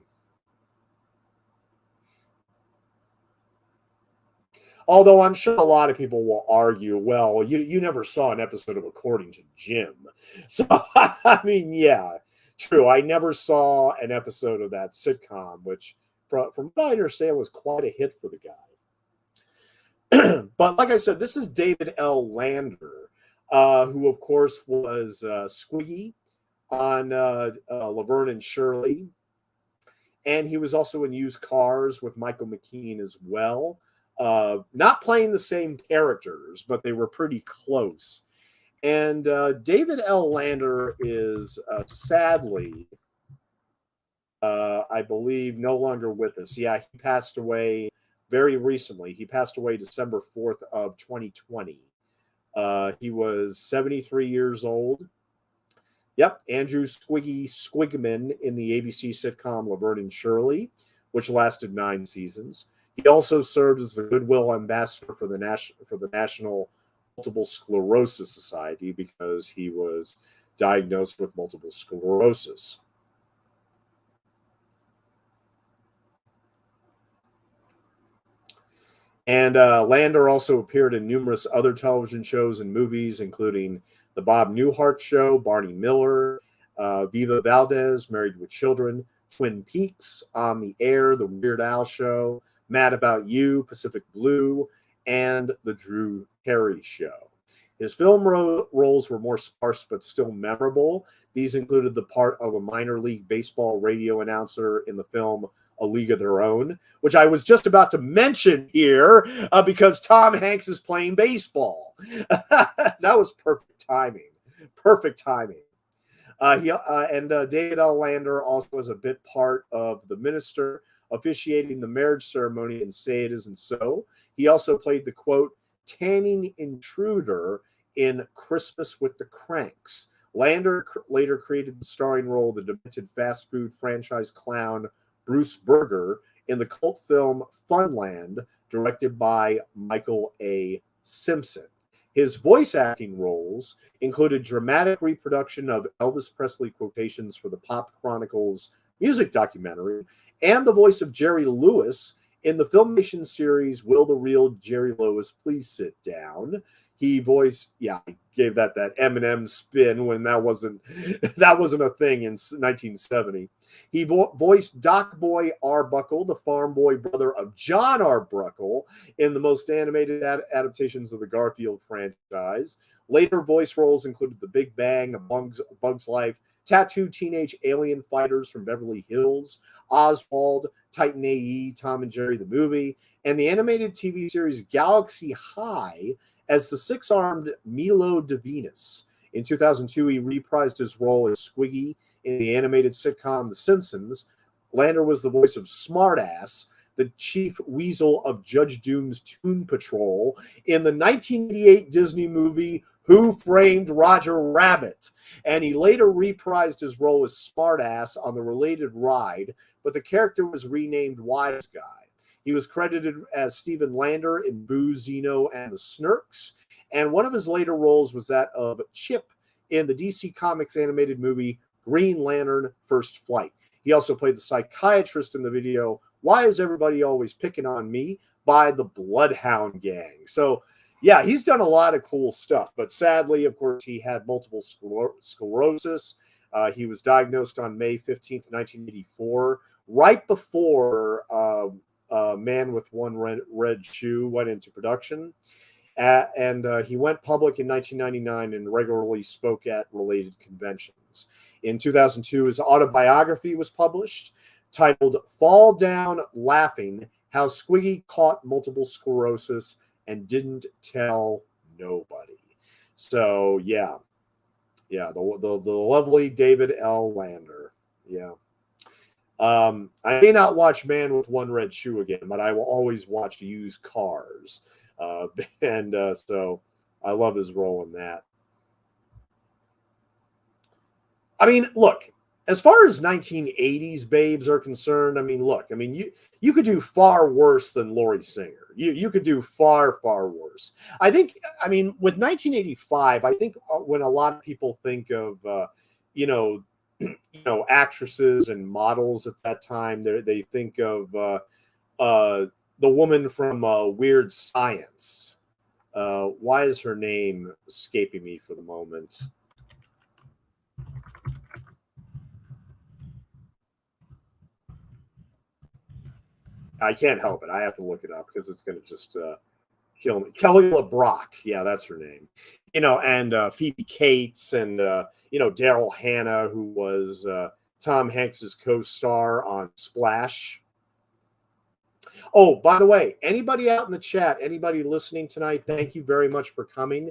Speaker 1: Although I'm sure a lot of people will argue, well, you never saw an episode of According to Jim. So, I mean, yeah, true. I never saw an episode of that sitcom, which, from what I understand, was quite a hit for the guy. But like I said, this is David L. Lander, who, of course, was Squiggy on Laverne and Shirley. And he was also in Used Cars with Michael McKean as well. Not playing the same characters, but they were pretty close. And David L. Lander is sadly, I believe, no longer with us. Yeah, he passed away very recently. He passed away December 4th of 2020. He was 73 years old. Yep, Andrew Squiggy Squigman in the ABC sitcom Laverne and Shirley, which lasted 9 seasons. He also served as the Goodwill Ambassador for the National Multiple Sclerosis Society because he was diagnosed with multiple sclerosis. And Lander also appeared in numerous other television shows and movies, including The Bob Newhart Show, Barney Miller, Viva Valdez, Married with Children, Twin Peaks, On the Air, The Weird Al Show, Mad About You, Pacific Blue, and The Drew Carey Show. His film roles were more sparse but still memorable. These included the part of a minor league baseball radio announcer in the film A League of Their Own, which I was just about to mention here because Tom Hanks is playing baseball. That was perfect timing. Perfect timing. David L. Lander also was a bit part of the minister officiating the marriage ceremony in Say It Isn't So. He also played the, quote, tanning intruder in Christmas with the Cranks. Lander later created the starring role of the demented fast food franchise clown Bruce Berger in the cult film Funland, directed by Michael A. Simpson. His voice acting roles included dramatic reproduction of Elvis Presley quotations for the Pop Chronicles music documentary and the voice of Jerry Lewis in the Filmation series Will the Real Jerry Lewis Please Sit Down. He voiced, I gave that Eminem spin when that wasn't a thing in 1970. He voiced Doc Boy Arbuckle, the farm boy brother of John Arbuckle, in the most animated adaptations of the Garfield franchise. Later voice roles included The Big Bang, A Bug's Life, Tattooed Teenage Alien Fighters from Beverly Hills, Oswald, Titan A.E., Tom and Jerry the Movie, and the animated TV series Galaxy High as the six-armed Milo Divinus. In 2002, he reprised his role as Squiggy in the animated sitcom The Simpsons. Lander was the voice of Smartass, the chief weasel of Judge Doom's Toon Patrol in the 1988 Disney movie Who Framed Roger Rabbit. And he later reprised his role as Smartass on the related ride, but the character was renamed Wise Guy. He was credited as Stephen Lander in Boo, Zeno, and the Snurks, and one of his later roles was that of Chip in the DC Comics animated movie Green Lantern First Flight. He also played the psychiatrist in the video Why Is Everybody Always Picking on Me by the Bloodhound Gang. So, yeah, he's done a lot of cool stuff, but sadly, of course, he had multiple sclerosis. He was diagnosed on May 15th, 1984, right before Man with One Red Shoe went into production. And he went public in 1999 and regularly spoke at related conventions. In 2002, his autobiography was published, titled Fall Down Laughing, How Squiggy Caught Multiple Sclerosis and Didn't Tell nobody. So yeah, the lovely David L. Lander. Yeah. I may not watch Man with One Red Shoe again, but I will always watch Used Cars. And so I love his role in that. I mean, look, as far as 1980s babes are concerned, I mean, look, I mean, you could do far worse than Laurie Singer. You could do far worse. I think. I mean, with 1985, I think when a lot of people think of you know actresses and models at that time, they think of the woman from Weird Science. Why is her name escaping me for the moment? I can't help it. I have to look it up because it's going to just kill me. Kelly LeBrock. Yeah, that's her name. And Phoebe Cates and, Daryl Hannah, who was Tom Hanks's co-star on Splash. Oh, by the way, anybody out in the chat, anybody listening tonight, thank you very much for coming.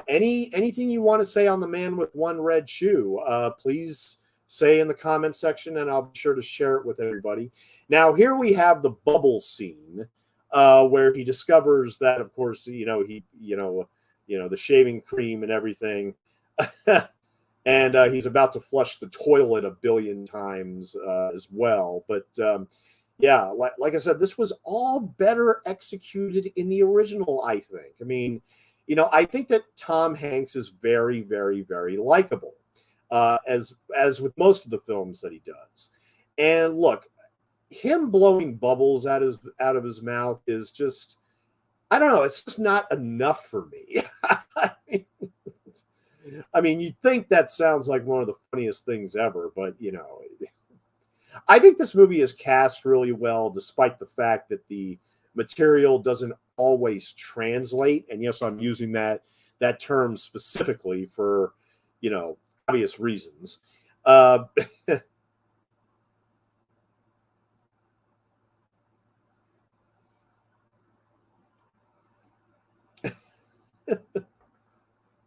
Speaker 1: Anything you want to say on The Man with One Red Shoe, please say in the comment section, and I'll be sure to share it with everybody. Now, here we have the bubble scene, where he discovers that, of course, the shaving cream and everything, and he's about to flush the toilet a billion times as well. But yeah, like I said, this was all better executed in the original, I think. I mean, I think that Tom Hanks is very, very, very likable, as with most of the films that he does. And look, him blowing bubbles out of his mouth is just, I don't know, it's just not enough for me. I mean, you'd think that sounds like one of the funniest things ever, but I think this movie is cast really well, despite the fact that the material doesn't always translate. And yes, I'm using that term specifically for, obvious reasons.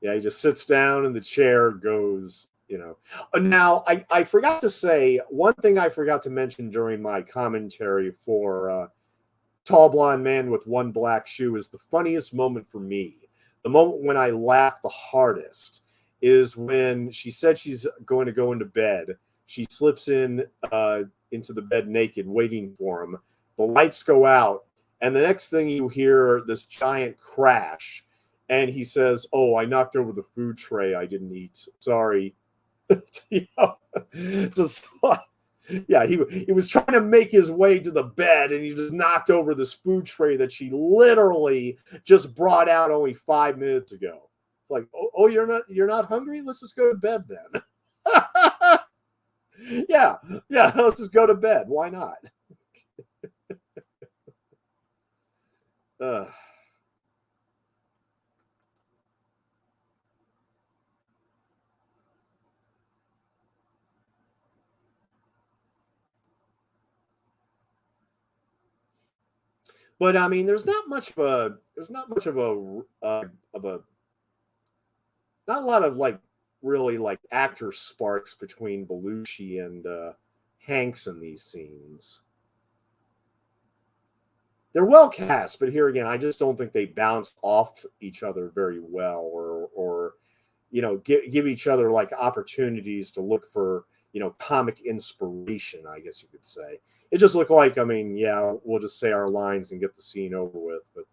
Speaker 1: Yeah, he just sits down in the chair, goes, Now, I forgot to say, one thing I forgot to mention during my commentary for Tall Blonde Man with One Black Shoe is the funniest moment for me. The moment when I laughed the hardest is when she said she's going to go into bed. She slips into the bed naked, waiting for him. The lights go out, and the next thing you hear, this giant crash. And he says, "Oh, I knocked over the food tray I didn't eat. Sorry." Just yeah, he was trying to make his way to the bed, and he just knocked over this food tray that she literally just brought out only 5 minutes ago. It's like, oh, you're not hungry? Let's just go to bed then. yeah, let's just go to bed. Why not? But I mean, there's not a lot of like really like actor sparks between Belushi and Hanks in these scenes. They're well cast, but here again, I just don't think they bounce off each other very well, or give each other like opportunities to look for comic inspiration, I guess you could say. It just looked like, I mean, yeah, we'll just say our lines and get the scene over with. But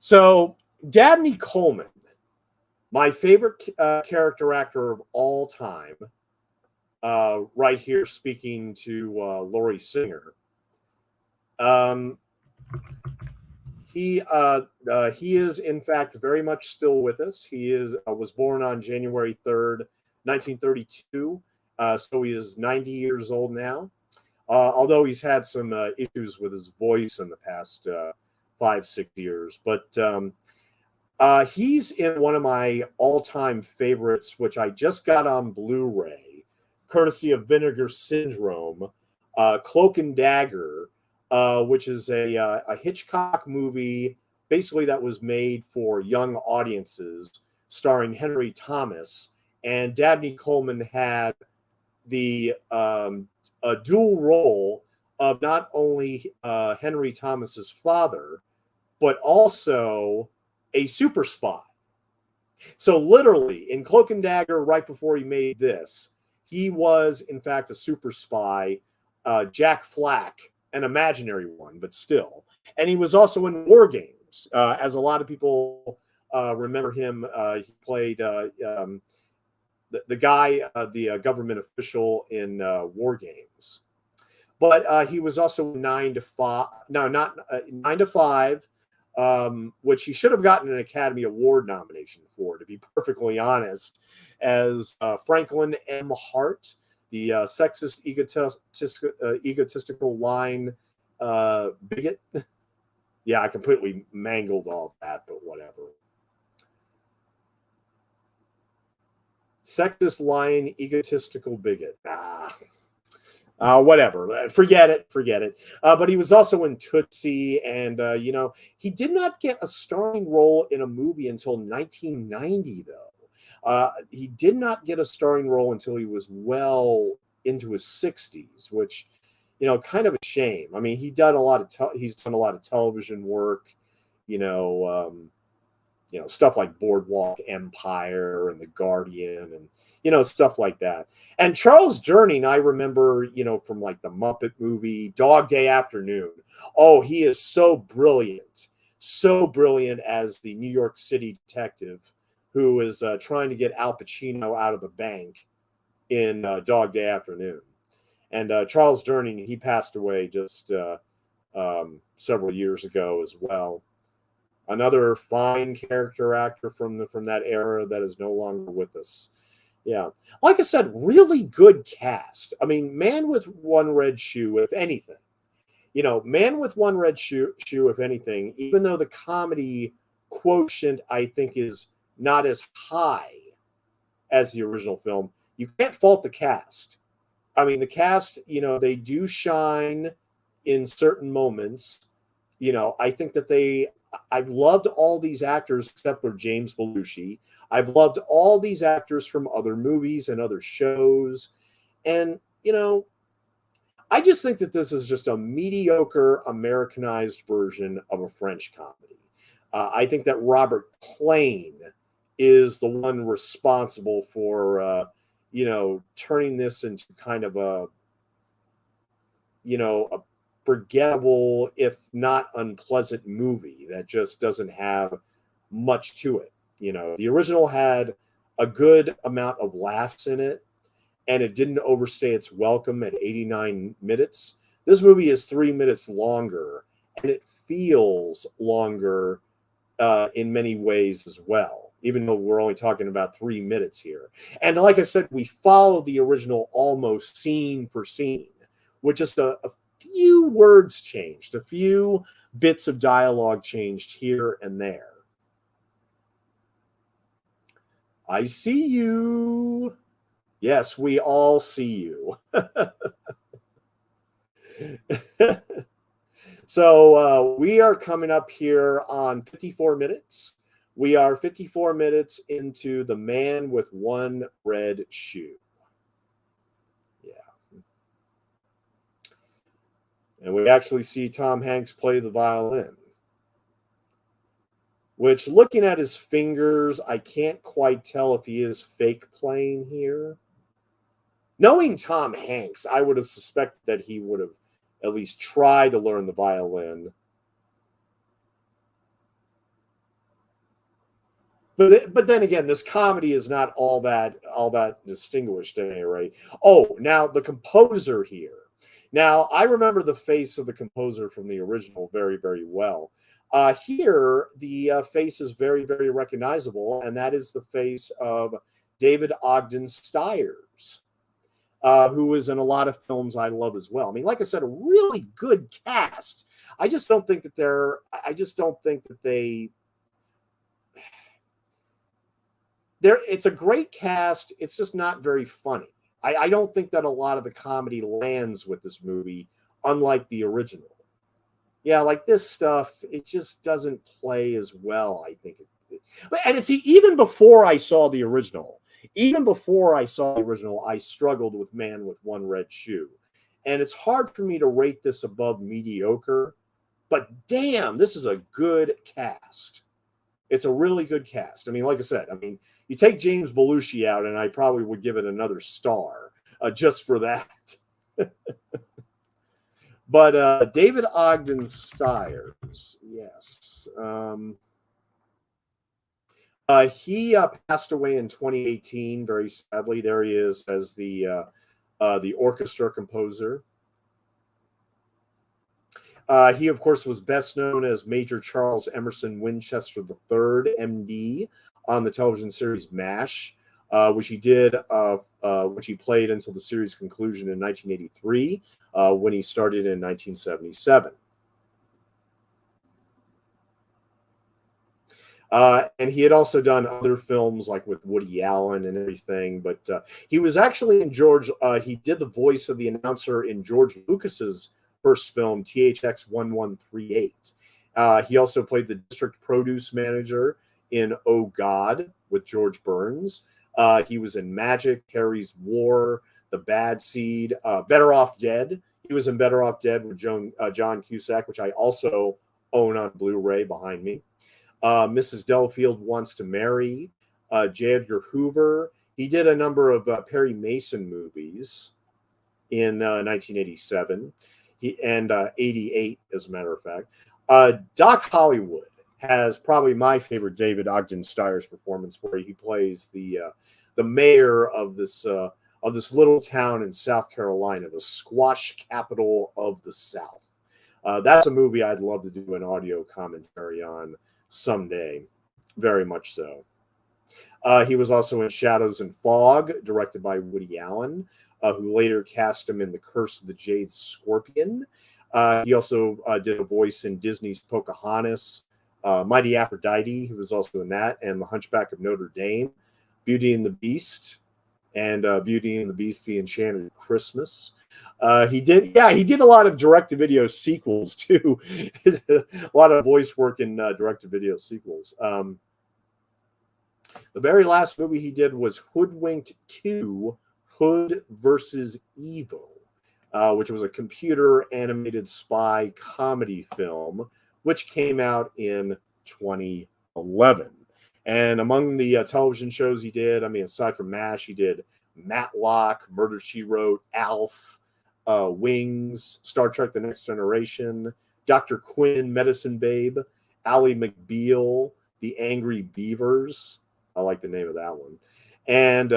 Speaker 1: so Dabney Coleman, my favorite character actor of all time, right here speaking to Laurie Singer. He is in fact very much still with us. He was born on January 3rd, 1932. So he is 90 years old now. Although he's had some issues with his voice in the past 5-6 years, but he's in one of my all-time favorites, which I just got on Blu-ray, courtesy of Vinegar Syndrome, Cloak and Dagger, which is a Hitchcock movie basically that was made for young audiences, starring Henry Thomas, and Dabney Coleman had the a dual role of not only Henry Thomas's father, but also a super spy. So literally, in Cloak and Dagger, right before he made this, he was in fact a super spy, Jack Flack, an imaginary one, but still. And he was also in War Games, as a lot of people remember him. He played the guy, the government official in War Games. But he was also 9 to 5. No, not 9 to 5, which he should have gotten an Academy Award nomination for, to be perfectly honest, as Franklin M. Hart, the sexist, egotistical line bigot. Yeah, I completely mangled all that, but whatever. Sexist, lying, egotistical bigot. Whatever. Forget it. But he was also in Tootsie, and he did not get a starring role in a movie until 1990, though. He did not get a starring role until he was well into his 60s, which, kind of a shame. I mean, he's done a lot of television work, stuff like Boardwalk Empire and The Guardian, and stuff like that. And Charles Durning, I remember, from like the Muppet movie, Dog Day Afternoon. Oh, he is so brilliant as the New York City detective who is trying to get Al Pacino out of the bank in Dog Day Afternoon. And Charles Durning, he passed away just several years ago as well. Another fine character actor from that era that is no longer with us. Yeah. Like I said, really good cast. I mean, Man with One Red Shoe, if anything. Man with One Red Shoe, if anything, even though the comedy quotient, I think, is not as high as the original film, you can't fault the cast. I mean, the cast, they do shine in certain moments. I think that I've loved all these actors except for James Belushi. I've loved all these actors from other movies and other shows. And, I just think that this is just a mediocre Americanized version of a French comedy. I think that Robert Klein is the one responsible for, turning this into kind of a forgettable, if not unpleasant movie that just doesn't have much to it. The original had a good amount of laughs in it, and it didn't overstay its welcome at 89 minutes. This movie is 3 minutes longer, and it feels longer in many ways as well, even though we're only talking about 3 minutes here. And like I said, we follow the original almost scene for scene, with just a few words changed, a few bits of dialogue changed here and there. I see you. Yes, we all see you. So we are coming up here on 54 minutes. We are 54 minutes into The Man with One Red Shoe. Yeah. And we actually see Tom Hanks play the violin, which, looking at his fingers, I can't quite tell if he is fake playing here. Knowing Tom Hanks, I would have suspected that he would have at least tried to learn the violin. But then again, this comedy is not all that distinguished at any rate. Oh, now the composer here. Now, I remember the face of the composer from the original very, very well. Here, the face is very, very recognizable, and that is the face of David Ogden Stiers, who is in a lot of films I love as well. I mean, like I said, a really good cast. I just don't think that it's a great cast. It's just not very funny. I don't think that a lot of the comedy lands with this movie, unlike the original. Yeah, like this stuff, it just doesn't play as well, I think. And it's even before I saw the original. Even before I saw the original, I struggled with Man with One Red Shoe. And it's hard for me to rate this above mediocre, but damn, this is a good cast. It's a really good cast. I mean, like I said, I mean, you take James Belushi out, and I probably would give it another star just for that. But David Ogden Stiers, yes. He passed away in 2018, very sadly. There he is as the orchestra composer. He, of course, was best known as Major Charles Emerson Winchester III, MD, on the television series MASH, which he did, which he played until the series' conclusion in 1983, when he started in 1977. And he had also done other films like with Woody Allen and everything, but he was actually in he did the voice of the announcer in George Lucas's first film, THX 1138. He also played the district produce manager in Oh God with George Burns. He was in Magic, Harry's War, The Bad Seed, Better Off Dead. He was in Better Off Dead with John Cusack, which I also own on Blu-ray behind me. Mrs. Delafield Wants to Marry, J. Edgar Hoover. He did a number of Perry Mason movies in 1987 and 88, as a matter of fact. Doc Hollywood has probably my favorite David Ogden Stiers performance, where he plays the mayor of this little town in South Carolina, the squash capital of the South. That's a movie I'd love to do an audio commentary on someday, very much so. He was also in Shadows and Fog, directed by Woody Allen, who later cast him in The Curse of the Jade Scorpion. He also did a voice in Disney's Pocahontas, Mighty Aphrodite, who was also in that, and The Hunchback of Notre Dame, Beauty and the Beast, and Beauty and the Beast: The Enchanted Christmas. He did a lot of direct-to-video sequels too. A lot of voice work in direct-to-video sequels. The very last movie he did was Hoodwinked 2: Hood versus Evil, which was a computer animated spy comedy film, which came out in 2011. And among the television shows he did, I mean, aside from MASH, he did Matlock, Murder, She Wrote, Alf, Wings, Star Trek The Next Generation, Dr. Quinn, Medicine Babe, Ally McBeal, The Angry Beavers. I like the name of that one. And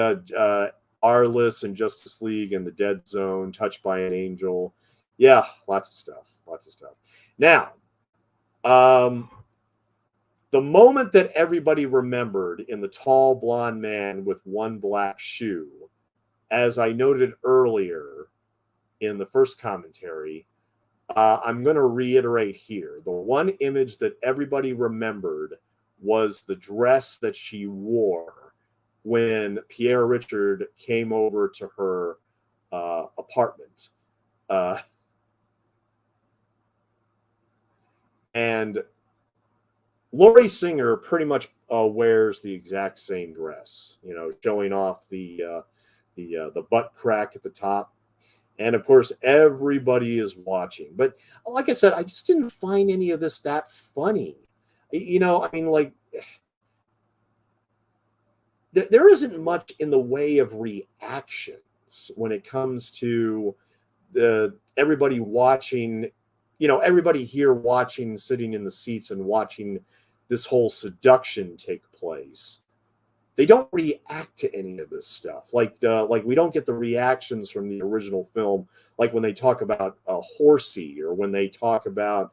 Speaker 1: Arliss and Justice League and The Dead Zone, Touched by an Angel. Yeah, lots of stuff. Lots of stuff. Now, the moment that everybody remembered in The Tall Blonde Man with One Black Shoe, as I noted earlier in the first commentary, I'm going to reiterate here. The one image that everybody remembered was the dress that she wore when Pierre Richard came over to her apartment. And Laurie Singer pretty much wears the exact same dress, you know, showing off the butt crack at the top. And of course, everybody is watching. But like I said, I just didn't find any of this that funny. You know, I mean, like, there isn't much in the way of reactions when it comes to everybody watching, you know, everybody here watching, sitting in the seats and watching this whole seduction take place. They don't react to any of this stuff. Like we don't get the reactions from the original film, like when they talk about a horsey or when they talk about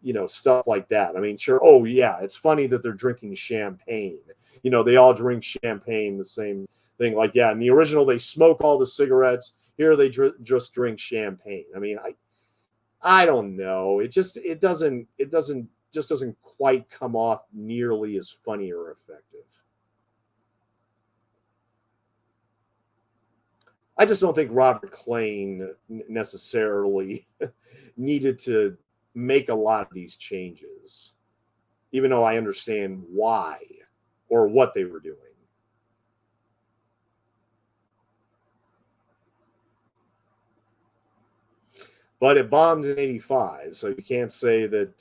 Speaker 1: you know, stuff like that. I mean, sure. Oh yeah, it's funny that they're drinking champagne. You know, they all drink champagne, the same thing. Like, yeah, in the original they smoke all the cigarettes. Here they just drink champagne. I mean, I don't know. It doesn't quite come off nearly as funny or effective. I just don't think Robert Klein necessarily needed to make a lot of these changes, even though I understand why or what they were doing. But it bombed in '85, so you can't say that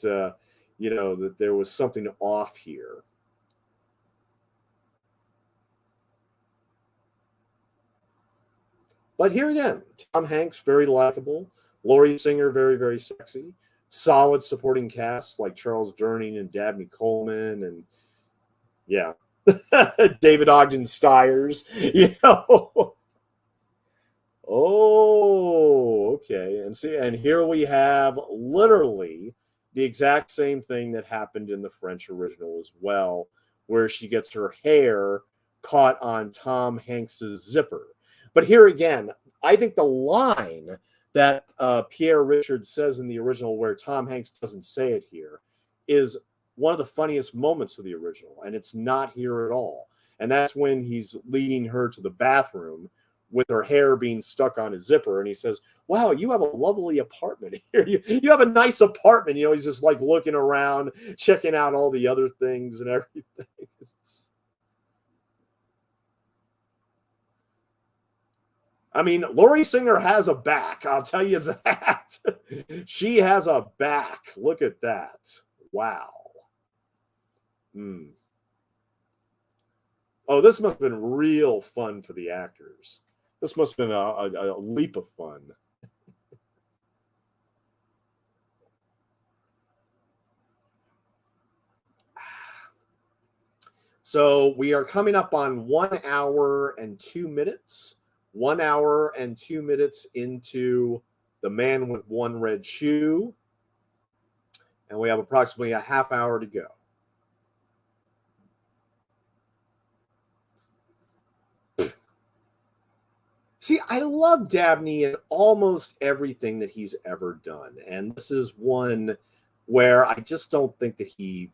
Speaker 1: that there was something off here. But here again, Tom Hanks, very likable. Laurie Singer, very, very sexy. Solid supporting cast like Charles Durning and Dabney Coleman and yeah, David Ogden Stiers. Oh, okay. And see, and here we have literally the exact same thing that happened in the French original as well, where she gets her hair caught on Tom Hanks's zipper. But here again, I think the line that Pierre Richard says in the original, where Tom Hanks doesn't say it here, is one of the funniest moments of the original, and it's not here at all. And that's when he's leading her to the bathroom with her hair being stuck on his zipper, and he says, "Wow, you have a lovely apartment here. You have a nice apartment." He's just like looking around, checking out all the other things and everything. I mean, Laurie Singer has a back. I'll tell you that. She has a back. Look at that. Wow. Oh, this must have been real fun for the actors. This must have been a leap of fun. So we are coming up on 1 hour and 2 minutes. 1 hour and 2 minutes into The Man with One Red Shoe. And we have approximately a half hour to go. See, I love Dabney in almost everything that he's ever done. And this is one where I just don't think that he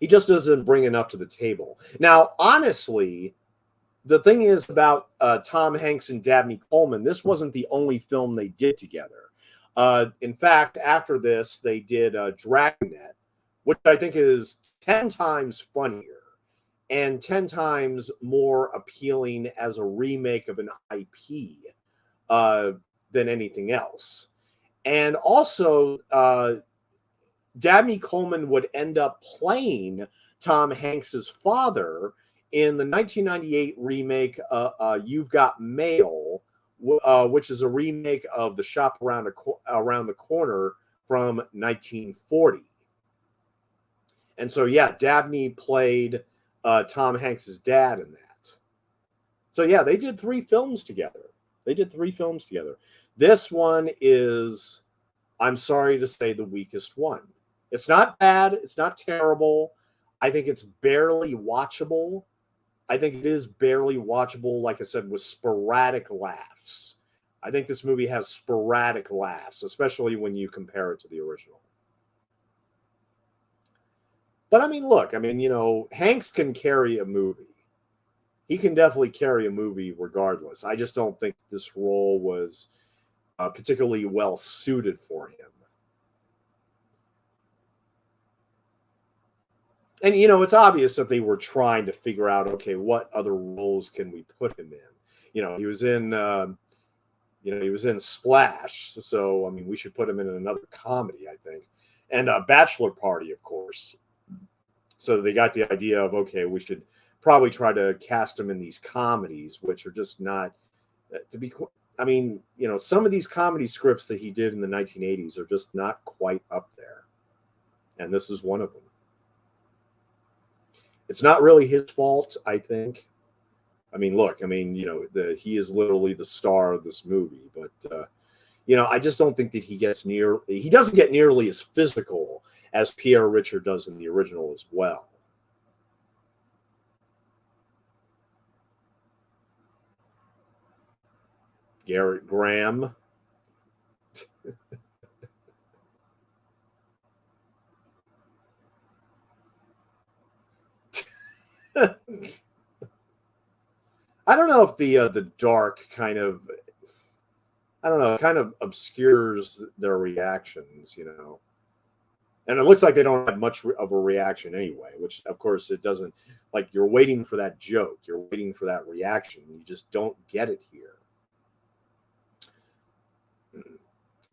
Speaker 1: just doesn't bring enough to the table. Now, honestly, the thing is about Tom Hanks and Dabney Coleman, this wasn't the only film they did together. In fact, after this, they did Dragnet, which I think is 10 times funnier and 10 times more appealing as a remake of an IP than anything else. And also, Dabney Coleman would end up playing Tom Hanks's father in the 1998 remake You've Got Mail, which is a remake of The Shop Around the Corner from 1940. And so, yeah, Dabney played Tom Hanks's dad in that. So, yeah, they did 3 films together. This one is, I'm sorry to say, the weakest one. It's not bad. It's not terrible. I think it's barely watchable. I think it is barely watchable, like I said, with sporadic laughs. I think this movie has sporadic laughs, especially when you compare it to the original. But I mean, look, Hanks can carry a movie. He can definitely carry a movie regardless. I just don't think this role was particularly well suited for him. And it's obvious that they were trying to figure out, okay, what other roles can we put him in? He was in Splash, so I mean, we should put him in another comedy, I think, and Bachelor Party, of course. So they got the idea of, okay, we should probably try to cast him in these comedies, which are just not to be. I mean, some of these comedy scripts that he did in the 1980s are just not quite up there, and this is one of them. It's not really his fault, I think. I mean, look, he is literally the star of this movie, but I just don't think that he doesn't get nearly as physical as Pierre Richard does in the original as well. Garrett Graham. I don't know if the dark kind of I don't know, it kind of obscures their reactions, you know. And it looks like they don't have much of a reaction anyway, which of course it doesn't. Like, you're waiting for that joke, you're waiting for that reaction. You just don't get it here.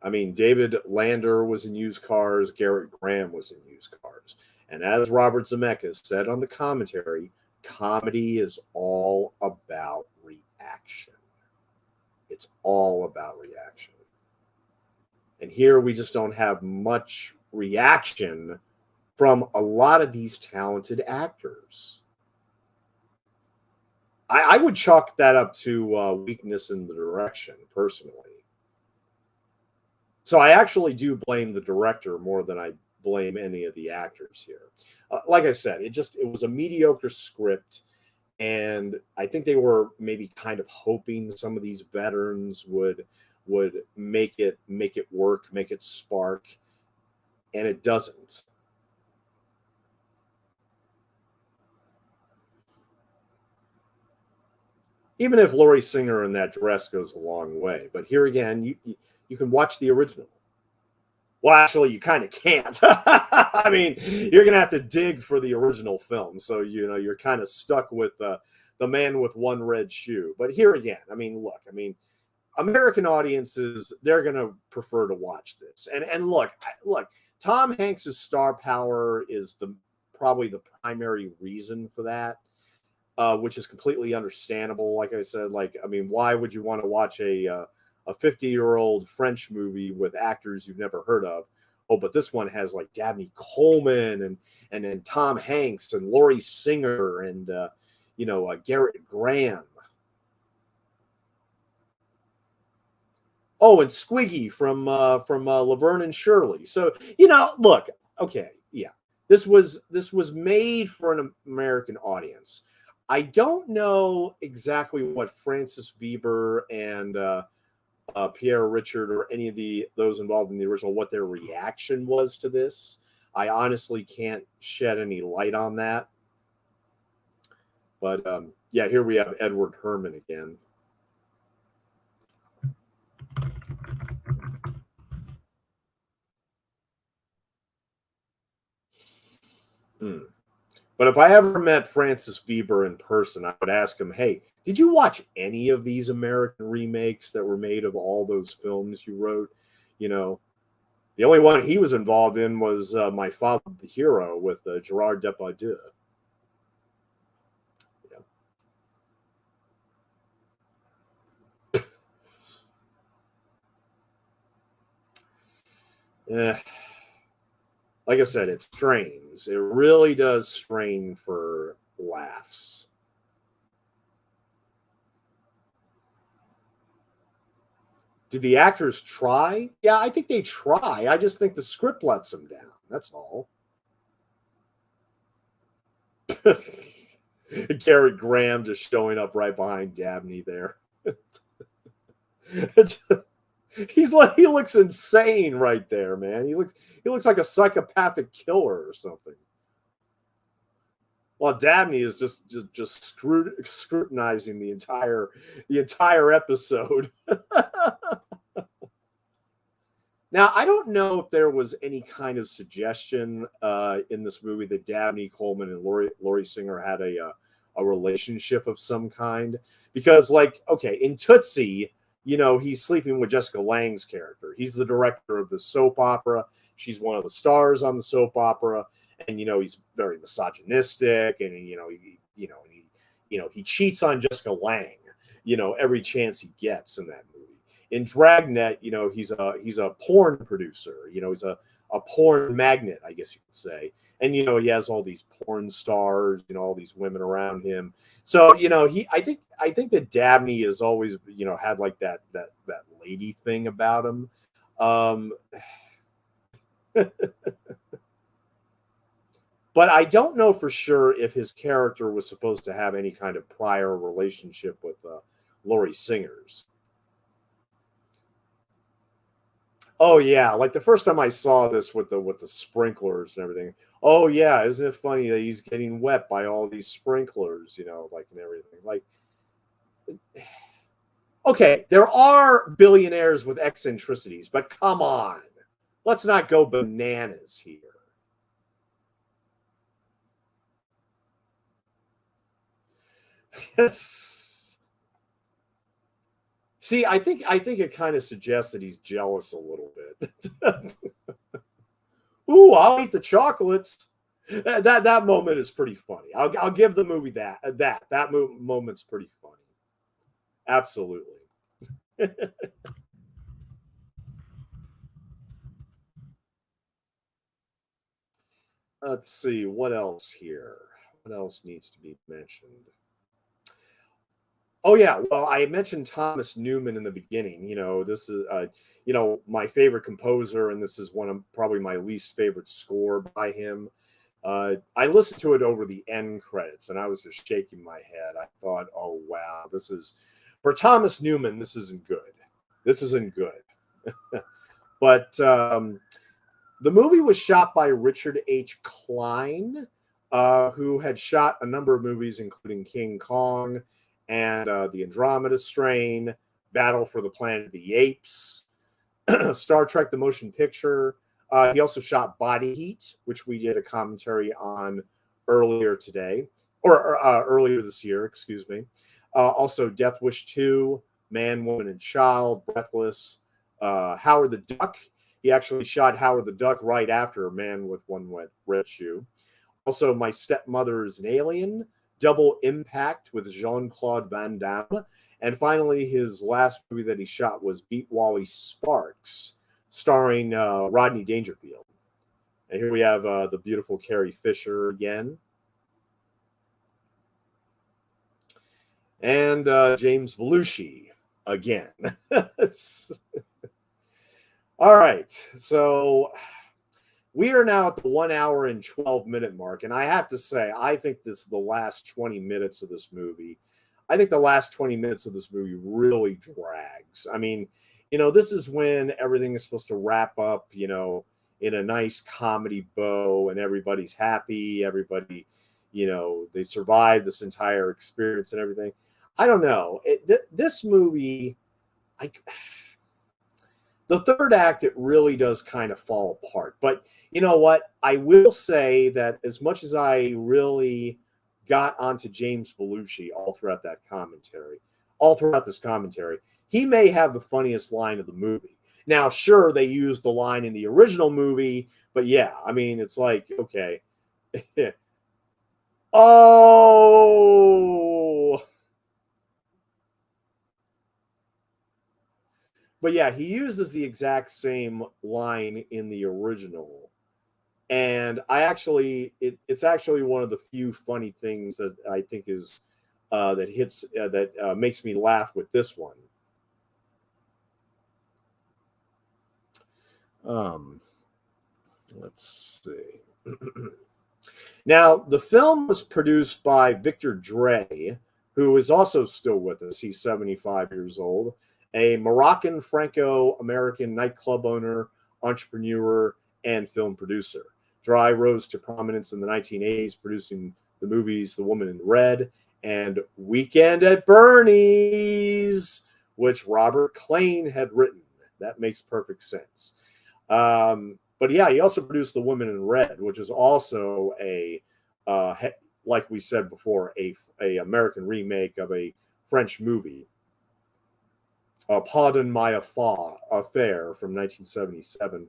Speaker 1: I mean, David Lander was in Used Cars, Garrett Graham was in Used Cars. And as Robert Zemeckis said on the commentary, comedy is all about reaction. It's all about reaction. And here we just don't have much reaction from a lot of these talented actors. I would chalk that up to weakness in the direction, personally. So I actually do blame the director more than I blame any of the actors here. Like I said, it was a mediocre script, and I think they were maybe kind of hoping some of these veterans would make it work, make it spark, and it doesn't. Even if Laurie Singer in that dress goes a long way, but here again, you can watch the original. Well, actually, you kind of can't. I mean, you're gonna have to dig for the original film, so you know you're kind of stuck with the man with one red shoe. But here again, I mean, look, I mean, American audiences, they're gonna prefer to watch this. And look, Tom Hanks's star power is probably the primary reason for that, which is completely understandable. Like I said, like, I mean, why would you want to watch a 50-year-old French movie with actors you've never heard of? Oh, but this one has like Dabney Coleman and then Tom Hanks and Laurie Singer and Garrett Graham. Oh, and Squiggy from Laverne and Shirley. So look, okay, yeah, this was made for an American audience. I don't know exactly what Francis Weber and Pierre Richard or any of those involved in the original, what their reaction was to this. I honestly can't shed any light on that. But yeah, here we have Edward Herrmann again. Hmm. But if I ever met Francis Weber in person, I would ask him, hey, did you watch any of these American remakes that were made of all those films you wrote? You know, the only one he was involved in was My Father the Hero with Gerard Depardieu. Yeah. Like I said, it strains. It really does strain for laughs. Do the actors try? Yeah, I think they try. I just think the script lets them down. That's all. Garrett Graham just showing up right behind Dabney there. He looks insane right there, man. He looks like a psychopathic killer or something. While Dabney is just scrutinizing the entire episode. Now, I don't know if there was any kind of suggestion in this movie that Dabney Coleman and Laurie Singer had a relationship of some kind, because, like, okay, in Tootsie, he's sleeping with Jessica Lange's character. He's the director of the soap opera. She's one of the stars on the soap opera, and he's very misogynistic, and he cheats on Jessica Lange, every chance he gets in that movie. In Dragnet, he's a porn producer. He's a porn magnet, I guess you could say. And he has all these porn stars, all these women around him. So I think that Dabney has always had like that lady thing about him. But I don't know for sure if his character was supposed to have any kind of prior relationship with Laurie Singer's. Oh yeah, like the first time I saw this with the sprinklers and everything. Oh yeah, isn't it funny that he's getting wet by all these sprinklers, like, and everything. Like, Okay, there are billionaires with eccentricities, but come on. Let's not go bananas here. Yes. See, I think it kind of suggests that he's jealous a little bit. Ooh, I'll eat the chocolates. That moment is pretty funny. I'll give the movie that moment's pretty funny. Absolutely. Let's see what else here. What else needs to be mentioned? Oh yeah, well, I mentioned Thomas Newman in the beginning. This is my favorite composer, and this is one of probably my least favorite score by him. I listened to it over the end credits, and I was just shaking my head. I thought, "Oh wow, this is for Thomas Newman. This isn't good. This isn't good." But the movie was shot by Richard H. Klein, who had shot a number of movies, including King Kong and The Andromeda Strain, Battle for the Planet of the Apes, Star Trek the Motion Picture. He also shot Body Heat, which we did a commentary on earlier today, or earlier this year, excuse me. Also Death Wish 2, Man, Woman, and Child, Breathless, Howard the Duck. He actually shot Howard the Duck right after Man with One Wet Red Shoe. Also, My Stepmother is an Alien, Double Impact with Jean-Claude Van Damme. And finally, his last movie that he shot was Beat Wally Sparks, starring Rodney Dangerfield. And here we have the beautiful Carrie Fisher again. And James Belushi again. All right, so we are now at the 1 hour and 12-minute mark, and I have to say, I think the last 20 minutes of this movie, I think the last 20 minutes of this movie really drags. I mean, this is when everything is supposed to wrap up, in a nice comedy bow, and everybody's happy, everybody, they survive this entire experience and everything. I don't know. This movie, the third act, it really does kind of fall apart. But you know what? I will say that as much as I really got onto James Belushi all throughout this commentary, he may have the funniest line of the movie. Now, sure, they used the line in the original movie, but yeah, I mean, it's like, okay. Oh! But yeah, he uses the exact same line in the original. And it's actually one of the few funny things that I think is that makes me laugh with this one. Let's see. Now, the film was produced by Victor Dre, who is also still with us. He's 75 years old, a Moroccan Franco-American nightclub owner, entrepreneur, and film producer. Dre rose to prominence in the 1980s, producing the movies The Woman in Red and Weekend at Bernie's, which Robert Klein had written. That makes perfect sense. But yeah, he also produced The Woman in Red, which is also like we said before, a American remake of a French movie, Pardon My Affair from 1977.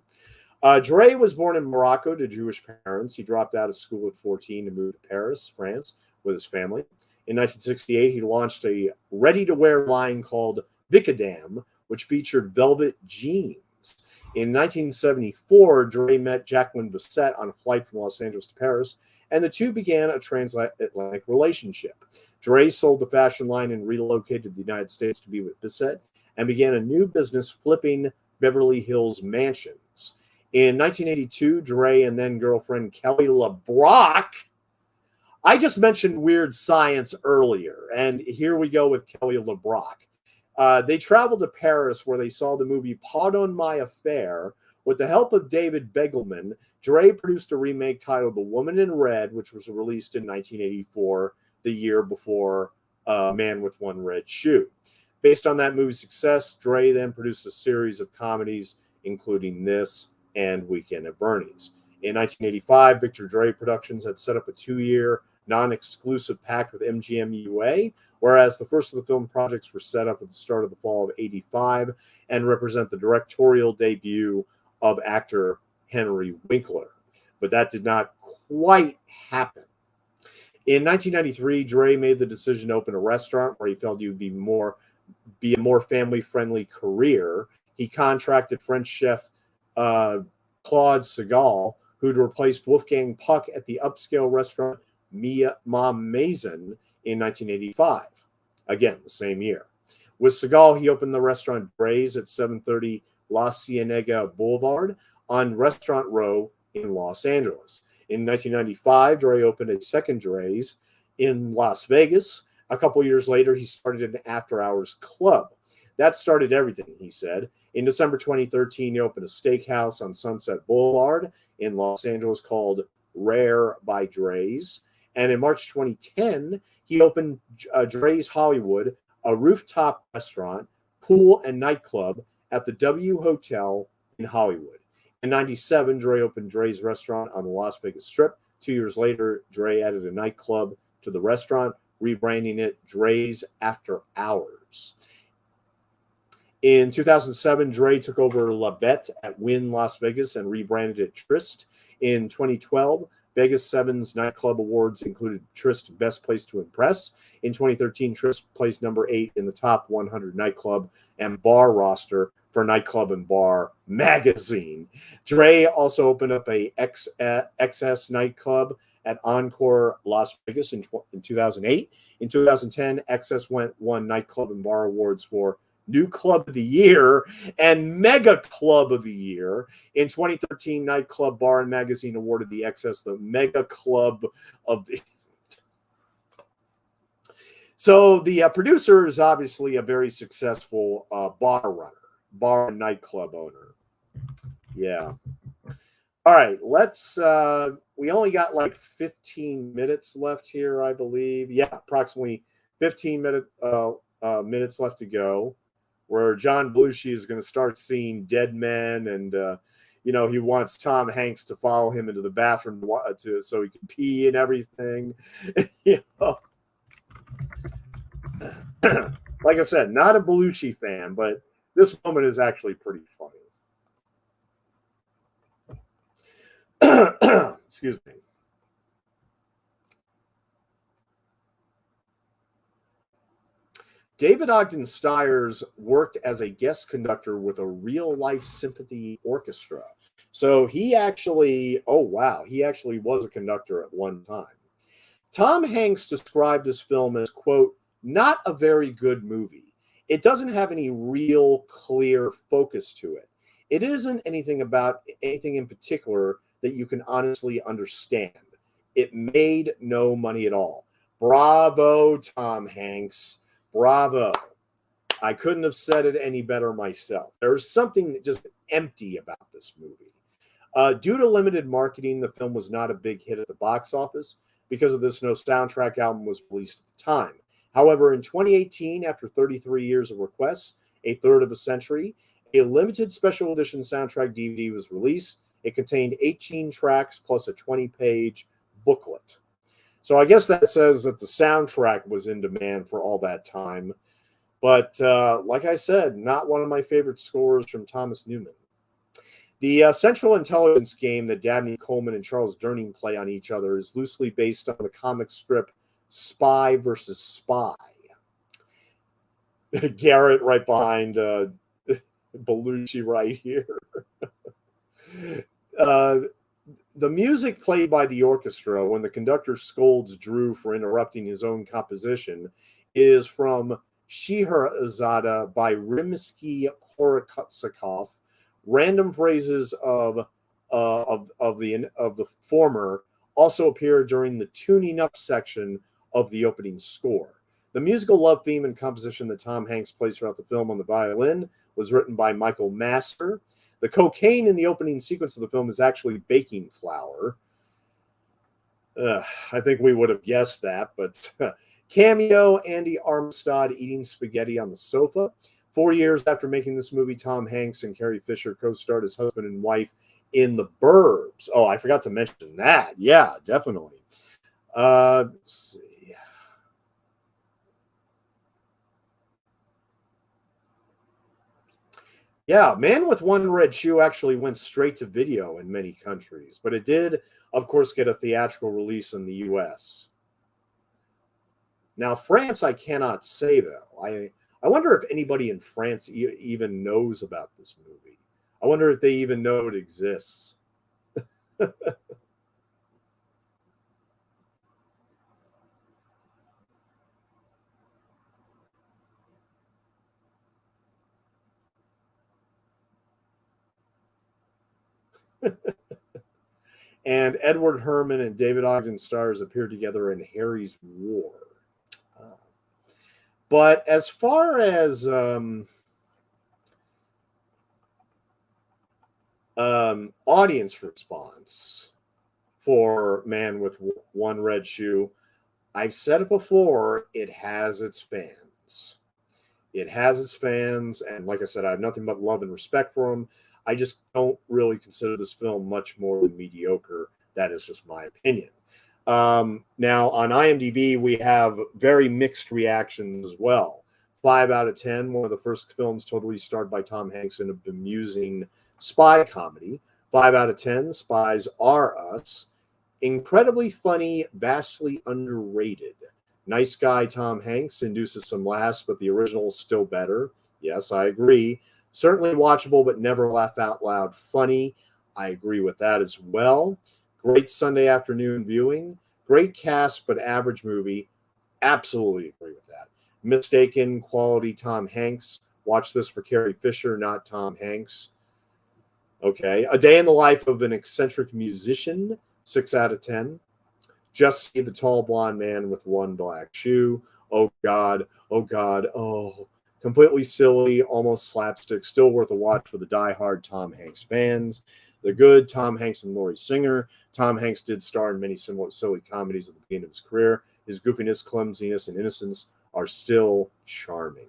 Speaker 1: Dre was born in Morocco to Jewish parents. He dropped out of school at 14 and moved to Paris, France, with his family. In 1968, he launched a ready-to-wear line called Vicodam, which featured velvet jeans. In 1974, Dre met Jacqueline Bisset on a flight from Los Angeles to Paris, and the two began a transatlantic relationship. Dre sold the fashion line and relocated to the United States to be with Bisset and began a new business flipping Beverly Hills mansions. In 1982, Dre and then girlfriend Kelly LeBrock. I just mentioned Weird Science earlier, and here we go with Kelly LeBrock. They traveled to Paris where they saw the movie Pardon My Affair. With the help of David Begelman, Dre produced a remake titled The Woman in Red, which was released in 1984, the year before Man with One Red Shoe. Based on that movie's success, Dre then produced a series of comedies, including this and Weekend at Bernie's. In 1985, Victor Dre Productions had set up a 2-year non-exclusive pact with MGM UA, whereas the first of the film projects were set up at the start of the fall of '85 and represent the directorial debut of actor Henry Winkler. But that did not quite happen. In 1993, Dre made the decision to open a restaurant where he felt he would be a more family-friendly career. He contracted French chef Claude Segal, who'd replaced Wolfgang Puck at the upscale restaurant Ma Maison in 1985. Again, the same year. With Segal, he opened the restaurant Dre's at 730 La Cienega Boulevard on Restaurant Row in Los Angeles. In 1995, Dre opened a second Dre's in Las Vegas. A couple years later, he started an after-hours club. That started everything, he said. In December 2013, he opened a steakhouse on Sunset Boulevard in Los Angeles called Rare by Dre's. And in March 2010, he opened Dre's Hollywood, a rooftop restaurant, pool, and nightclub at the W Hotel in Hollywood. In 1997, Dre opened Dre's restaurant on the Las Vegas Strip. 2 years later, Dre added a nightclub to the restaurant, rebranding it Dre's After Hours. In 2007, Dre took over La Bette at Wynn Las Vegas and rebranded it Trist. In 2012, Vegas 7's nightclub awards included Trist Best Place to Impress. In 2013, Trist placed number 8 in the top 100 nightclub and bar roster for Nightclub and Bar magazine. Dre also opened up a XS nightclub at Encore Las Vegas in 2008. In 2010, XS won Nightclub and Bar awards for New Club of the Year and Mega Club of the Year. In 2013, Nightclub Bar and Magazine awarded the XS the Mega Club of the... So the producer is obviously a very successful bar runner, bar and nightclub owner. Yeah. All right, let's... we only got like 15 minutes left here, I believe. Yeah, approximately 15 minutes left to go, where John Belushi is going to start seeing dead men, and he wants Tom Hanks to follow him into the bathroom so he can pee and everything. Like I said, not a Belushi fan, but this moment is actually pretty funny. Excuse me. David Ogden Stiers worked as a guest conductor with a real-life symphony orchestra. So he actually was a conductor at one time. Tom Hanks described this film as, quote, not a very good movie. It doesn't have any real clear focus to it. It isn't anything in particular that you can honestly understand. It made no money at all. Bravo, Tom Hanks. Bravo. I couldn't have said it any better myself. There's something just empty about this movie. Due to limited marketing, the film was not a big hit at the box office. Because of this, no soundtrack album was released at the time. However, in 2018, after 33 years of requests, a third of a century, a limited special edition soundtrack DVD was released. It contained 18 tracks plus a 20-page booklet. So I guess that says that the soundtrack was in demand for all that time. But like I said, not one of my favorite scores from Thomas Newman. The Central Intelligence game that Dabney Coleman and Charles Durning play on each other is loosely based on the comic strip Spy versus Spy. Garrett right behind Belushi right here. The music played by the orchestra when the conductor scolds Drew for interrupting his own composition is from Scheherazade by Rimsky-Korsakov. Random phrases of the former also appear during the tuning up section of the opening score. The musical love theme and composition that Tom Hanks plays throughout the film on the violin was written by Michael Masser. The cocaine in the opening sequence of the film is actually baking flour. I think we would have guessed that, but Cameo, Andy Armstead eating spaghetti on the sofa. 4 years after making this movie, Tom Hanks and Carrie Fisher co-starred as husband and wife in The Burbs. Oh, I forgot to mention that. Yeah, definitely. Let's see. Yeah, Man with One Red Shoe actually went straight to video in many countries, but it did, of course, get a theatrical release in the US. Now, France, I cannot say, though. I wonder if anybody in France even knows about this movie. I wonder if they even know it exists. And Edward Herrmann and David Ogden Stars appeared together in Harry's War. But as far as audience response for Man with One Red Shoe, I've said it before, it has its fans. It has its fans, and like I said, I have nothing but love and respect for them. I just don't really consider this film much more than mediocre. That is just my opinion. Now, on IMDb, we have very mixed reactions as well. 5 out of 10, one of the first films totally starred by Tom Hanks in a bemusing spy comedy. 5 out of 10, Spies Are Us. Incredibly funny, vastly underrated. Nice guy Tom Hanks induces some laughs, but the original is still better. Yes, I agree. Certainly watchable, but never laugh out loud funny. I agree with that as well. Great Sunday afternoon viewing. Great cast, but average movie. Absolutely agree with that. Mistaken quality Tom Hanks. Watch this for Carrie Fisher, not Tom Hanks. Okay. A Day in the Life of an Eccentric Musician. 6 out of 10. Just See the Tall Blonde Man with One Black Shoe. Oh, God. Oh, God. Oh, completely silly, almost slapstick. Still worth a watch for the diehard Tom Hanks fans. The Good, Tom Hanks and Laurie Singer. Tom Hanks did star in many similar silly comedies at the beginning of his career. His goofiness, clumsiness, and innocence are still charming.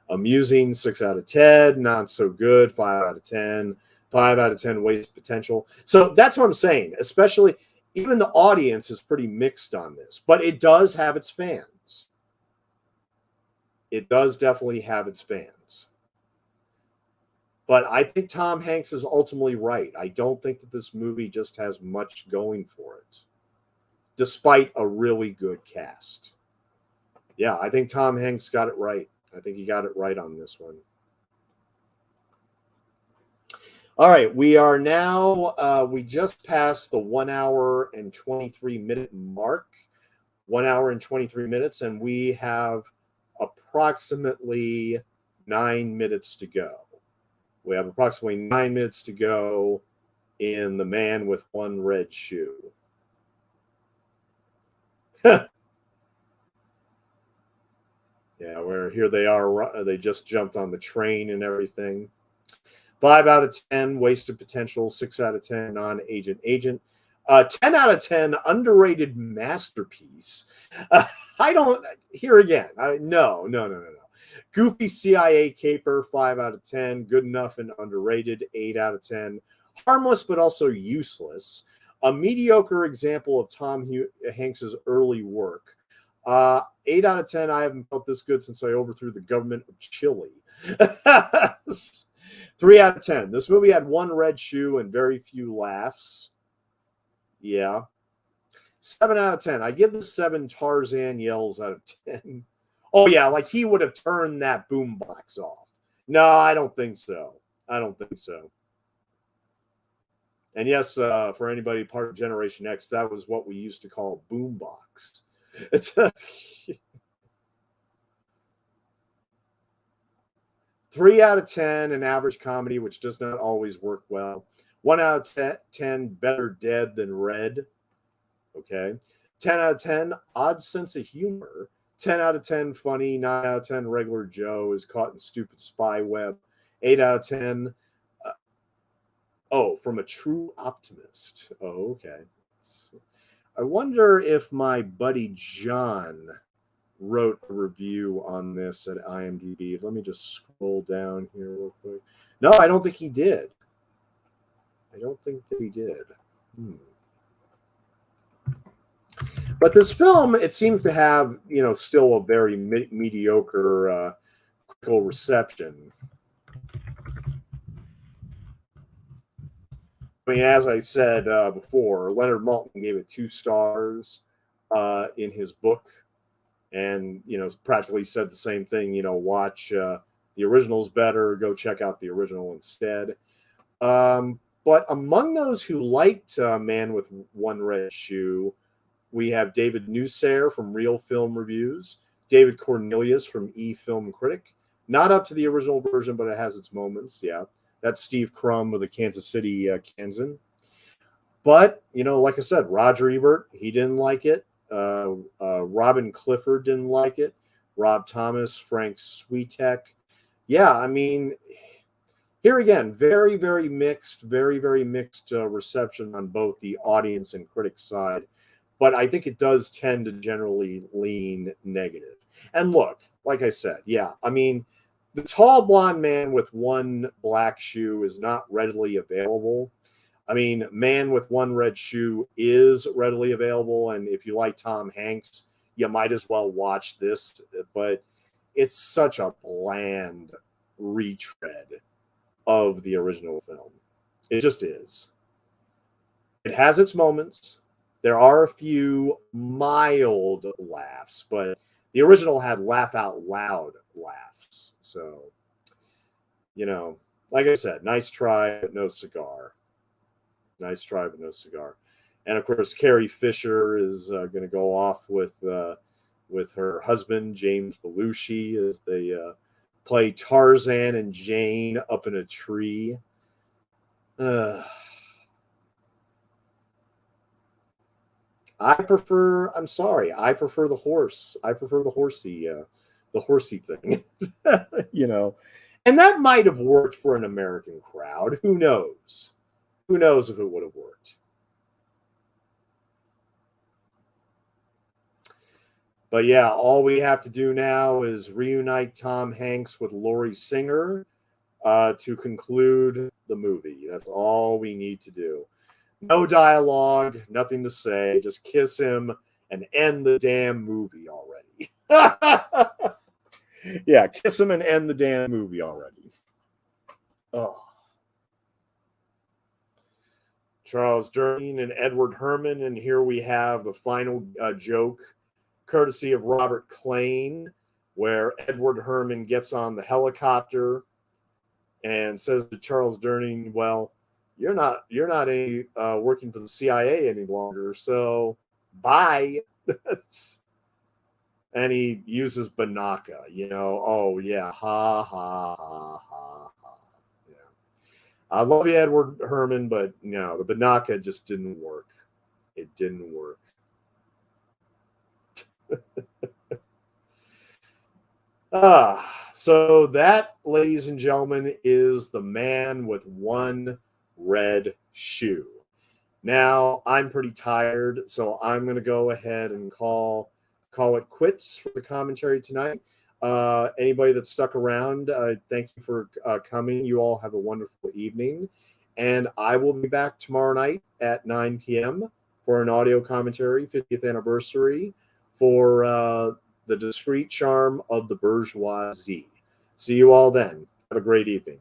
Speaker 1: Amusing, 6 out of 10. Not so good, 5 out of 10. 5 out of 10, waste potential. So that's what I'm saying. Especially, even the audience is pretty mixed on this, but it does have its fans. It does definitely have its fans. But I think Tom Hanks is ultimately right. I don't think that this movie just has much going for it, despite a really good cast. Yeah, I think Tom Hanks got it right. I think he got it right on this one. All right, we are now, we just passed the 1 hour and 23-minute mark. 1 hour and 23 minutes, and we have approximately 9 minutes to go. We have approximately 9 minutes to go in The Man with One Red Shoe. Yeah, where here they are. They just jumped on the train and everything. 5 out of 10, wasted potential. 6 out of 10, non-agent agent. 10 out of 10, underrated masterpiece. I don't, here again, no. Goofy CIA caper, 5 out of 10. Good enough and underrated, 8 out of 10. Harmless but also useless. A mediocre example of Tom Hanks's early work. 8 out of 10, I haven't felt this good since I overthrew the government of Chile. 3 out of 10. This movie had one red shoe and very few laughs. Yeah. 7 out of 10. I give this 7 Tarzan yells out of 10. Oh, yeah, like he would have turned that boombox off. No, I don't think so. And yes, for anybody part of Generation X, that was what we used to call boombox. It's a 3 out of 10, an average comedy, which does not always work well. 1 out of 10, better dead than red. Okay. 10 out of 10, odd sense of humor. 10 out of 10, funny. 9 out of 10, regular Joe is caught in stupid spy web. 8 out of 10, from a true optimist. Oh, okay. I wonder if my buddy John wrote a review on this at IMDb. Let me just scroll down here real quick. No, I don't think he did. I don't think that he did. But this film, it seems to have, still a very mediocre critical reception. I mean, as I said before, Leonard Maltin gave it 2 stars in his book, and practically said the same thing. Watch the original's better. Go check out the original instead. But among those who liked Man with One Red Shoe, we have David Newsair from Real Film Reviews, David Cornelius from E-Film Critic. Not up to the original version, but it has its moments. Yeah, that's Steve Crum of the Kansas City Kansan. But, like I said, Roger Ebert, he didn't like it. Robin Clifford didn't like it. Rob Thomas, Frank Switek. Yeah, I mean, here again, very, very mixed reception on both the audience and critic side. But I think it does tend to generally lean negative. And look, like I said, yeah, I mean, the tall blonde man with one black shoe is not readily available. I mean, Man with One Red Shoe is readily available. And if you like Tom Hanks, you might as well watch this. But it's such a bland retread of the original film. It just is. It has its moments. There are a few mild laughs, but the original had laugh out loud laughs. So, like I said, nice try, but no cigar. Nice try, but no cigar. And of course, Carrie Fisher is going to go off with her husband, James Belushi, as they play Tarzan and Jane up in a tree. I prefer the horse. I prefer the horsey thing, and that might have worked for an American crowd. Who knows? Who knows if it would have worked? But yeah, all we have to do now is reunite Tom Hanks with Laurie Singer to conclude the movie. That's all we need to do. No dialogue, nothing to say. Just kiss him and end the damn movie already. Yeah, kiss him and end the damn movie already. Oh. Charles Durning and Edward Herrmann, and here we have the final joke, courtesy of Robert Klein, where Edward Herrmann gets on the helicopter and says to Charles Durning, "Well, you're not working for the CIA any longer, so bye." And he uses Banaka, oh yeah, ha ha ha ha ha. Yeah. I love you, Edward Herrmann, but no, the Banaka just didn't work. It didn't work. So that, ladies and gentlemen, is the Man with One Red Shoe. Now, I'm pretty tired, so I'm going to go ahead and call it quits for the commentary tonight. Anybody that stuck around, thank you for coming. You all have a wonderful evening. And I will be back tomorrow night at 9 p.m. for an audio commentary, 50th anniversary, for The Discreet Charm of the Bourgeoisie. See you all then. Have a great evening.